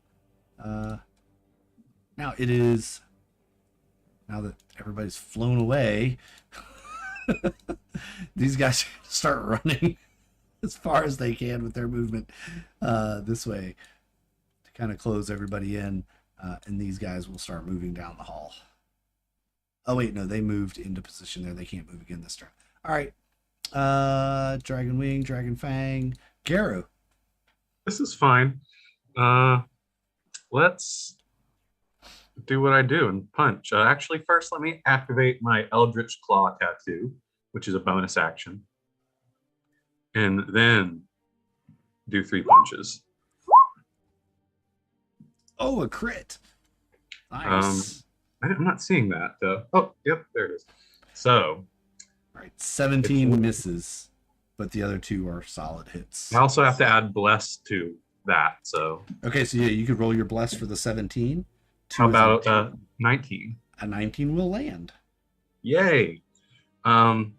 Now it is, now that everybody's flown away, these guys start running as far as they can with their movement this way to kind of close everybody in, and these guys will start moving down the hall. Oh wait, no, they moved into position there. They can't move again this turn. All right. Dragon Wing, Dragon Fang, Garu. This is fine. Let's do what I do and punch. Actually, first, let me activate my Eldritch Claw tattoo, which is a bonus action, and then do 3 punches. Oh, a crit. Nice. I'm not seeing that. Oh, yep, there it is. So, All right, 17 misses, but the other 2 are solid hits. I also have to add bless to that. So, Okay, so yeah, you could roll your bless for the 17. how about 19? A 19 will land. Yay! And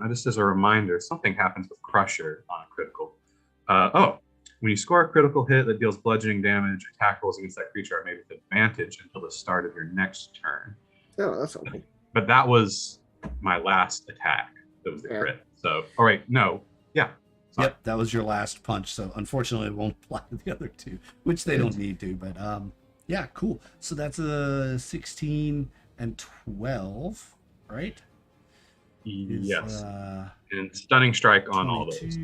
just as a reminder, something happens with Crusher on a critical. When you score a critical hit that deals bludgeoning damage, attack rolls against that creature are made with advantage until the start of your next turn. Oh, that's something. But that was my last attack. That was the crit. So, all right, no, yeah. Sorry. Yep, that was your last punch. So unfortunately, it won't apply to the other 2, which they don't need to. But yeah, cool. So that's a 16 and 12, right? Yes. And stunning strike on all those.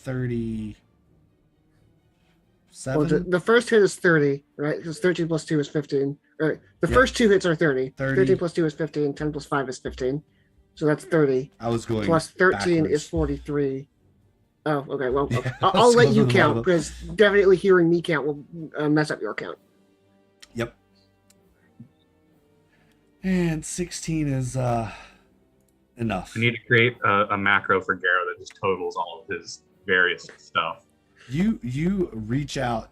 37. Well, the first hit is 30, right? Because 13 plus 2 is 15. Right. The first 2 hits are 30. 13 plus 2 is 15. 10 plus 5 is 15. So that's 30. I was going plus 13 backwards. is 43. Oh, okay. Well, Yeah, I'll let let's you go count with because definitely hearing me count will mess up your count. Yep. And 16 is enough. I need to create a macro for Garrow that just totals all of his various stuff. You reach out.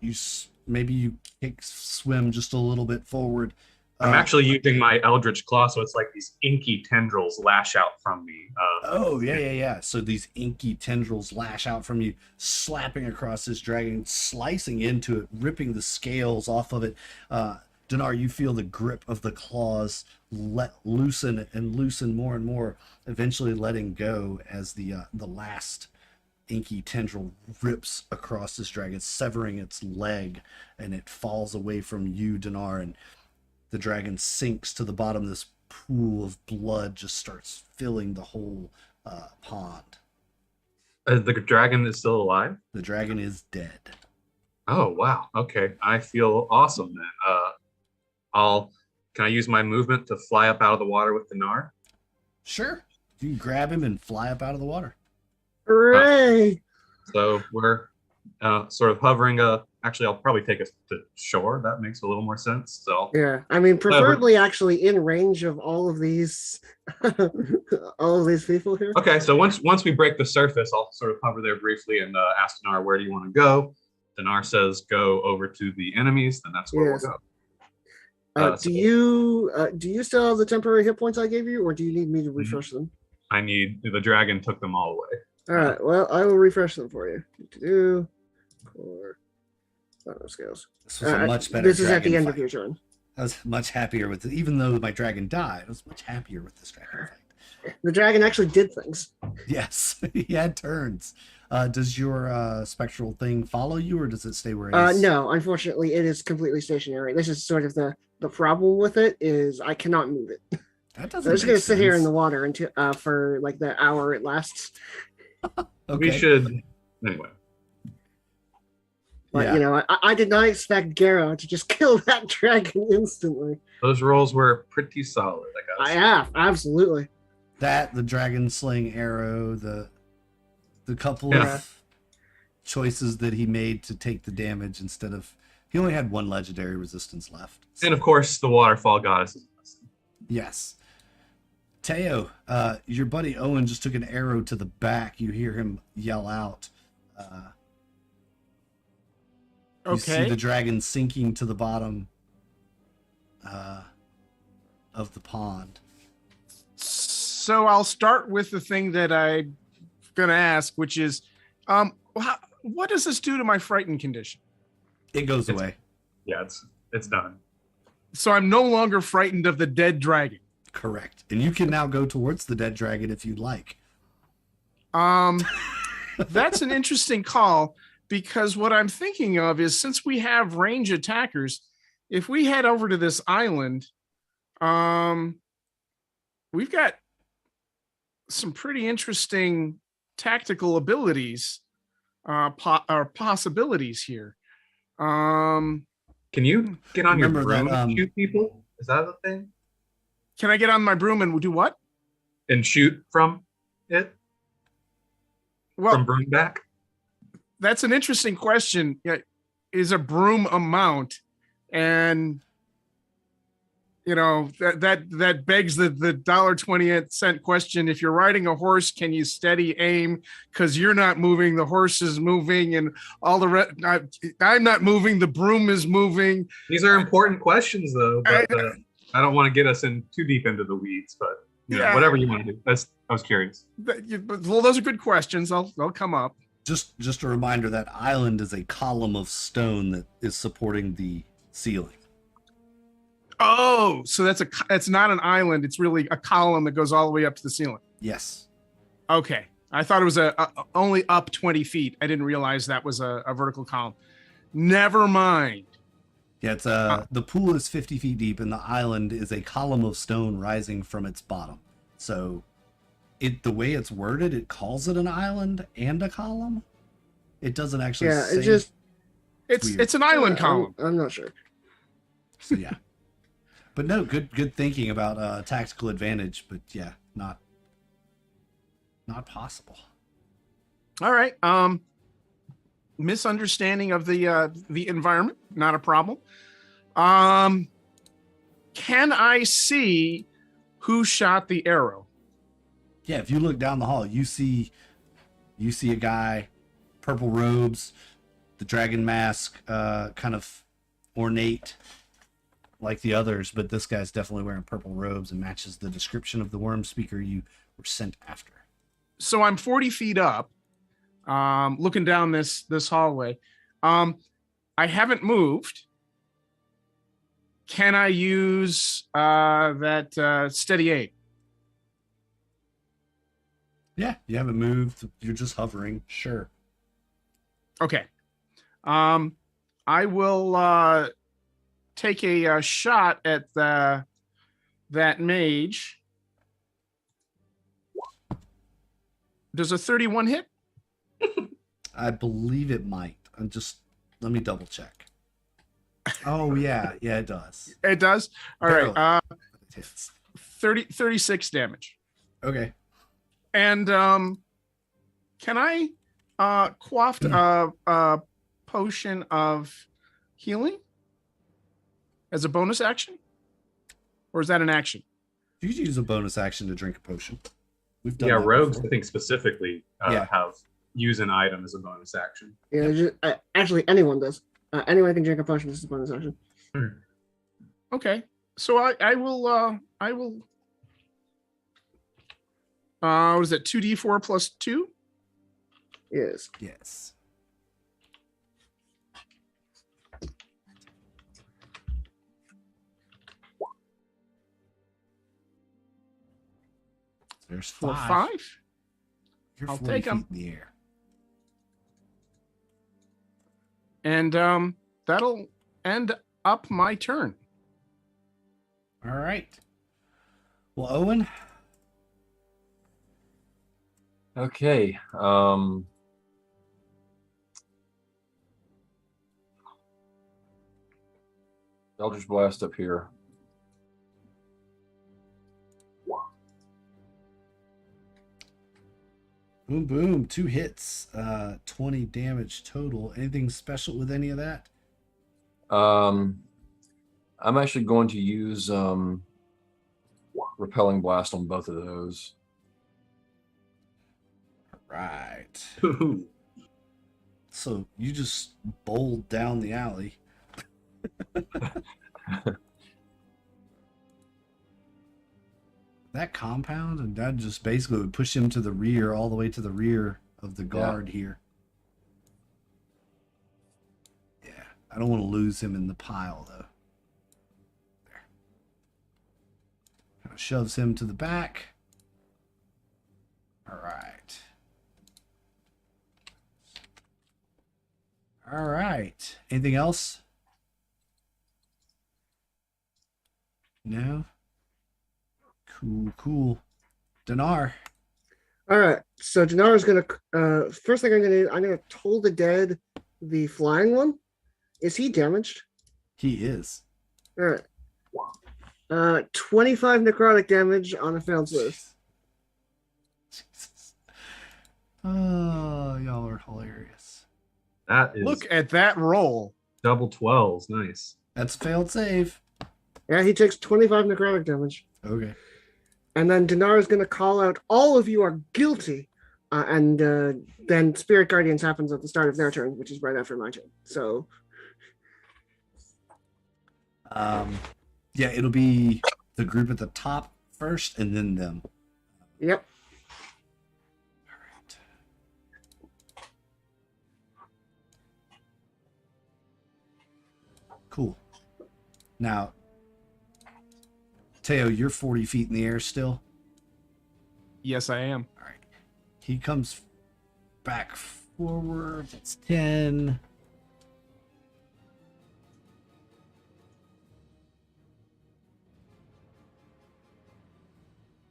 Maybe you swim just a little bit forward. I'm actually using my Eldritch Claw, so it's like these inky tendrils lash out from me. Yeah. So these inky tendrils lash out from you, slapping across this dragon, slicing into it, ripping the scales off of it. Dinar, you feel the grip of the claws loosen and loosen more and more, eventually letting go as the last inky tendril rips across this dragon, severing its leg, and it falls away from you, Dinar, and the dragon sinks to the bottom. This pool of blood just starts filling the whole pond. The dragon is still alive? The dragon is dead. Oh, wow. Okay. I feel awesome then. Can I use my movement to fly up out of the water with Dinar? Sure. You can grab him and fly up out of the water. Hooray! So we're sort of hovering. Actually, I'll probably take us to shore. That makes a little more sense. So Yeah, I mean, preferably actually in range of all of these, all of these people here. okay. So once we break the surface, I'll sort of hover there briefly and ask Dinar, where do you want to go? Dinar says, go over to the enemies. Then that's where Yes. we'll go. Do you still have the temporary hit points I gave you, or do you need me to refresh them? The dragon took them all away. All right. Well, I will refresh them for you. Core. Scales. This was a much better. This is at the end fight. of your turn. I was much happier with it, even though my dragon died. I was much happier with this dragon fight. The dragon actually did things. Yes, he had turns. Does your spectral thing follow you, or does it stay where it is? No, unfortunately, it is completely stationary. This is sort of the problem with it is I cannot move it. That doesn't. I'm just gonna sit here in the water until for like the hour it lasts. Okay. We should anyway. But Yeah. I did not expect Garrow to just kill that dragon instantly. Those rolls were pretty solid, I guess. Yeah, absolutely. That, the dragon slaying arrow, the couple Yeah. of choices that he made to take the damage instead of, he only had 1 legendary resistance left. So, And of course, the waterfall goddess is blessing. yes. Teo, your buddy Owen just took an arrow to the back. You hear him yell out. You see the dragon sinking to the bottom of the pond. So I'll start with the thing that I'm going to ask, which is, what does this do to my frightened condition? It goes away. Yeah, it's done. So I'm no longer frightened of the dead dragon. Correct. And you can now go towards the dead dragon if you'd like. That's an interesting call, because what I'm thinking of is, since we have range attackers, if we head over to this island, we've got some pretty interesting tactical abilities or possibilities here. Um, Can you get on your Remember broom that, and shoot people? Is that the thing? can I get on my broom and do what? And shoot from it? Well, From broom back? that's an interesting question. Yeah, is a broom a mount? And that begs the $1.28 question. If you're riding a horse, can you steady aim? Because you're not moving, the horse is moving, and all the I'm not moving, the broom is moving. These are important questions, though. But I don't want to get us in too deep into the weeds. But whatever you want to do. I was curious. Well, those are good questions. They'll come up. Just a reminder that island is a column of stone that is supporting the ceiling. Oh, so it's not an island. It's really a column that goes all the way up to the ceiling. Yes. Okay. I thought it was only up 20 feet. I didn't realize that was a vertical column. Never mind. Yeah, it's the pool is 50 feet deep, and the island is a column of stone rising from its bottom. So, the way it's worded, it calls it an island and a column. It doesn't actually. Yeah, say it just. It's an island column. I'm not sure. So yeah, but no, good thinking about tactical advantage. But yeah, not possible. All right. Misunderstanding of the environment, not a problem. Can I see who shot the arrow? Yeah, if you look down the hall, you see a guy, purple robes, the dragon mask, kind of ornate like the others, but this guy's definitely wearing purple robes and matches the description of the worm speaker you were sent after. So I'm 40 feet up, looking down this hallway. I haven't moved. Can I use that steady aim? Yeah, you haven't moved. You're just hovering. Sure. Okay. I will take a shot at that mage. Does a 31 hit? I believe it might. Let me double check. Oh yeah, it does. It does. All right. It hits. 36 damage. Okay. And can I quaff a potion of healing as a bonus action? Or is that an action? You could use a bonus action to drink a potion. We've done Yeah, that rogues, before. I think specifically have use an item as a bonus action. Yeah, actually, anyone does. Anyone can drink a potion. This is a bonus action. Okay. So I will what is it, 2d4 plus 2? Yes. Yes. There's For five. 5? You're I'll 40 take 'em. feet in the air. And that'll end up my turn. All right. Well, Owen, Okay. Eldritch Blast up here. boom, boom, 2 hits, 20 damage total. Anything special with any of that? I'm actually going to use Repelling Blast on both of those. Right. So you just bowled down the alley. That compound, and that just basically would push him to the rear, all the way to the rear of the guard here. Yeah, I don't want to lose him in the pile, though. There. Kind of shoves him to the back. All right. All right. Anything else? No? Cool. Dinar. All right. So Denara's gonna first thing I'm gonna toll the dead, the flying one. Is he damaged? He is. All right. 25 necrotic damage on a failed save. Jesus. Oh, y'all are hilarious. That is Look at that roll. double 12s. Nice. That's a failed save. Yeah, he takes 25 necrotic damage. Okay. And then Denara's going to call out, all of you are guilty. And then Spirit Guardians happens at the start of their turn, which is right after my turn. So, Yeah, it'll be the group at the top first and then them. yep. All right. Cool. Now, Teo, you're 40 feet in the air still. Yes, I am. All right. He comes back forward. That's 10.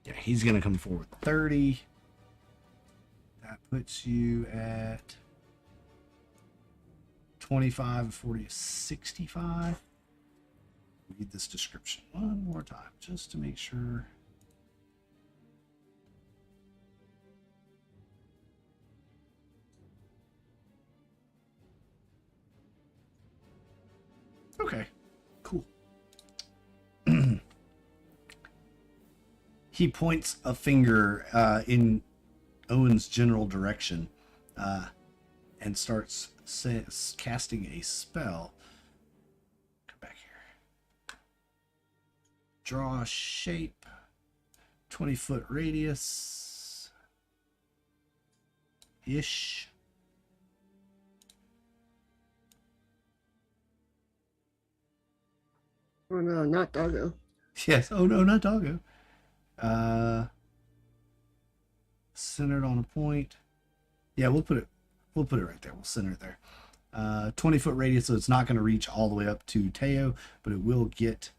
Yeah, he's going to come forward 30. That puts you at 25, 40, 65. Read this description one more time just to make sure. Okay, cool. He points a finger in Owen's general direction and starts casting a spell. Come back here. Draw a shape. 20-foot radius. Ish. Oh no, not Doggo. Yes. Oh no, not Doggo. Centered on a point. Yeah, we'll put it right there. We'll center it there. 20-foot radius, so it's not going to reach all the way up to Teo, but it will get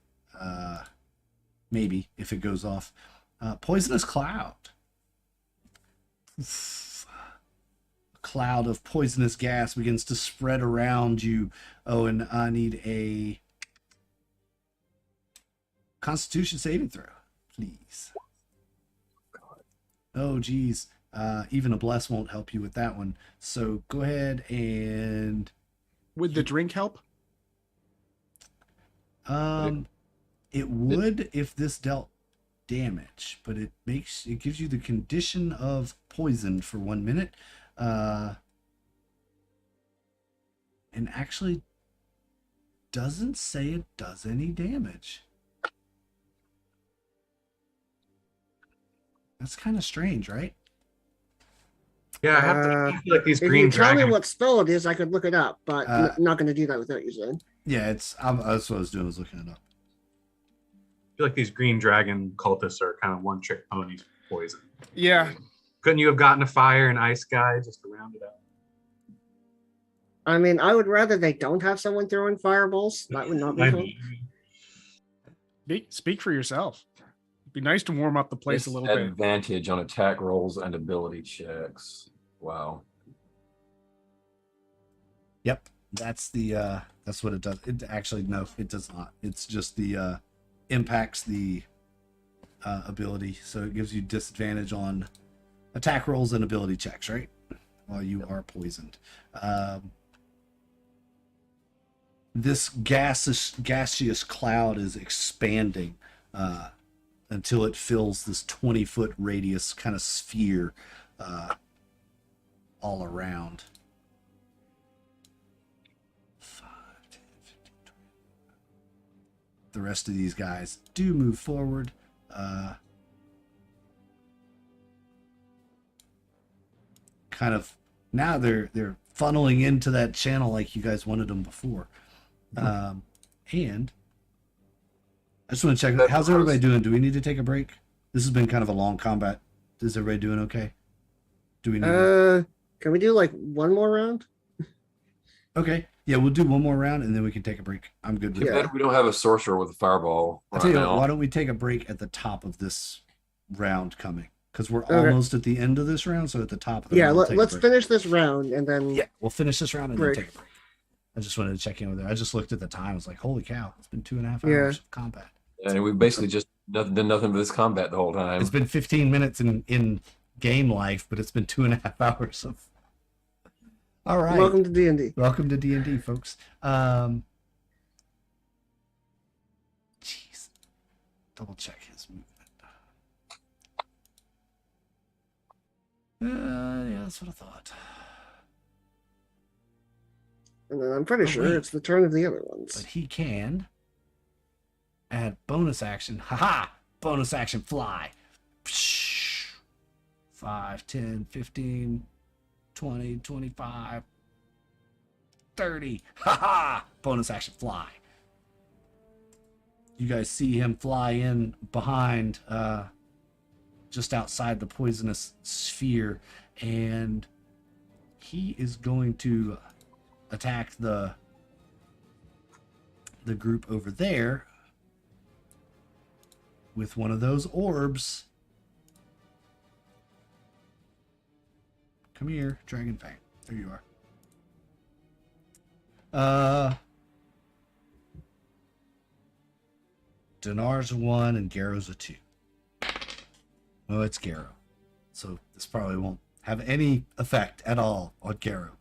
maybe if it goes off. Poisonous cloud. A cloud of poisonous gas begins to spread around you. Oh, and I need a Constitution saving throw, please. Oh, geez. Even a bless won't help you with that one. So go ahead and Would the drink help? it would if this dealt damage, but it gives you the condition of poison for 1 minute. And actually doesn't say it does any damage. That's kind of strange, right? Yeah, I have to I feel like these If green you tell me dragons. what spell it is, I could look it up, but not going to do that without you saying. Yeah, that's what I was doing, was looking it up. I feel like these green dragon cultists are kind of one-trick ponies with poison. Yeah. Couldn't you have gotten a fire and ice guy just to round it out? I mean, I would rather they don't have someone throwing fireballs. That would not be I fun. mean, Speak for yourself. It'd be nice to warm up the place a little bit. Advantage on attack rolls and ability checks. Wow. Yep, that's what it does. It actually, no, it does not. It's just the impacts the ability, so it gives you disadvantage on attack rolls and ability checks, right? While you are poisoned. This gaseous cloud is expanding until it fills this 20-foot radius kind of sphere all around. 5, 10, 15, 20. The rest of these guys do move forward. Kind of now they're funneling into that channel like you guys wanted them before. And I just want to check. How's everybody doing? Do we need to take a break? This has been kind of a long combat. Is everybody doing okay? Do we need? Can we do like one more round? Okay. Yeah, we'll do one more round and then we can take a break. I'm good with Too that. bad we don't have a sorcerer with a fireball I'll right tell you what, now. why don't we take a break at the top of this round coming? because we're Okay. almost at the end of this round. So at the top of the Yeah, round, we'll take a let's break. finish this round and then Yeah, we'll finish this round and Break. then take a break. I just wanted to check in with her. I just looked at the time. I was like, holy cow, it's been 2.5 Yeah. hours of combat. And we basically just done nothing but this combat the whole time. It's been 15 minutes in game life, but it's been 2.5 hours of. All right. welcome to D&D. Welcome to D&D, folks. Jeez. Double check his movement. Yeah, that's what I thought. And then I'm pretty Oh, sure wait. it's the turn of the other But ones. he can add bonus action. Haha! Bonus action fly. 5, 10, 15, 20, 25, 30. Haha! Bonus action fly. You guys see him fly in behind, just outside the poisonous sphere, and he is going to attack the group over there with one of those orbs. Come here, Dragon Fang. There you are. Dinar's a 1 and Garrow's a 2. Oh, it's Garrow. So this probably won't have any effect at all on Garrow,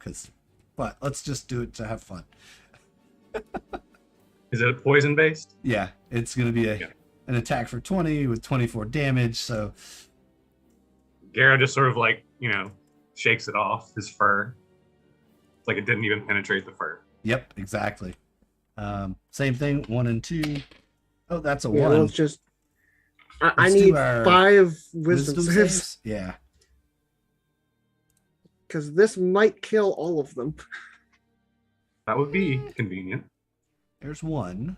but let's just do it to have fun. Is it poison based? Yeah, it's going to be an attack for 20 with 24 damage. So Garrow just sort of like, shakes it off his fur. It's like it didn't even penetrate the fur. yep, exactly. Same thing, 1 and 2. Oh, that's a Yeah, 1. well, it's just I Let's need do our 5 wisdom saves saves. Yeah. because this might kill all of them. That would be convenient. There's 1.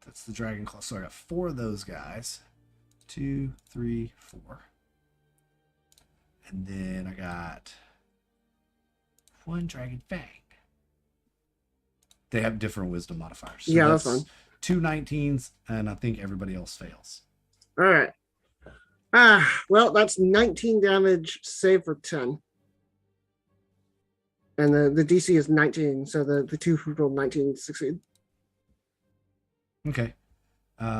That's the Dragon Claw. So I got 4 of those guys. 2, 3, 4. And then I got 1 Dragon Fang. They have different wisdom modifiers. So Yeah, that's fine. 2 19s, and I think everybody else fails. All right. Well, that's 19 damage, save for 10. And the DC is 19, so the 2 who rolled 19 succeed. Okay.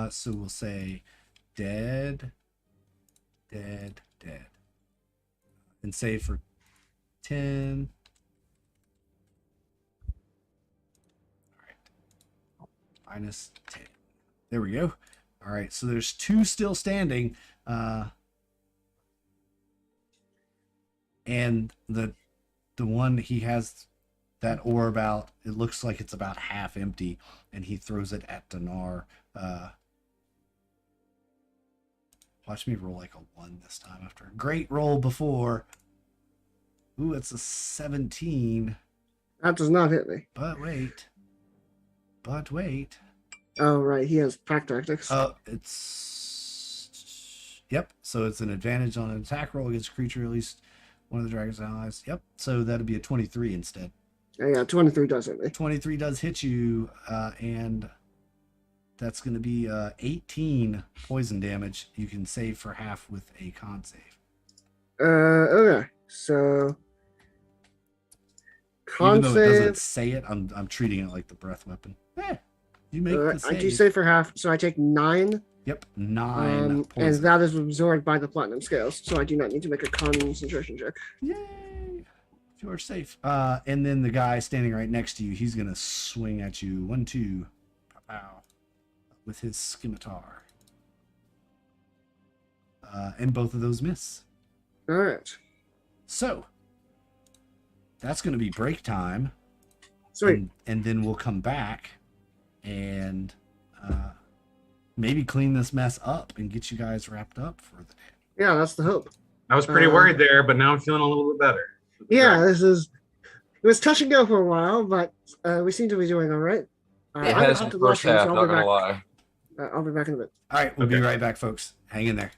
So we'll say dead, dead, dead. And save for 10. All right. Minus 10. There we go. All right. So there's 2 still standing. And the one he has that orb out, it looks like it's about half empty, and he throws it at Dinar. Watch me roll like a 1 this time after a great roll before. Ooh, it's a 17. That does not hit me. But wait. Oh, right. He has pack tactics. Yep. So it's an advantage on an attack roll against a creature, at least one of the dragon's allies. Yep. So that'd be a 23 instead. Yeah, 23 does hit me. 23 does hit you, and that's going to be 18 poison damage. You can save for half with a con save. Okay. So con Even though it doesn't save. say it, I'm treating it like the breath weapon. You make the I do save. save for half, so I take 9. Yep, 9 And poison. that is absorbed by the platinum scales, so I do not need to make a concentration check. Yay! You're safe. And then the guy standing right next to you, he's gonna swing at you. 1, 2, pow, with his scimitar. And both of those miss. All right. So that's gonna be break time. Sweet. And then we'll come back and maybe clean this mess up and get you guys wrapped up for the day. Yeah, that's the hope. I was pretty worried there, but now I'm feeling a little bit better. Yeah, it was touch and go for a while, but we seem to be doing all right. It I'm has up the to first lesson, half, so not gonna lie. I'll be back in a bit. All right, we'll be Okay. right back, folks. Hang in there.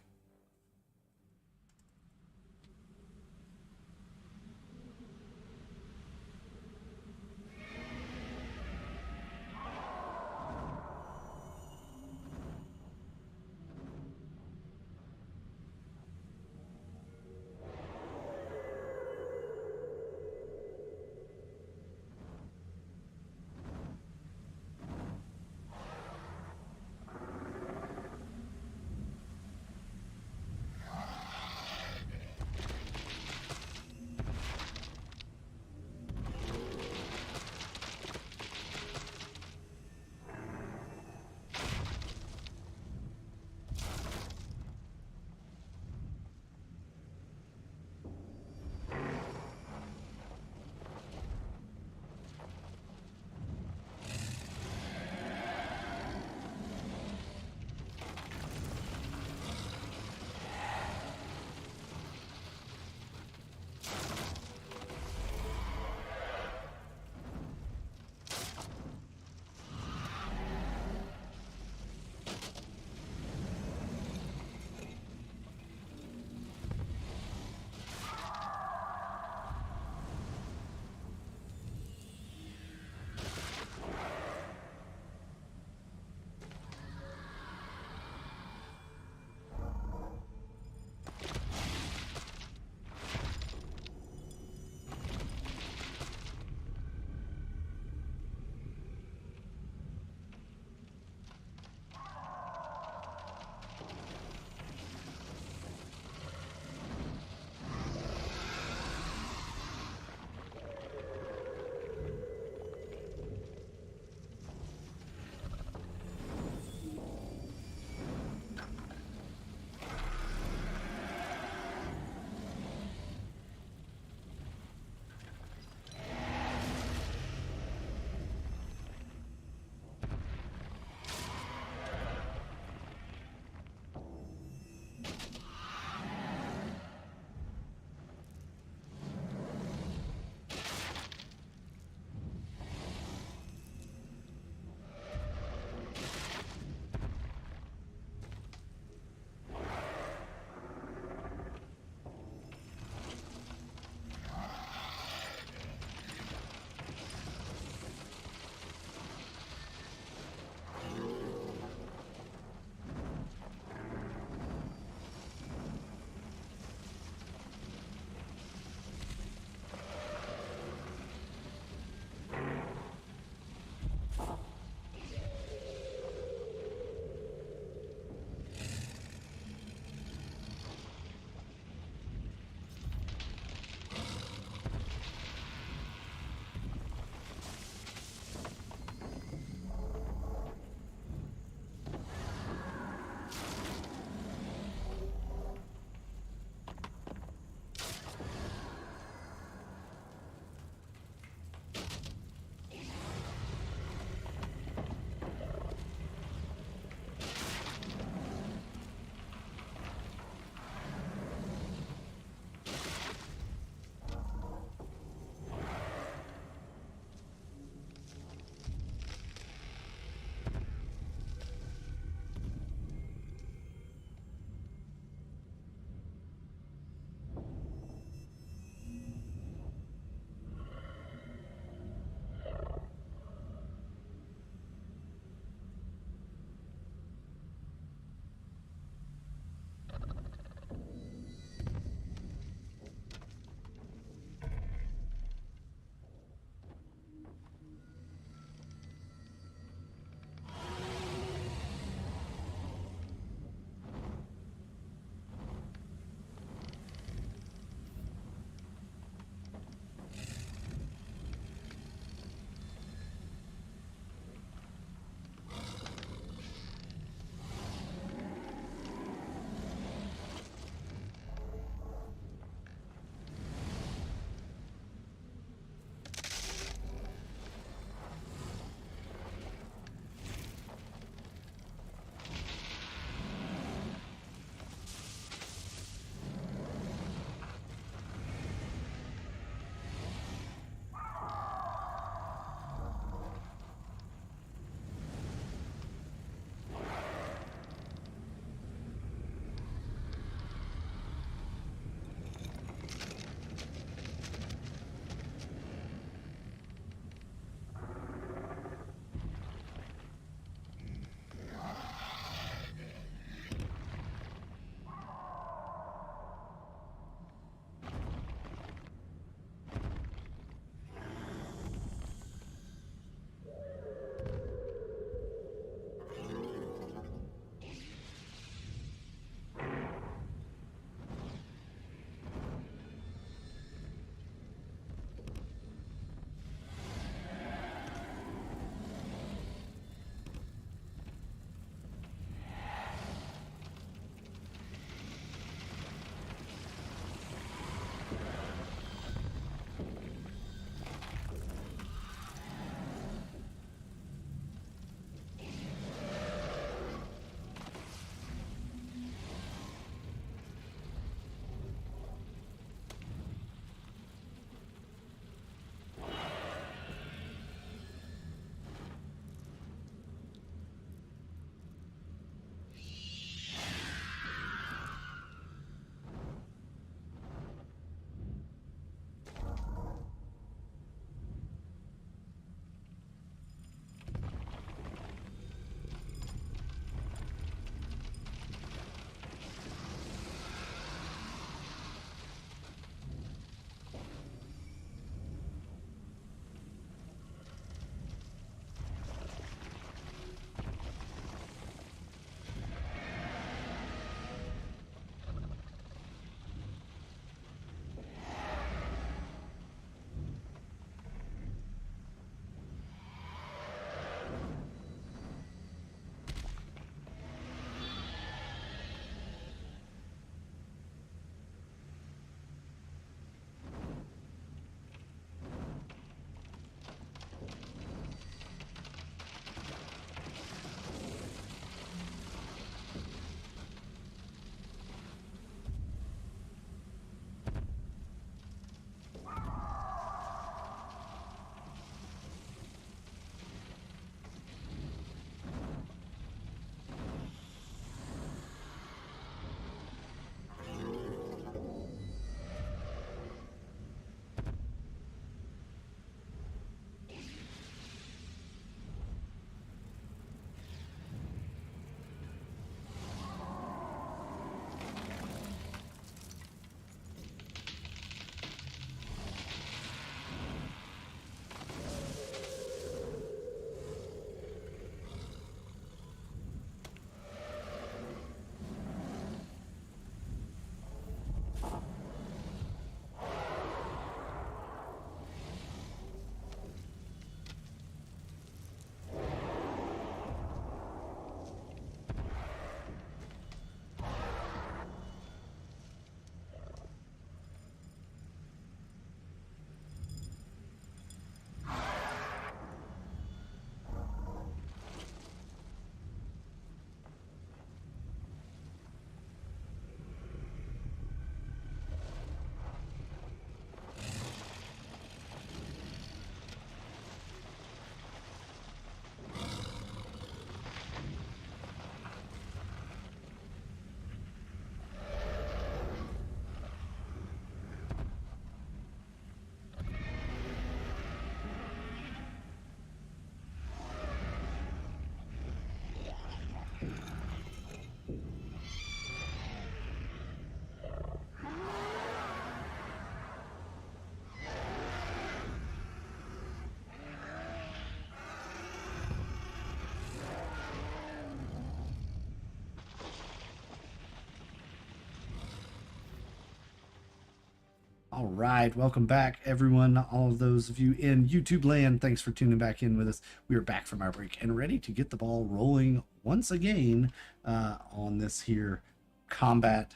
All right, welcome back, everyone. All of those of you in YouTube land, thanks for tuning back in with us. We are back from our break and ready to get the ball rolling once again on this here combat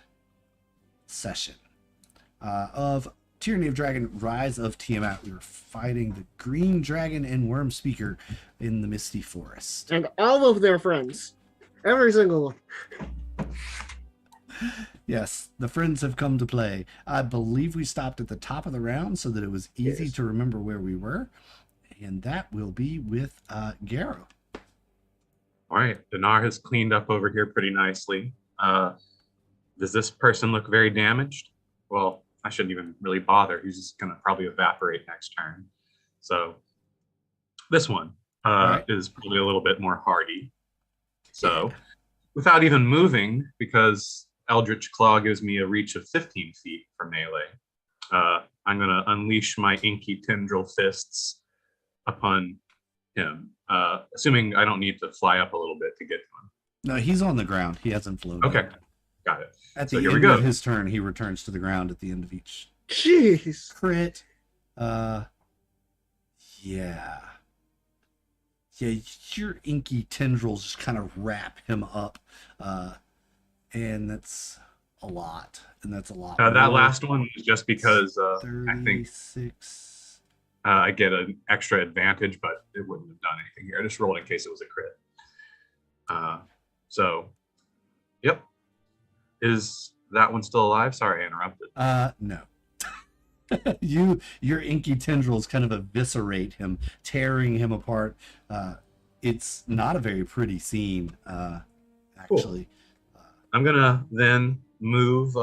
session of Tyranny of Dragon, Rise of Tiamat. We were fighting the Green Dragon and Worm Speaker in the Misty Forest. And all of their friends. Every single one. Yes, the friends have come to play. I believe we stopped at the top of the round so that it was easy Yes. to remember where we were. And that will be with Garrow. All right, Dinar has cleaned up over here pretty nicely. Does this person look very damaged? Well, I shouldn't even really bother. He's just going to probably evaporate next turn. So this one right. is probably a little bit more hardy. So without even moving, because Eldritch Claw gives me a reach of 15 feet for melee, I'm going to unleash my inky tendril fists upon him, assuming I don't need to fly up a little bit to get to him. No, he's on the ground. He hasn't flown. Okay, yet. got it. At So the here we end go. of his turn, he returns to the ground at the end of each Jeez. crit. Yeah. Yeah, your inky tendrils just kind of wrap him up. And that's a lot. And that's a lot. That more. last one is just because I think 36. I get an extra advantage, but it wouldn't have done anything here. I just rolled in case it was a crit. So, yep. Is that one still alive? Sorry, I interrupted. No. Your inky tendrils kind of eviscerate him, tearing him apart. It's not a very pretty scene, actually. I'm gonna then move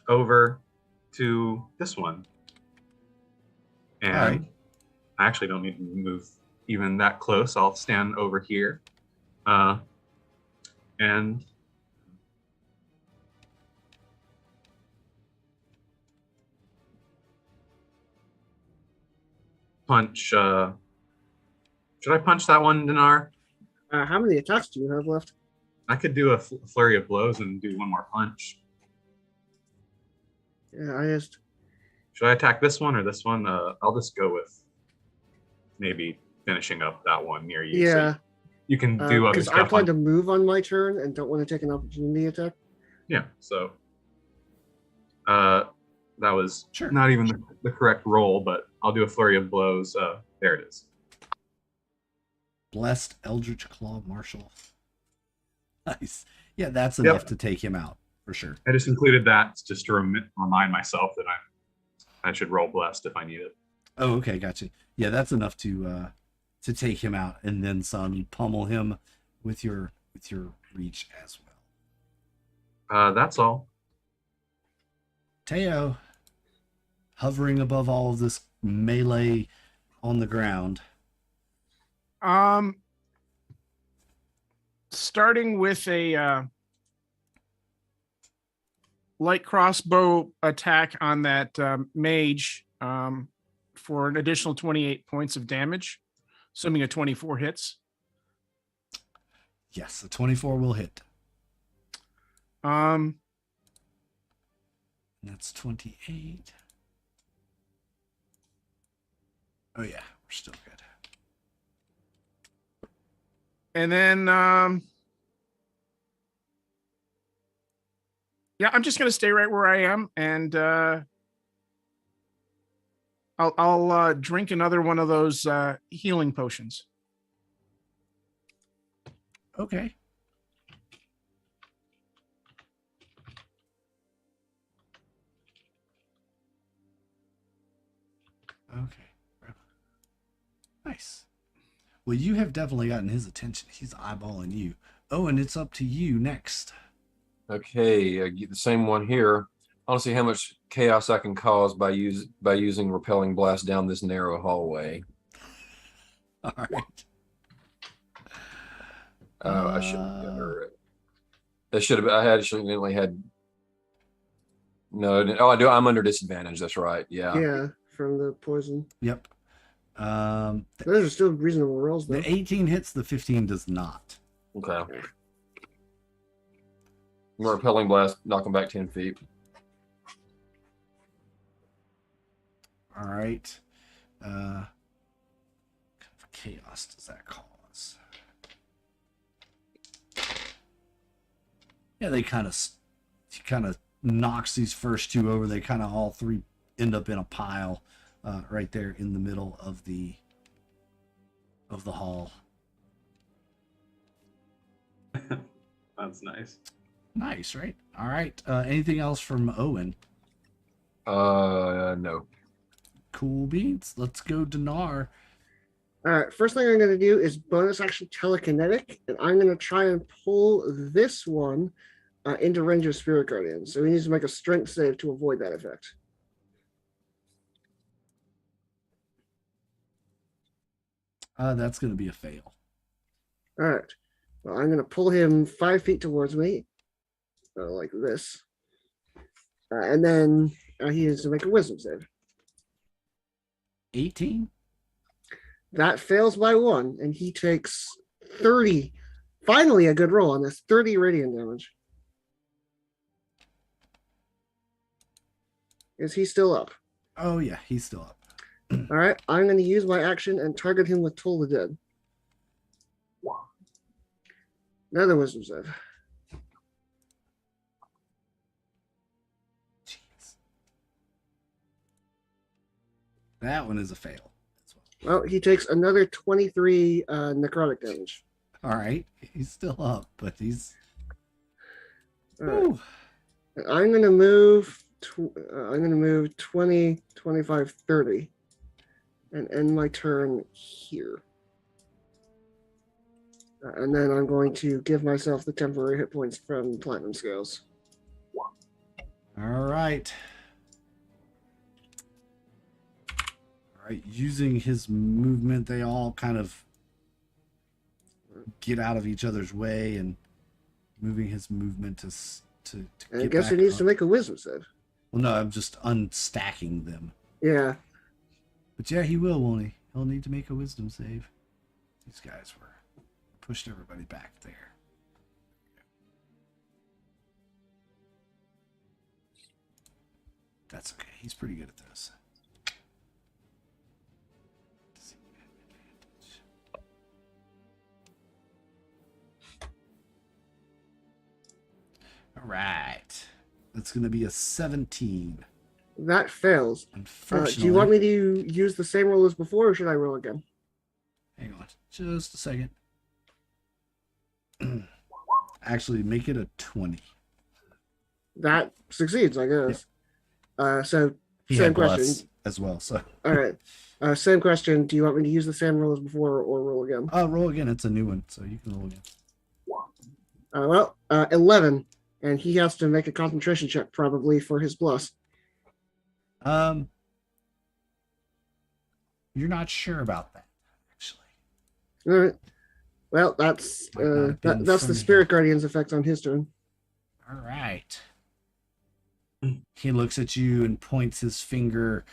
over to this one, and All right. I actually don't need to move even that close. I'll stand over here, and punch. Should I punch that one, Dinar? How many attacks do you have left? I could do a flurry of blows and do one more punch. Yeah, I just. Should I attack this one or this one? I'll just go with maybe finishing up that one near you. So Yeah. you can do other Because I stuff. plan to move on my turn and don't want to take an opportunity attack. Yeah, so that was Sure. not even the correct roll, but I'll do a flurry of blows. There it is. Blessed Eldritch Claw Marshal. Nice. Yeah, that's enough to take him out for sure. I just included that just to remind myself that I should roll blessed if I need it. Oh, okay, gotcha. Yeah, that's enough to take him out, and then some. You pummel him with your reach as well. That's all. Teo, hovering above all of this melee on the ground. Starting with a light crossbow attack on that mage for an additional 28 points of damage, assuming a 24 hits. Yes, a 24 will hit. That's 28. Oh yeah, we're still good. And then, yeah, I'm just going to stay right where I am, and I'll drink another one of those healing potions. Okay. Okay. Nice. Well, you have definitely gotten his attention. He's eyeballing you. Oh, and it's up to you next. Okay, I get the same one here. I want to see how much chaos I can cause by using repelling blast down this narrow hallway. All right. I should have been under it. That should have been. I had only had. No. Oh, I do. I'm under disadvantage. That's right. Yeah. Yeah, from the poison. Yep. Those are still reasonable rolls, though. The 18 hits, the 15 does not. Okay. Repelling blast, knock him back 10 feet. All right. What kind of chaos does that cause? Yeah, he kind of knocks these first two over. They kind of all three end up in a pile right there in the middle of the hall. That's nice. Nice, right? All right. Anything else from Owen? No. Cool beans. Let's go, Dinar. All right, first thing I'm going to do is bonus action telekinetic, and I'm going to try and pull this one into range of Spirit Guardian. So he needs to make a strength save to avoid that effect. That's going to be a fail. All right. Well, I'm going to pull him 5 feet towards me, like this. And then he needs to make a wisdom save. 18? That fails by 1, and he takes 30. Finally, a good roll on this. 30 radiant damage. Is he still up? Oh, yeah, he's still up. All right. I'm going to use my action and target him with Toll the Dead. Another wisdom save. Jeez. That one is a fail. Well, he takes another 23 necrotic damage. All right, he's still up, but he's. All right. And I'm going to move. I'm going to move 20, 25, 30, and end my turn here. And then I'm going to give myself the temporary hit points from Platinum Scales. All right. All right. Using his movement, they all kind of get out of each other's way and moving his movement to And I get guess he back needs up. to make a wisdom save. Well, no, I'm just unstacking them. Yeah. But yeah, he will, won't he? He'll need to make a wisdom save. These guys were pushed everybody back there. That's okay. He's pretty good at this. All right. That's going to be a 17. That fails. Unfortunately. Do you want me to use the same roll as before, or should I roll again? Hang on. Just a second. Actually, make it a 20. That succeeds, I guess. So, He same had question. bless as well, so. All right. Same question. Do you want me to use the same roll as before, or roll again? Roll again. It's a new one, so you can roll again. 11. And he has to make a concentration check, probably, for his plus. You're not sure about that, actually. All right. Well, that's Might not have been that's the from Spirit Guardian's effect on his turn. All right. He looks at you and points his finger.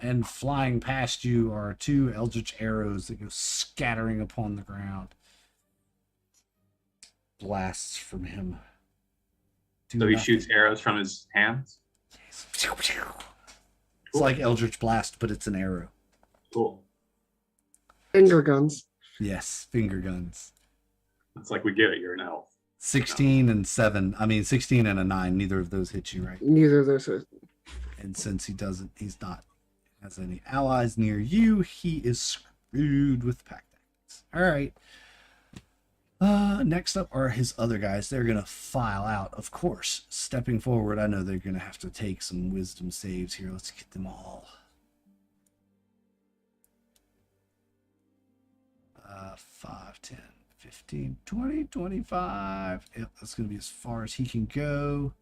And flying past you are 2 eldritch arrows that go scattering upon the ground. Blasts from him. Do So he nothing. shoots arrows from his hands. It's like Eldritch Blast, but it's an arrow. Cool. Finger guns. Yes, finger guns. It's like we get it. You're an elf. 16 and 7. I mean, 16 and a 9. Neither of those hit you, right? Neither of those. And since he's not has any allies near you, he is screwed with pack tactics. All right. Next up are his other guys. They're gonna file out, of course. Stepping forward, I know they're gonna have to take some wisdom saves here. Let's get them all. 5, 10, 15, 20, 25. Yep, that's gonna be as far as he can go.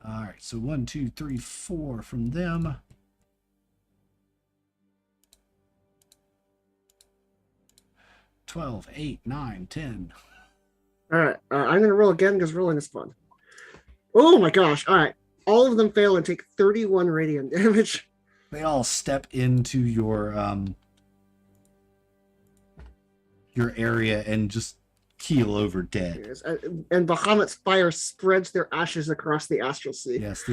All right, so 1, 2, 3, 4 from them. $12, $8, $9, $10. All right. I'm going to roll again because rolling is fun. Oh my gosh. All right. All of them fail and take 31 radiant damage. They all step into your area and just keel over dead. Yes, and Bahamut's fire spreads their ashes across the astral sea. Yes,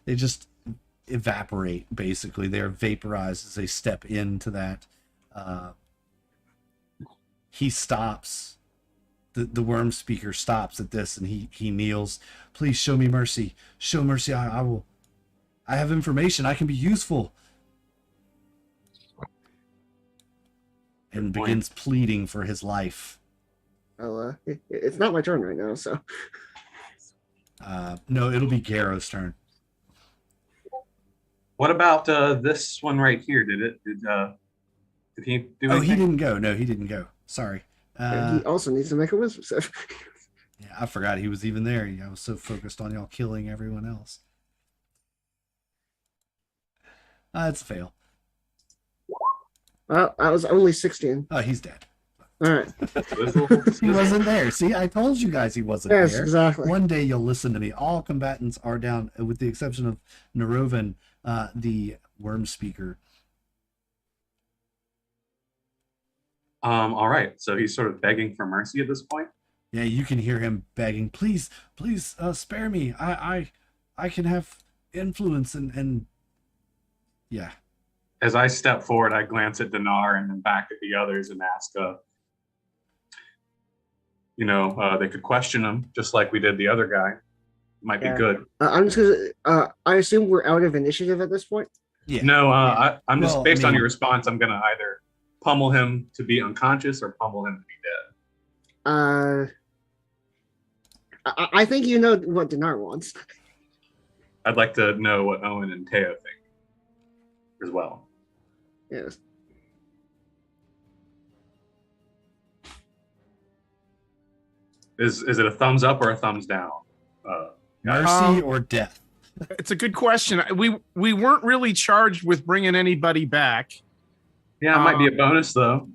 they just evaporate. Basically, they're vaporized as they step into that. He stops. The worm speaker stops at this, and he kneels. Please show me mercy. Show mercy. I will. I have information. I can be useful. And begins pleading for his life. It's not my turn right now, so. No, it'll be Garrow's turn. What about this one right here? Did he do anything? Oh, he didn't go. No, he didn't go. Sorry. And he also needs to make a wisdom save. Yeah, I forgot he was even there. I was so focused on y'all killing everyone else. It's a fail. Well, I was only 16. Oh, he's dead. All right. He wasn't there. See, I told you guys he wasn't Yes, there. exactly. One day you'll listen to me. All combatants are down, with the exception of Narovan, the worm speaker. All right. So he's sort of begging for mercy at this point. Yeah, you can hear him begging, please, spare me. I can have influence and yeah. As I step forward, I glance at Dinar and then back at the others and ask, they could question him just like we did the other guy. Might be good. I'm just gonna. I assume we're out of initiative at this point. Yeah. No, I'm just Well, based I on mean- your response. I'm gonna either pummel him to be unconscious or pummel him to be dead. I think you know what Dinar wants. I'd like to know what Owen and Teo think as well. Yes. Is it a thumbs up or a thumbs down? Mercy or death? It's a good question. We weren't really charged with bringing anybody back. Yeah, it might be a bonus though.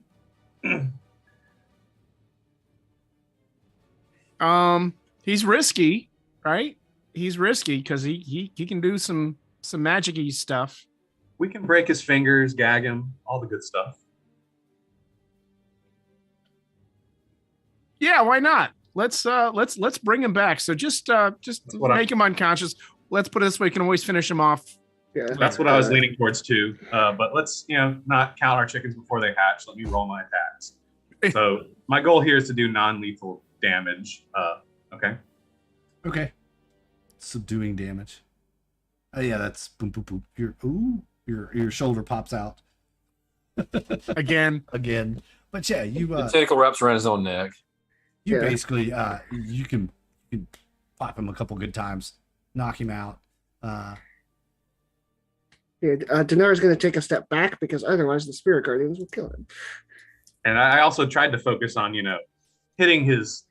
He's risky, right? He's risky because he can do some magic-y stuff. We can break his fingers, gag him, all the good stuff. Yeah, why not? Let's bring him back. So just make him unconscious. Let's put it this way: we can always finish him off. Yeah. That's what I was leaning towards too. But let's not count our chickens before they hatch. Let me roll my attacks. So my goal here is to do non-lethal damage. Okay. Okay. Subduing damage. Oh yeah, that's boom boom boom. Your shoulder pops out. Again. But yeah, you The tentacle wraps around his own neck. you Yeah. basically you can pop him a couple good times, knock him out. Dinar is going to take a step back because otherwise the spirit guardians will kill him. And I also tried to focus on hitting his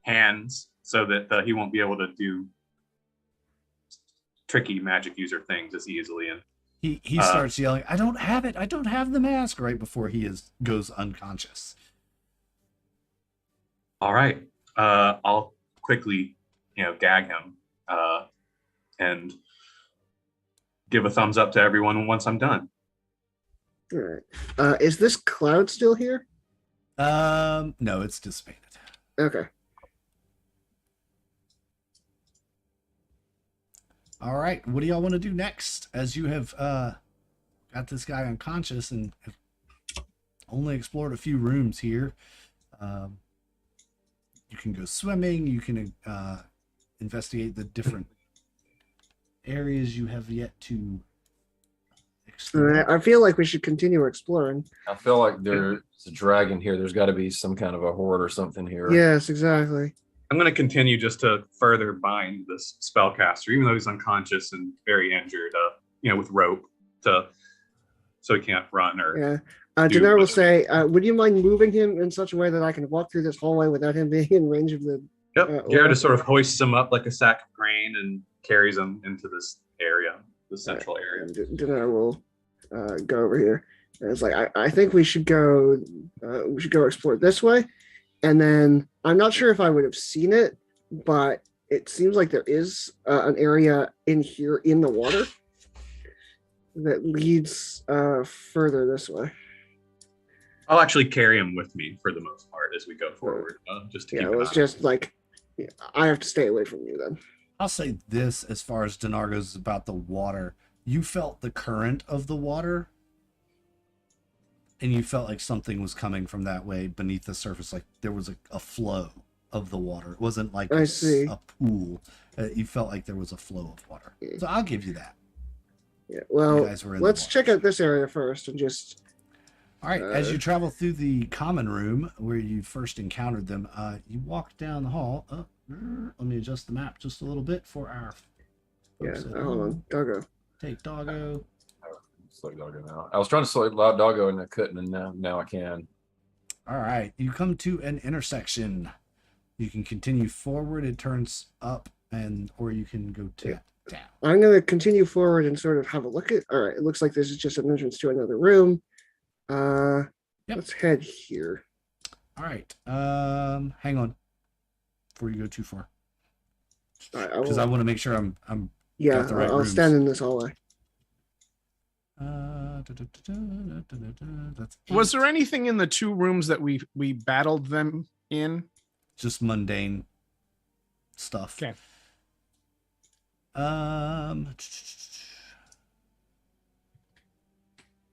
hands so that he won't be able to do tricky magic user things as easily. And He starts yelling, "I don't have it! I don't have the mask!" right before he goes unconscious. all right, I'll quickly gag him and give a thumbs up to everyone once I'm done. All right. Is this cloud still here? No, it's dissipated. Okay. All right, what do y'all want to do next? As you have got this guy unconscious and have only explored a few rooms here, you can go swimming. You can investigate the different areas you have yet to explore. I feel like we should continue exploring. I feel like there's a dragon here. There's got to be some kind of a horde or something here. Yes, exactly. I'm going to continue just to further bind this spellcaster, even though he's unconscious and very injured, with rope so he can't run or. Yeah. do Dinar will what- say, would you mind moving him in such a way that I can walk through this hallway without him being in range of the... Yep. Jared just sort of hoists him up like a sack of grain and carries him into this area, the central area. And Dinar will go over here. And it's like, I think we should go explore this way. And then I'm not sure if I would have seen it, but it seems like there is an area in here in the water that leads further this way. I'll actually carry him with me for the most part as we go forward, just to Yeah, keep it an was eye. just like, yeah, I have to stay away from you then. I'll say this as far as Dinar goes about the water. You felt the current of the water, and you felt like something was coming from that way beneath the surface. Like there was a flow of the water. It wasn't like I see. a pool. You felt like there was a flow of water. So I'll give you that. Yeah. Well, guys were in the let's water. check out this area first and just. All right, as you travel through the common room where you first encountered them, you walk down the hall. Let me adjust the map just a little bit for our Yeah. folks at Hold home. on, Doggo. Take Doggo. Slow Doggo now. I was trying to slow loud Doggo and I couldn't, and now I can. All right, you come to an intersection. You can continue forward. It turns up, or you can go down. I'm going to continue forward and sort of have a look at. All right, it looks like this is just an entrance to another room. Let's head here. All right. Hang on before you go too far, All right, because I want to make sure I'm yeah, got the right I'll rooms. stand in this hallway. That's Was 8. there anything in the 2 rooms that we battled them in? Just mundane stuff. Okay.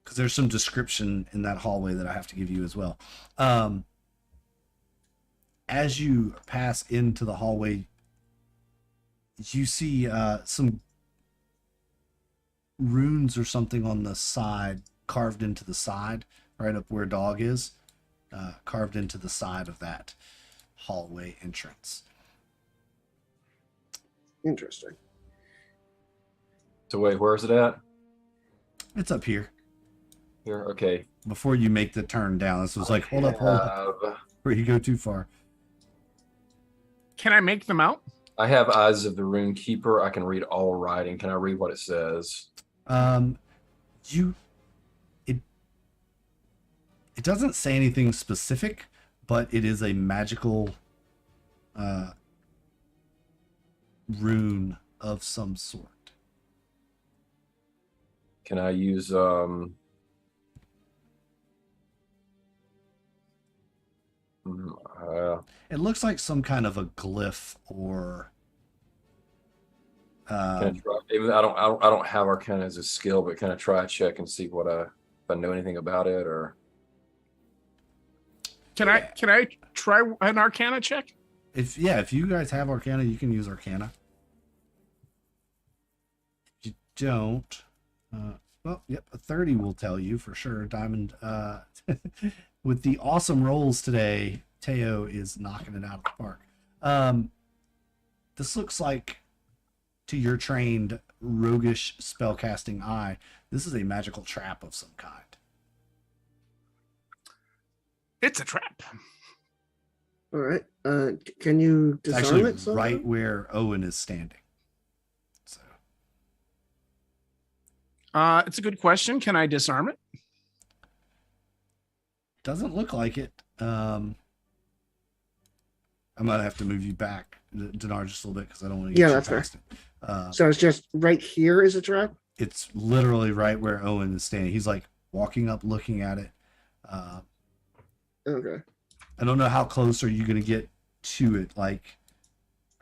Because there's some description in that hallway that I have to give you as well. As you pass into the hallway, you see some runes or something on the side, carved into the side, right up where Dog is, carved into the side of that hallway entrance. Interesting. So wait, where is it at? It's up here. Here, okay. Before you make the turn down, this was like, hold up, before you go too far. Can I make them out? I have Eyes of the Rune Keeper. I can read all writing. Can I read what it says? It doesn't say anything specific, but it is a magical rune of some sort. Can I use It looks like some kind of a glyph or can I try? Even I don't have Arcana as a skill, but can I try a check and see what if I know anything about it, or Can I try an Arcana check? if you guys have Arcana, you can use Arcana. If you don't, a 30 will tell you for sure. Diamond, with the awesome rolls today, Teo is knocking it out of the park. This looks like, to your trained roguish spellcasting eye, this is a magical trap of some kind. It's a trap. All right. Can you It's disarm actually it? Somehow? right where Owen is standing. So It's a good question. Can I disarm it? doesn't look like it. I might have to move you back, Dinar, just a little bit because I don't want to get you that's fair. past it. So it's just right here is a trap? It's literally right where Owen is standing. He's like walking up, looking at it. Okay. I don't know how close are you going to get to it. Like,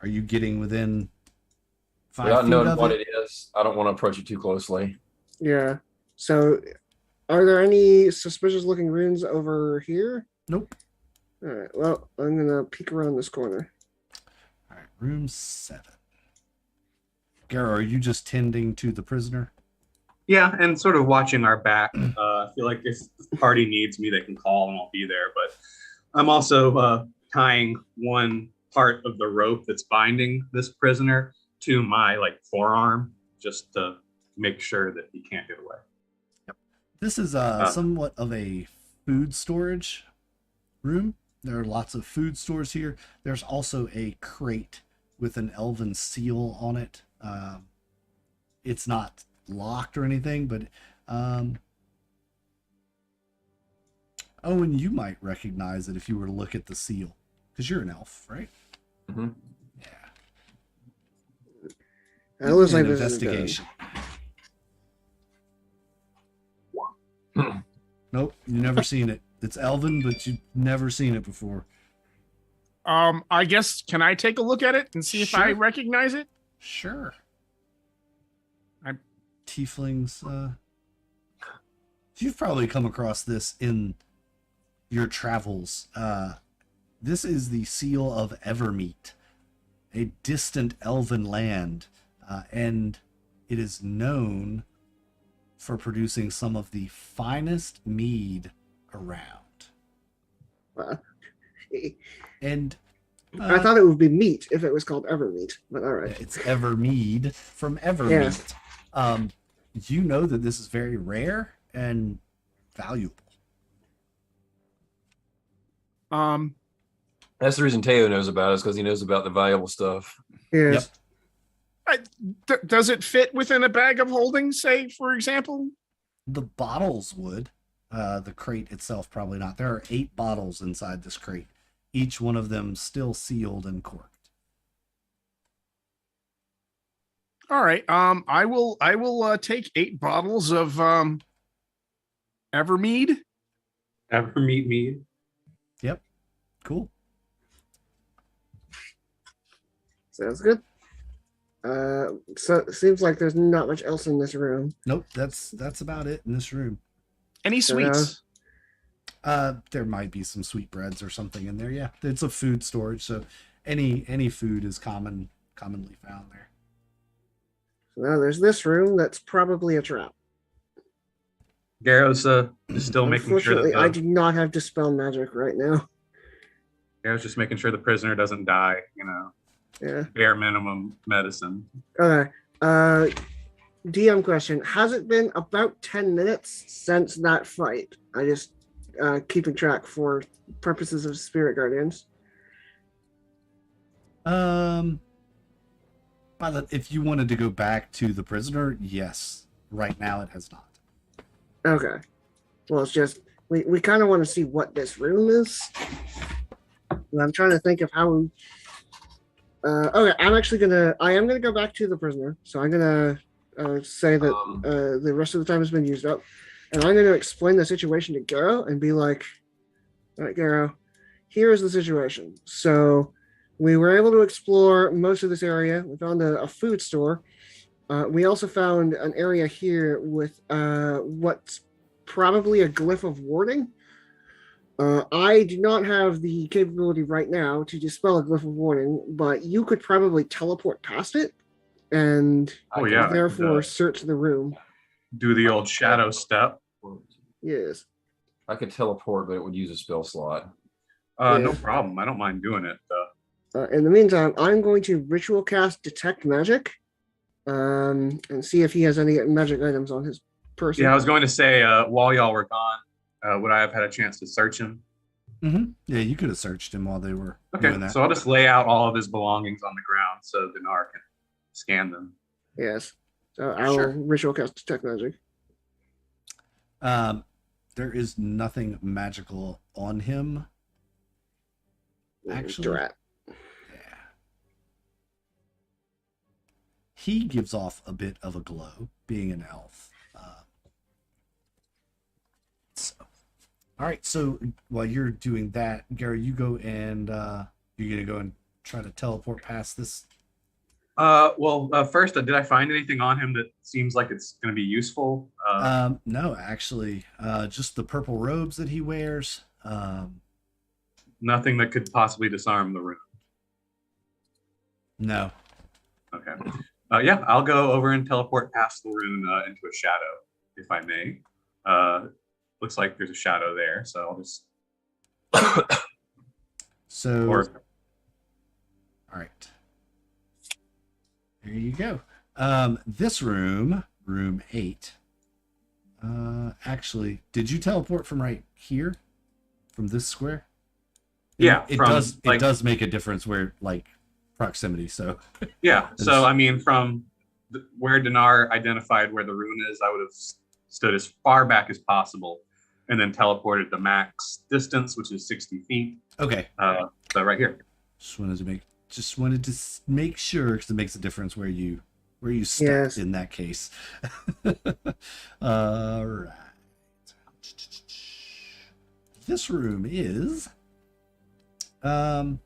are you getting within 5 without feet knowing of what it? it is, I don't want to approach it too closely. Yeah. So are there any suspicious looking runes over here? Nope. All right. Well, I'm going to peek around this corner. All right, room 7. Gara, are you just tending to the prisoner? Yeah, and sort of watching our back. I feel like if the party needs me, they can call and I'll be there. But I'm also tying one part of the rope that's binding this prisoner to my forearm, just to make sure that he can't get away. This is somewhat of a food storage room. There are lots of food stores here. There's also a crate with an elven seal on it. It's not locked or anything, but Owen, you might recognize it if you were to look at the seal, because you're an elf, right? Mm-hmm. Yeah. It looks like An this is investigation. Nope, you've never seen it. It's Elven, but you've never seen it before. I guess, can I take a look at it and see if I Sure. recognize it? Sure. I'm- Tieflings. You've probably come across this in your travels. This is the seal of Evermeet, a distant elven land, and it is known for producing some of the finest mead around. Uh, And I thought it would be meat if it was called Evermeat, but all right. it's Evermead from Evermeet. You know that this is very rare and valuable. That's the reason Teo knows about it, is because he knows about the valuable stuff. Yes. Does it fit within a bag of holding, say, for example? The bottles would. The crate itself probably not. There are 8 bottles inside this crate, each one of them still sealed and corked. All right. I will take 8 bottles of Evermead. Ever meet me? Cool. Sounds good. So it seems like there's not much else in this room. Nope, that's about it in this room. Any sweets? There might be some sweetbreads or something in there. Yeah, it's a food storage, so any food is commonly found there. So now there's this room that's probably a trap. Garrow's is still making sure Unfortunately, I that do not have Dispel Magic right now. Garrow's just making sure the prisoner doesn't die. Yeah. Bare minimum medicine. Okay. DM question. Has it been about 10 minutes since that fight? I just keeping track for purposes of Spirit Guardians. If you wanted to go back to the prisoner, yes. Right now it has not. Okay. Well, it's just we kind of want to see what this room is. And I'm trying to think of how. Okay, I am gonna go back to the prisoner. So I'm gonna say that the rest of the time has been used up, and I'm gonna explain the situation to Garrow and be like, "All right, Garrow, here is the situation. So we were able to explore most of this area. We found a food store. We also found an area here with what's probably a glyph of warding. I do not have the capability right now to dispel a glyph of warding, but you could probably teleport past it and Oh, yeah. therefore search the room. Do the old shadow step. Yes. I could teleport, but it would use a spell slot. No problem. I don't mind doing it. In the meantime, I'm going to ritual cast Detect Magic and see if he has any magic items on his person. Yeah, I was going to say, while y'all were gone, would I have had a chance to search him? Mm-hmm. Yeah, you could have searched him while they were doing Okay, that. so I'll just lay out all of his belongings on the ground so Dinar can scan them. Yes. So I will Sure. ritual cast Detect Magic. There is nothing magical on him. Actually, Drat. yeah. He gives off a bit of a glow, being an elf. All right, so while you're doing that, Gary, you go and you're gonna go and try to teleport past this. First, did I find anything on him that seems like it's going to be useful? No, actually, just the purple robes that he wears. Nothing that could possibly disarm the room. No. Okay. Yeah, I'll go over and teleport past the rune into a shadow, if I may. Looks like there's a shadow there, so I'll just. So. Or, All right. There you go. This room, room 8. Actually, did you teleport from right here, from this square? Yeah, It from, does. like- It does make a difference where proximity. So. yeah, so I mean, from where Dinar identified where the rune is, I would have stood as far back as possible, and then teleported the max distance, which is 60 feet. Okay. So right here. Just wanted to make sure, because it makes a difference where you step Yes. in that case. All right. this room is a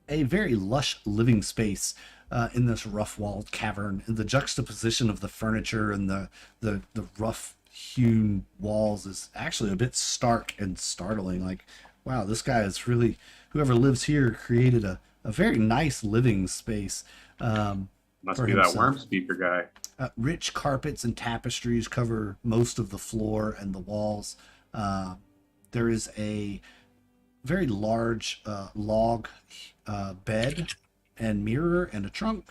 very lush living space in this rough-walled cavern. And the juxtaposition of the furniture and the rough-hewn walls is actually a bit stark and startling. Like, wow, this guy is really, whoever lives here created a very nice living space. Must for be himself. that worm speaker guy. Rich carpets and tapestries cover most of the floor and the walls. There is a very large log bed and mirror and a trunk.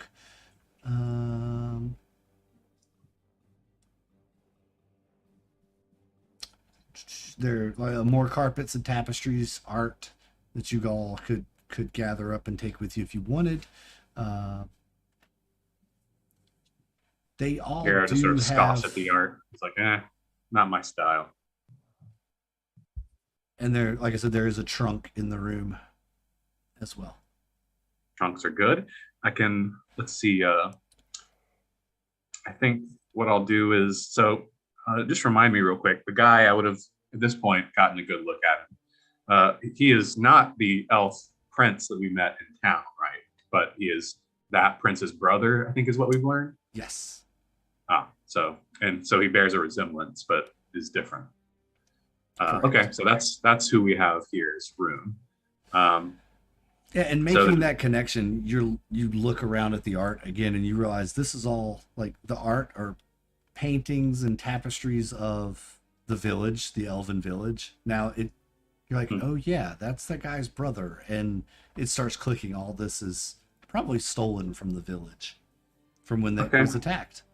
There are more carpets and tapestries, art that you all could gather up and take with you if you wanted. They all Gara just sort do of scoffs have, at the art. It's like, not my style. and there, like I said, there is a trunk in the room as well. Trunks are good. Let's see. I think what I'll do is, just remind me real quick, the guy I would have at this point gotten a good look at him. He is not the elf prince that we met in town, right? But he is that prince's brother, I think is what we've learned. Yes. So he bears a resemblance, but is different. Correct. Okay, so that's who we have here is Rune. Yeah, and making that connection, you look around at the art again, and you realize this is all like the art or paintings and tapestries of the village, the elven village. Now you're like, oh yeah, that's that guy's brother, and it starts clicking. All this is probably stolen from the village, from when that was attacked.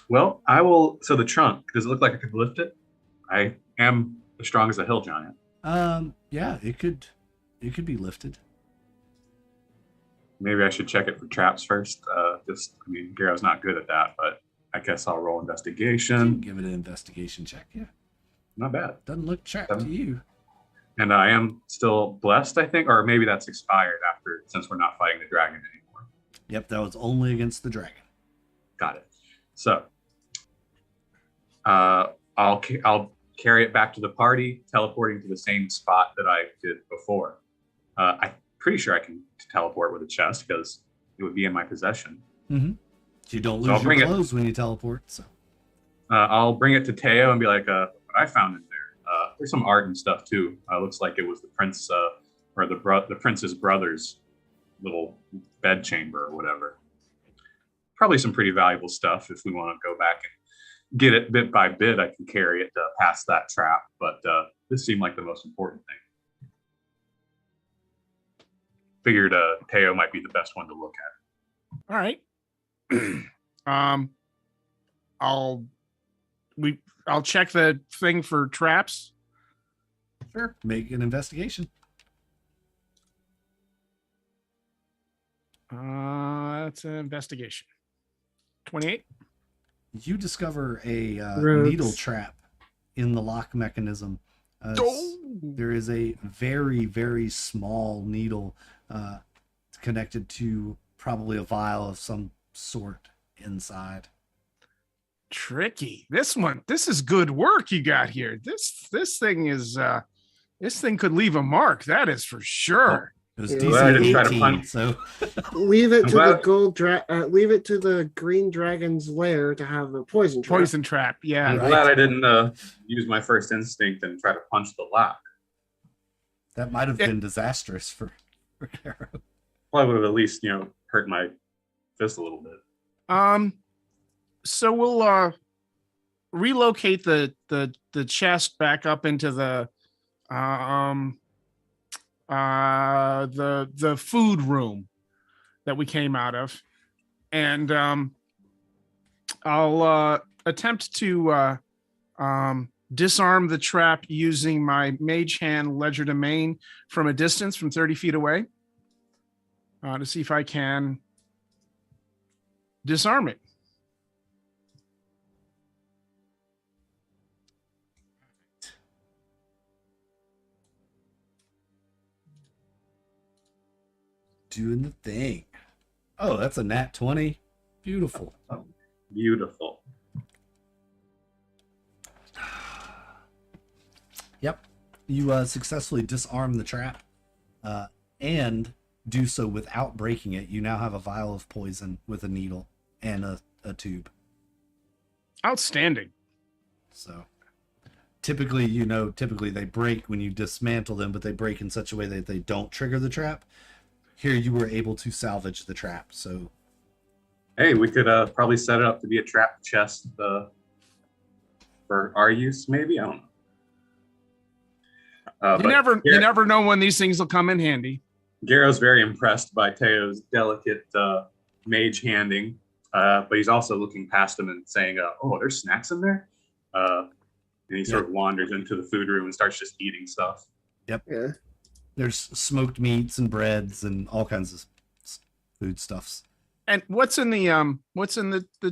Well, I will. So the trunk, does it look like I could lift it? I am as strong as a hill giant. Yeah, it could be lifted. Maybe I should check it for traps first. Garo's not good at that, but I guess I'll roll investigation. Give it an investigation check. Yeah, not bad. Doesn't look trapped to you. And I am still blessed, I think, or maybe that's expired since we're not fighting the dragon anymore. Yep, that was only against the dragon. Got it. So I'll carry it back to the party, teleporting to the same spot that I did before. I'm pretty sure I can teleport with a chest because it would be in my possession. Mm-hmm. So you don't lose your clothes when you teleport. So I'll bring it to Teo and be like, what I found in there. There's some art and stuff too. Looks like it was the prince or the prince's brother's little bed chamber or whatever. Probably some pretty valuable stuff if we want to go back and get it bit by bit. I can carry it past that trap, but this seemed like the most important thing. Figured Teo might be the best one to look at. All right. I'll check the thing for traps. Sure. Make an investigation. That's an investigation. 28. You discover a Rogues. needle trap in the lock mechanism. There is a very, very small needle connected to probably a vial of some sort inside. Tricky. This is good work you got here. This thing could leave a mark. That is for sure. It was Yeah. Well, I didn't try to DC punch. 18, so Leave it I'm to the glad- leave it to the green dragon's lair to have a poison trap. Poison trap. Yeah. I'm Right. glad I didn't use my first instinct and try to punch the lock. that might have been disastrous for Caro. Well, I would have at least, hurt my fist a little bit. So we'll relocate the chest back up into the food room that we came out of, and I'll attempt to disarm the trap using my mage hand ledger domain from a distance from 30 feet away to see if I can disarm it. Doing the thing. Oh, that's a nat 20. Beautiful. Beautiful. Yep. You successfully disarm the trap and do so without breaking it. You now have a vial of poison with a needle and a tube. Outstanding. So typically they break when you dismantle them, but they break in such a way that they don't trigger the trap. Here you were able to salvage the trap. So Hey, we could probably set it up to be a trap chest for our use, maybe. I don't know. You never know when these things will come in handy. Garrow's very impressed by Teo's delicate mage handing, but he's also looking past him and saying, "Oh, there's snacks in there." And he sort of wanders into the food room and starts just eating stuff. Yep. Yeah. There's smoked meats and breads and all kinds of food stuffs. And what's in the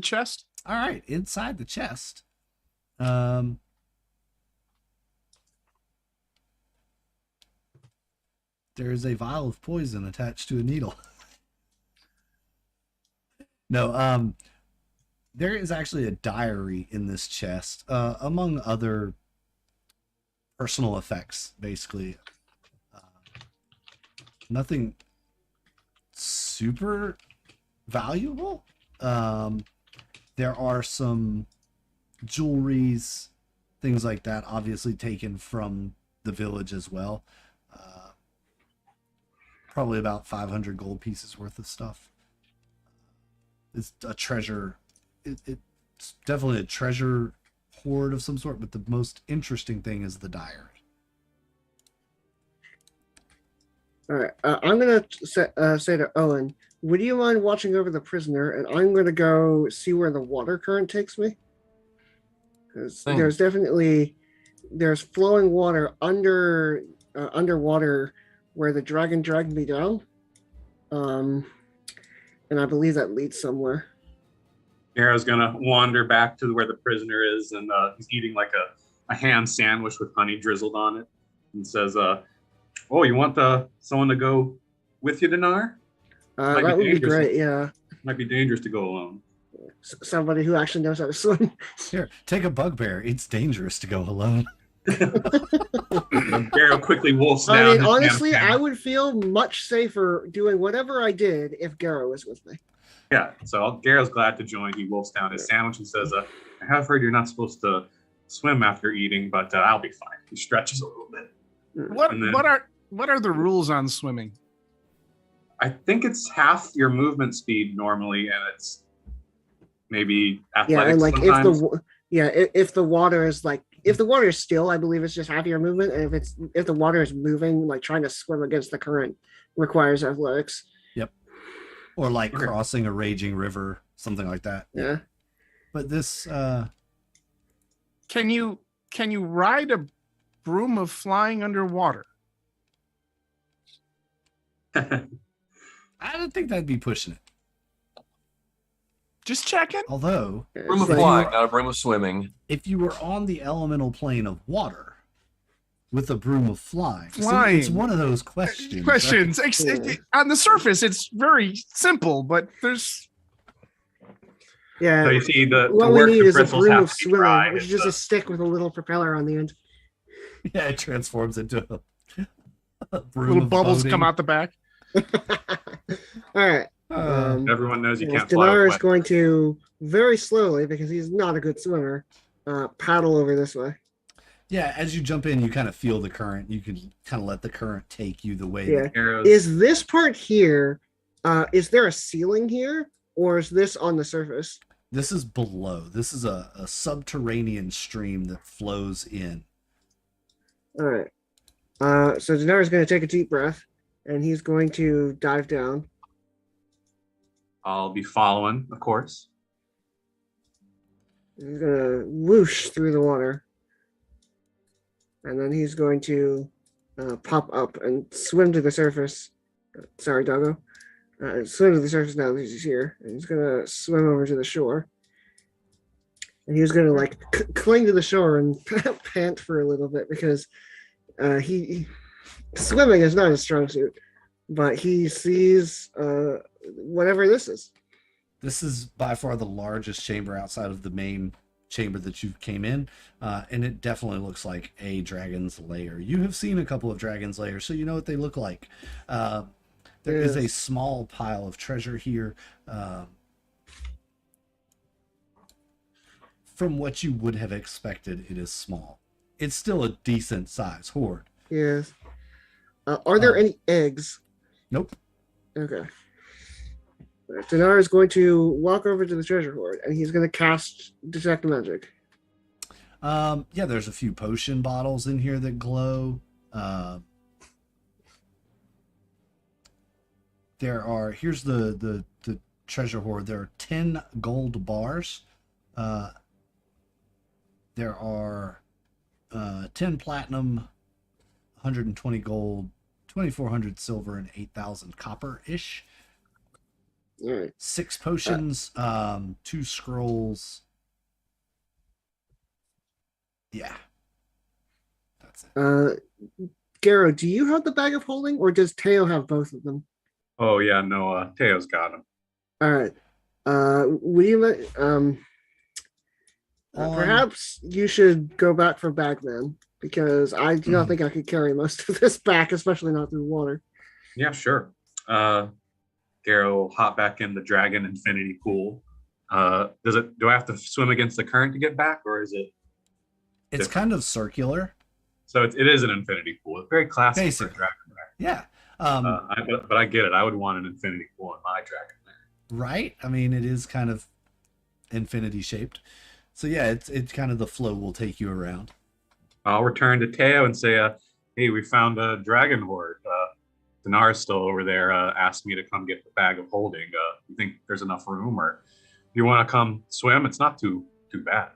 chest? All right, inside the chest. There is a vial of poison attached to a needle. No, there is actually a diary in this chest, among other personal effects, basically. Nothing super valuable. There are some jewelries, things like that, obviously taken from the village as well. Probably about 500 gold pieces worth of stuff. It's a treasure. It's definitely a treasure hoard of some sort, but the most interesting thing is the diary. All right. I'm going to say to Owen, would you mind watching over the prisoner? And I'm going to go see where the water current takes me. Because there's flowing water underwater where the dragon dragged me down. And I believe that leads somewhere. Garrow's gonna wander back to where the prisoner is, and he's eating like a ham sandwich with honey drizzled on it, and says, "Oh, you want someone to go with you, Dinar? That would be great, yeah. Might be dangerous to go alone." Somebody who actually knows how to swim. Here, take a bugbear. It's dangerous to go alone. Garrow quickly wolfs down. I mean, his honestly, ham I sandwich. would feel much safer doing whatever I did if Garrow was with me. Yeah, so Garrow's glad to join. He wolfs down his sandwich and says, "I have heard you're not supposed to swim after eating, but I'll be fine." He stretches a little bit. What are the rules on swimming? I think it's half your movement speed normally, and it's maybe athletics. Yeah, and like sometimes. if the water is still, I believe it's just half your movement, and if the water is moving, like trying to swim against the current requires athletics. Yep. Or like crossing a raging river, something like that. Yeah. But this Can you ride a broom of flying underwater? I don't think that'd be pushing it. Just checking. Although, Broom of It's like- flying, not a broom of swimming. if you were on the elemental plane of water with a broom of flying, so Flying. it's one of those questions. Questions. Yeah. On the surface, it's very simple, but there's Yeah. So you see the What we work need the is a bristles broom have of to be swimming, dried which is is just a stick with a little propeller on the end. Right? Yeah, it transforms into a broom little of bubbles boating. come out the back. All right. everyone knows you Yes, can't fly. Dinar with is going to very slowly, because he's not a good swimmer, paddle over this way. Yeah, as you jump in, you kind of feel the current. You can kind of let the current take you the way. Yeah. arrows. Is this part here? Is there a ceiling here, or is this on the surface? This is below. This is a subterranean stream that flows in. All right. So Dinar is going to take a deep breath, and he's going to dive down. I'll be following, of course. He's going to whoosh through the water, and then he's going to pop up and swim to the surface. Sorry, Doggo. Swim to the surface now that he's here, and he's going to swim over to the shore. And he was going to like cling to the shore and pant for a little bit, because he swimming is not his strong suit, but he sees whatever this is. This is by far the largest chamber outside of the main chamber that you came in, and it definitely looks like a dragon's lair. You have seen a couple of dragon's lairs, so you know what they look like. There is a Yes. small pile of treasure here. From what you would have expected, it is small. It's still a decent size hoard. Yes. Are there any eggs? Nope. Okay. Dinar is going to walk over to the treasure hoard and he's going to cast Detect Magic. Yeah, there's a few potion bottles in here that glow. Here's the treasure hoard. There are 10 gold bars. There are 10 platinum, 120 gold, 2,400 silver, and 8,000 copper-ish. All right. 6 potions, 2 scrolls. Yeah. That's it. Garo, do you have the bag of holding or does Teo have both of them? Oh yeah, no, Teo's got him. All right. Would you let perhaps you should go back for Bagman because I do not think I could carry most of this back, especially not through water. Yeah, sure. Garo will hop back in the dragon infinity pool. Do I have to swim against the current to get back, or is it? It's kind of circular. So it is an infinity pool. It's very classic for a Basically. dragon lair. Yeah. But I get it. I would want an infinity pool in my dragon lair. Right? I mean, it is kind of infinity shaped. So yeah, it's kind of the flow will take you around. I'll return to Teo and say, hey, we found a dragon hoard. Dinar's still over there, asked me to come get the bag of holding. You think there's enough room, or if you want to come swim, it's not too bad.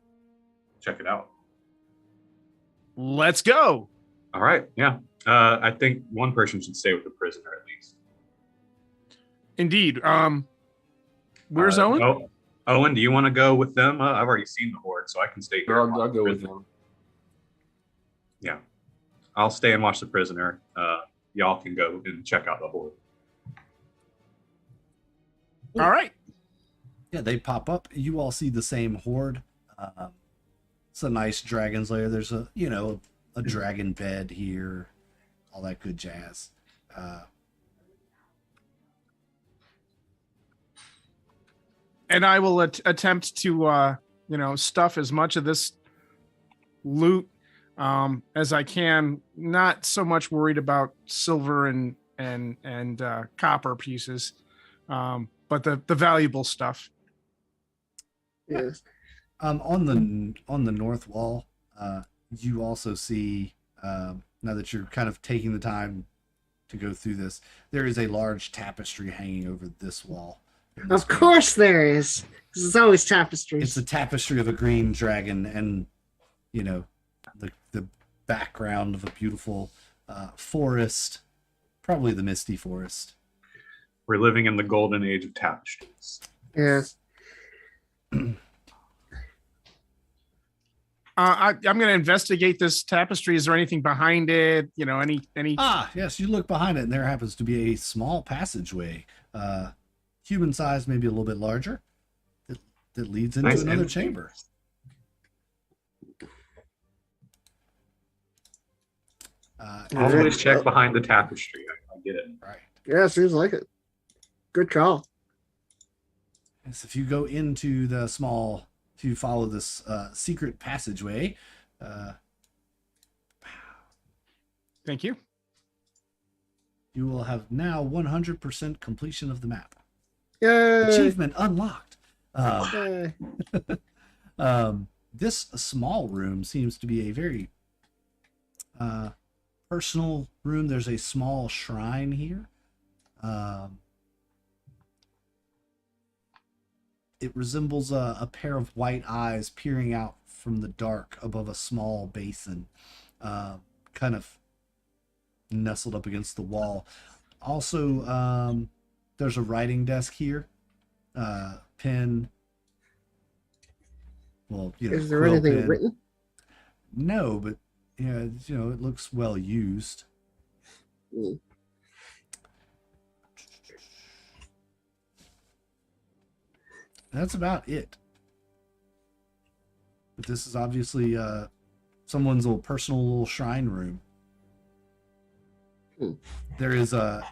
Check it out. Let's go. All right, yeah. I think one person should stay with the prisoner at least. Indeed. Where's Owen? Owen, do you want to go with them? I've already seen the horde, so I can stay here. I'll go with them. Yeah, I'll stay and watch the prisoner. Y'all can go and check out the horde. All right. Yeah, they pop up. You all see the same horde. It's a nice dragon's lair. There's a dragon bed here, all that good jazz. And I will attempt to stuff as much of this loot as I can. Not so much worried about silver and copper pieces, but the valuable stuff. Yes. On the north wall, you also see, now that you're kind of taking the time to go through this, there is a large tapestry hanging over this wall. Of course there is. Because it's always tapestries. It's a tapestry of a green dragon and, the background of a beautiful forest, probably the Misty Forest. We're living in the golden age of tapestries. Yes. I'm going to investigate this tapestry. Is there anything behind it? Any? Ah, yes, you look behind it, and there happens to be a small passageway, human size, maybe a little bit larger, that leads into Nice. another chamber. Always check behind the tapestry. I get it. Right. Yeah, seems like it. Good call. Yes, if you go into the small, if you follow this secret passageway, Thank you. you will have now 100% completion of the map. Yay. Achievement unlocked. Yay. This small room seems to be a very personal room. There's a small shrine here. It resembles a pair of white eyes peering out from the dark above a small basin, kind of nestled up against the wall. Also, there's a writing desk here. Pen. Well, Is there quill anything pen. written? No, but yeah, it looks well used. Mm. That's about it. But this is obviously someone's little personal little shrine room. Hmm. There is a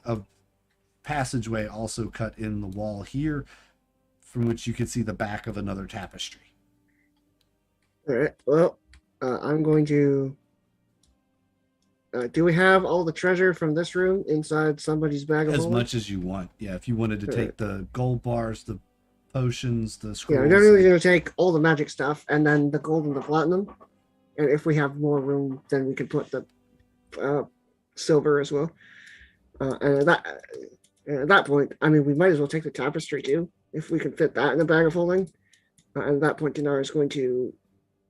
passageway also cut in the wall here, from which you can see the back of another tapestry. All right. Well, I'm going to. Do we have all the treasure from this room inside somebody's bag of As holding? much as you want. Yeah, if you wanted to Sure. take the gold bars, the potions, the Yeah, scrolls. I'm definitely going to take all the magic stuff and then the gold and the platinum. And if we have more room, then we can put the silver as well. And at that point, I mean, we might as well take the tapestry too, if we can fit that in the bag of holding. And at that point, Dinar is going to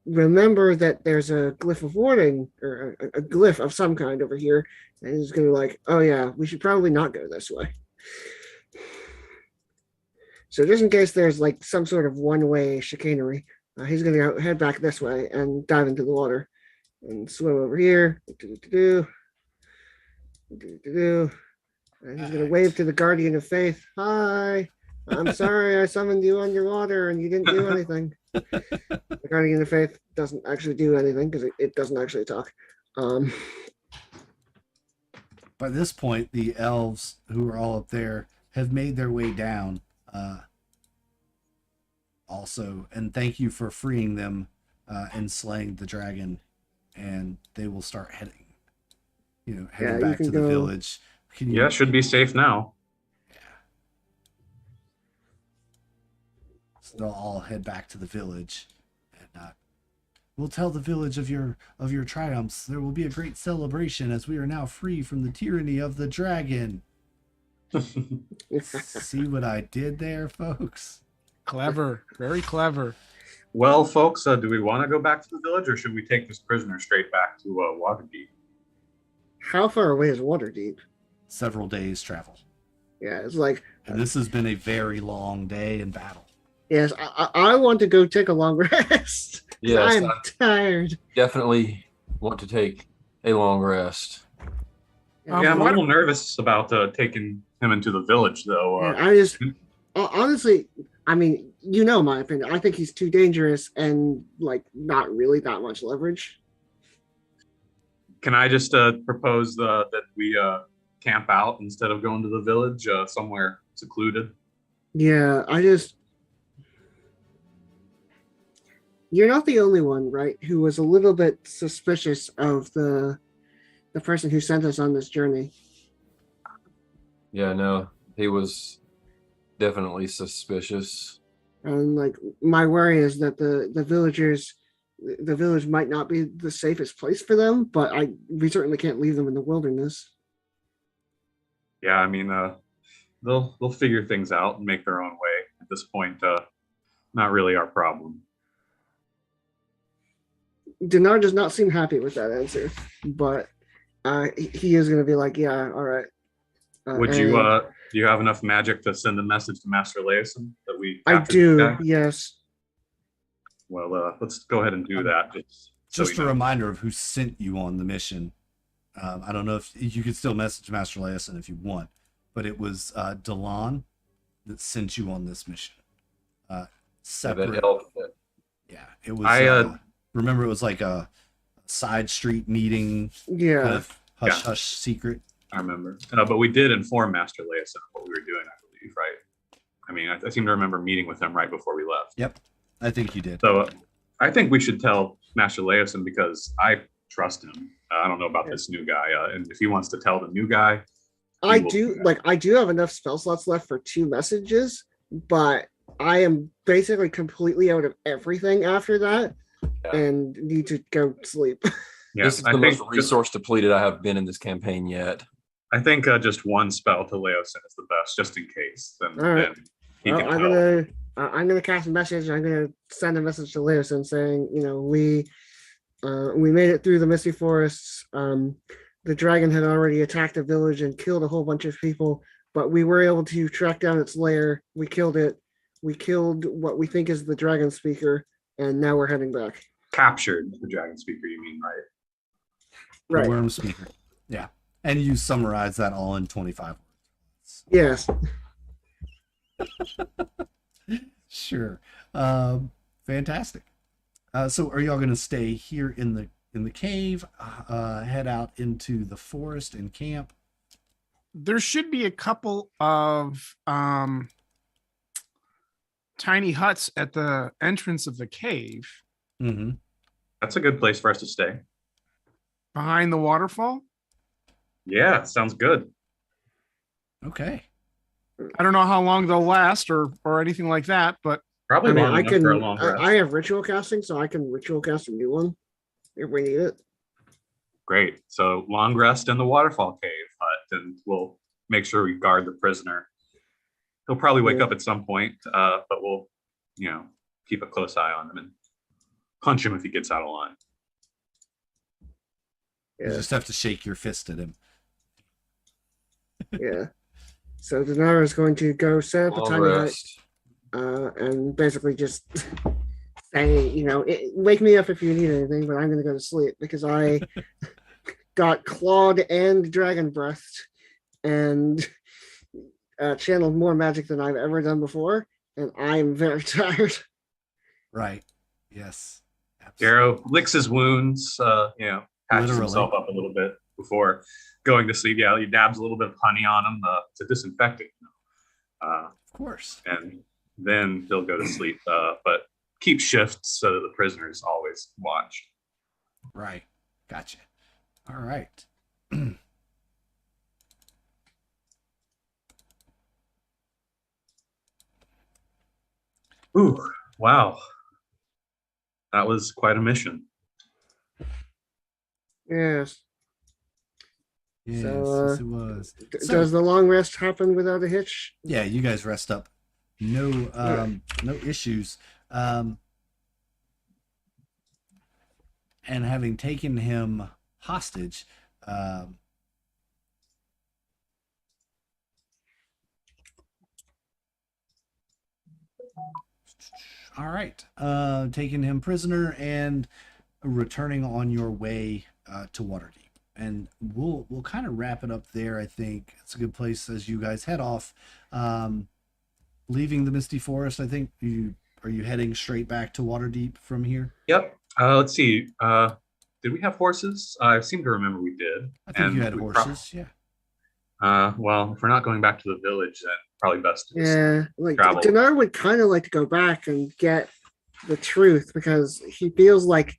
remember that there's a glyph of warning or a glyph of some kind over here. And he's going to be like, oh yeah, we should probably not go this way. So just in case there's like some sort of one-way chicanery, he's going to head back this way and dive into the water and swim over here. And he's going to wave to the Guardian of Faith. Hi, I'm sorry I summoned you underwater and you didn't do anything. The Guardian of Faith doesn't actually do anything because it doesn't actually talk. By this point, the elves who are all up there have made their way down. Also, and thank you for freeing them and slaying the dragon. And they will start heading Yeah, you back can to the go- village. Yeah, should be safe now. So they'll all head back to the village, and we'll tell the village of your triumphs. There will be a great celebration as we are now free from the tyranny of the dragon. See what I did there, folks? Clever, very clever. Well, folks, do we want to go back to the village, or should we take this prisoner straight back to Waterdeep? How far away is Waterdeep? Several days travel, Yeah, it's like, and this has been a very long day in battle. yes, I want to go take a long rest. Yes, I'm I tired. definitely want to take a long rest. Yeah, I'm a what- little nervous about taking him into the village, though. Yeah, I just honestly, I mean, you know my opinion. I think he's too dangerous and like not really that much leverage. Can I just propose that we camp out instead of going to the village, somewhere secluded? Yeah, you're not the only one, right, who was a little bit suspicious of the person who sent us on this journey. Yeah, no, he was definitely suspicious. And like my worry is that the village might not be the safest place for them, but we certainly can't leave them in the wilderness. Yeah, I mean, they'll figure things out and make their own way. At this point, not really our problem. Dinar does not seem happy with that answer, but he is going to be like, yeah, all right. Would you do you have enough magic to send a message to Master Laoson that we I captured do, this guy? yes. Well, let's go ahead and do that. Just so a we know. reminder of who sent you on the mission. I don't know if you could still message Master Laoson if you want, but it was Delon that sent you on this mission. Separate. That elf, Yeah, it was. I, remember, it was like a side street meeting, Yeah. kind of hush Yeah. hush secret. I remember. But we did inform Master Laoson of what we were doing, I believe, right? I mean, I seem to remember meeting with him right before we left. Yep, I think you did. So I think we should tell Master Laoson because I trust him. I don't know about this new guy. And if he wants to tell the new guy, I will do do that. I do have enough spell slots left for 2 messages, but I am basically completely out of everything after that Yeah. and need to go sleep. yeah, this is I the think most resource depleted I have been in this campaign yet. I think just one spell to Laoson is the best, just in case. Then, All right. then he Well, can tell. I'm gonna cast a message. I'm gonna send a message to Leosin saying, we made it through the misty forests. The dragon had already attacked a village and killed a whole bunch of people, but we were able to track down its lair. We killed it. We killed what we think is the dragon speaker, and now we're heading back. Captured the dragon speaker, you mean, right? The Right. worm speaker. Yeah, and you summarize that all in 25 words. Yes. Sure. Fantastic. So are y'all gonna stay here in the cave, head out into the forest and camp? There should be a couple of tiny huts at the entrance of the cave Mm-hmm. That's a good place for us to stay. behind the waterfall. Yeah, sounds good. Okay. I don't know how long they'll last or anything like that, but Probably I mean, long I enough for a can. long rest. I have ritual casting, so I can ritual cast a new one if we need it. Great. So long rest in the waterfall cave hut, and we'll make sure we guard the prisoner. He'll probably wake Yeah. up at some point, but we'll, keep a close eye on him and punch him if he gets out of line. You Yeah, just have to shake your fist at him. yeah. So Denara is going to go set up a Long tiny hut, rest. and basically just say, wake me up if you need anything, but I'm going to go to sleep because I got clawed and dragon breathed and channeled more magic than I've ever done before, and I'm very tired. Right. Yes. Darrow licks his wounds, patches Literally. himself up a little bit before going to sleep. Yeah, he dabs a little bit of honey on him to disinfect it. Of course. And then he'll go to sleep, but keep shifts so that the prisoner is always watched. Right. Gotcha. All right. Ooh, wow. That was quite a mission. Yes. Yes, So, yes, it was. So- Does the long rest happen without a hitch? Yeah, you guys rest up. No, no issues. And having taken him hostage, all right, taking him prisoner and returning on your way to Waterdeep. And we'll kind of wrap it up there. I think it's a good place as you guys head off, leaving the Misty Forest. I think are you heading straight back to Waterdeep from here? Yep. Let's see. Did we have horses? I seem to remember we did. I think And you had we horses. Yeah. Well, if we're not going back to the village, then probably best to just Yeah, like travel. Dinar would kind of like to go back and get the truth because he feels like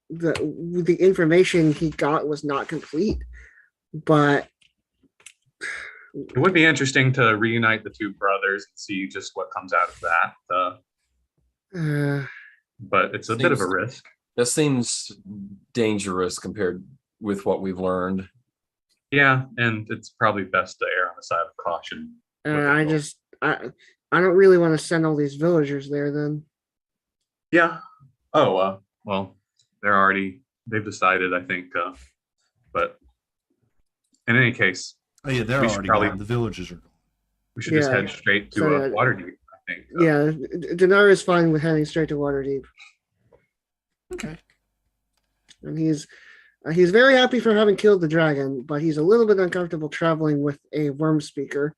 the information he got was not complete. But It would be interesting to reunite the two brothers and see just what comes out of that. But it's a bit of a Seems- risk. That seems dangerous compared with what we've learned. Yeah, and it's probably best to err on the side of caution. I don't really want to send all these villagers there then. Yeah. Oh, well, they've decided, I think. But in any case, Oh yeah, they're We should already probably- gone. The villagers are gone. we should just Yeah. head straight to So, Waterdeep, I think. Yeah, Dinar is fine with heading straight to Waterdeep, Okay. and he's very happy for having killed the dragon, but he's a little bit uncomfortable traveling with a worm speaker,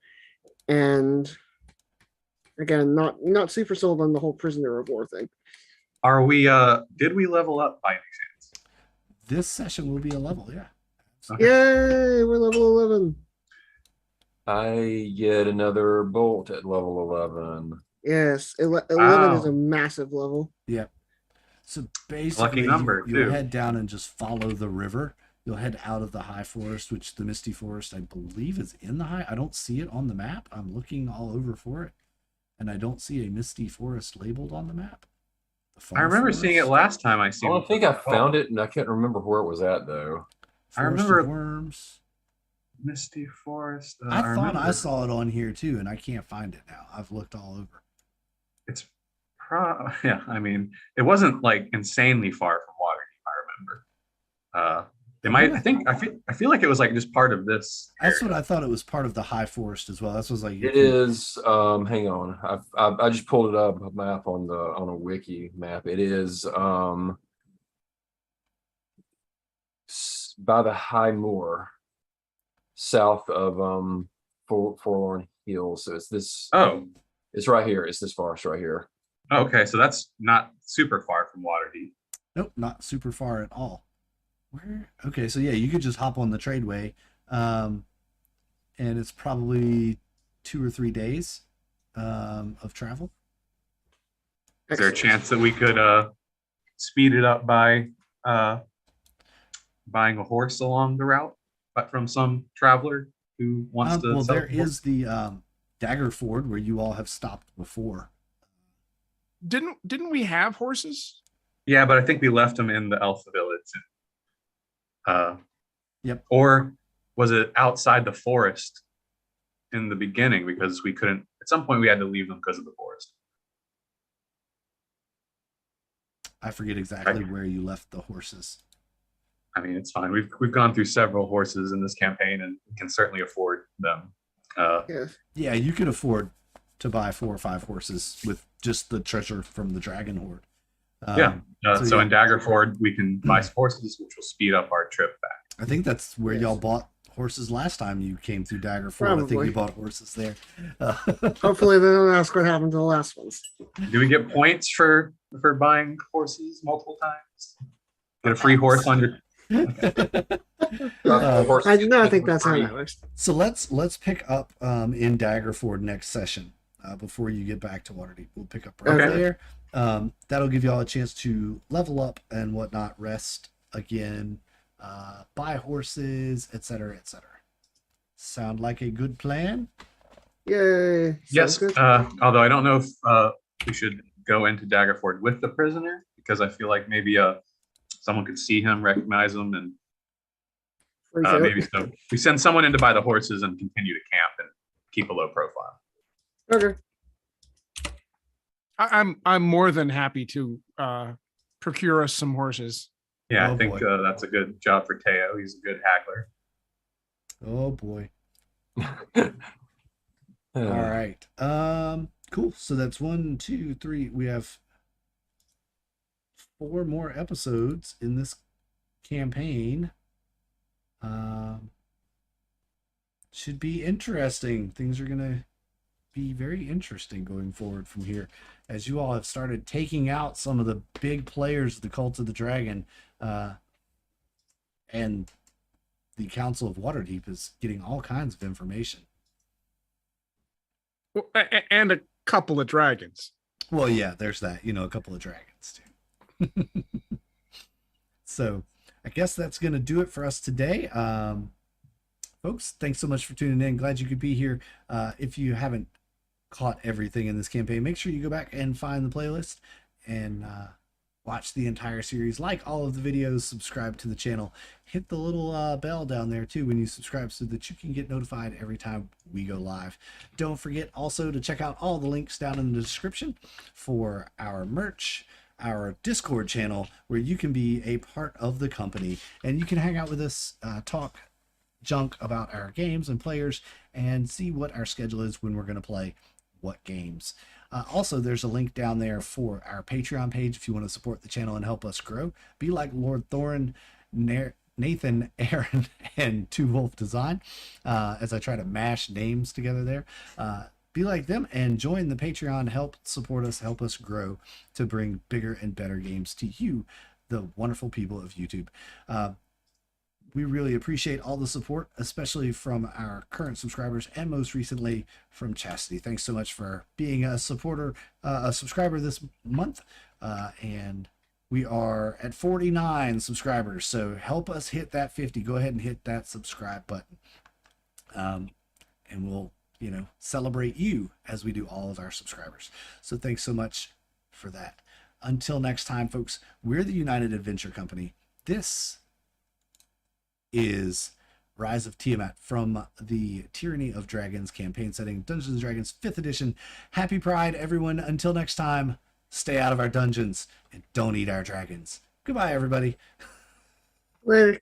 and again, not super sold on the whole prisoner of war thing. Are we, did we level up by any chance? This session will be a level. Yeah. Okay. Yay, we're level 11. I get another bolt at level 11. Yes, 11 is Wow. a massive level. So basically, number, you'll too. head down and just follow the river. You'll head out of the high forest, which the Misty Forest, I believe, is in the high. I don't see it on the map. I'm looking all over for it, and I don't see a Misty Forest labeled on the map. The I remember Forest- seeing it last time I I seen don't think I found it, and I can't remember where it was at though. I Forest of remember- Worms. Misty Forest. I thought I remember. saw it on here too, and I can't find it now. I've looked all over. It's yeah, I mean, it wasn't like insanely far from Waterdeep, I remember. It might, I feel like it was like just part of this. That's what I thought. It was part of the high forest as well. That's was like It is. Hang on. I just pulled it up a map on a wiki map. It is by the high moor, south of Forlorn Hills. So it's this. Oh, It's right here. It's this forest right here. okay, so that's not super far from Waterdeep. Nope, not super far at all. Where? Okay, so yeah, you could just hop on the tradeway, and it's probably 2 or 3 days of travel. Is there a Excellent. chance that we could speed it up by buying a horse along the route, but from some traveler who wants to Well, sell there the horse? is the Dagger Ford where you all have stopped before. Didn't we have horses? Yeah, but I think we left them in the Elfa village. Yep. Or was it outside the forest in the beginning because we couldn't? At some point, we had to leave them because of the forest. I forget exactly where you left the horses. I mean, it's fine. We've gone through several horses in this campaign, and we can certainly afford them. Yeah. Yeah, you could afford to buy 4 or 5 horses with just the treasure from the Dragon Horde. Yeah. So yeah. in Daggerford, we can buy some horses, which will speed up our trip back. I think that's where Yes. y'all bought horses last time you came through Daggerford. I think Probably. you bought horses there. Hopefully they don't ask what happened to the last ones. Do we get points for buying horses multiple times? Get a free horse on your. I do not think that's how that works. So let's pick up in Daggerford next session before you get back to Waterdeep. We'll pick up right Okay. there. That'll give y'all a chance to level up and whatnot, rest again, buy horses, etc., etc. Sound like a good plan? Yay. Yes. Sounds good. Although I don't know if we should go into Daggerford with the prisoner because I feel like maybe someone could see him, recognize him, and Freak out. maybe so. We send someone in to buy the horses and continue to camp and keep a low profile. Okay. I'm more than happy to procure us some horses. Yeah, Oh, I think boy. that's a good job for Teo. He's a good haggler. Oh boy. All right. Cool. So that's 1, 2, 3. We have 4 more episodes in this campaign. Should be interesting. Things are gonna be very interesting going forward from here, as you all have started taking out some of the big players of the Cult of the Dragon, and the Council of Waterdeep is getting all kinds of information. Well, and a couple of dragons. Well, yeah, there's that. A couple of dragons too. So I guess that's going to do it for us today. Folks, thanks so much for tuning in. Glad you could be here. If you haven't caught everything in this campaign, make sure you go back and find the playlist and watch the entire series. Like all of the videos, subscribe to the channel. Hit the little bell down there too when you subscribe so that you can get notified every time we go live. Don't forget also to check out all the links down in the description for our merch, our Discord channel, where you can be a part of the company and you can hang out with us, talk junk about our games and players, and see what our schedule is when we're going to play what games. Also, there's a link down there for our Patreon page if you want to support the channel and help us grow. Be like Lord Thorin, Nathan, Aaron, and Two Wolf Design, as I try to mash names together there. Be like them and join the Patreon. Help support us, help us grow to bring bigger and better games to you, the wonderful people of YouTube. We really appreciate all the support, especially from our current subscribers and most recently from Chastity. Thanks so much for being a supporter, a subscriber this month. And we are at 49 subscribers. So help us hit that 50. Go ahead and hit that subscribe button. And we'll, celebrate you as we do all of our subscribers. So thanks so much for that. Until next time, folks, we're the United Adventure Company. This is Rise of Tiamat from the Tyranny of Dragons campaign setting, Dungeons and Dragons 5th edition. Happy Pride, everyone. Until next time, stay out of our dungeons and don't eat our dragons. Goodbye, everybody. Later.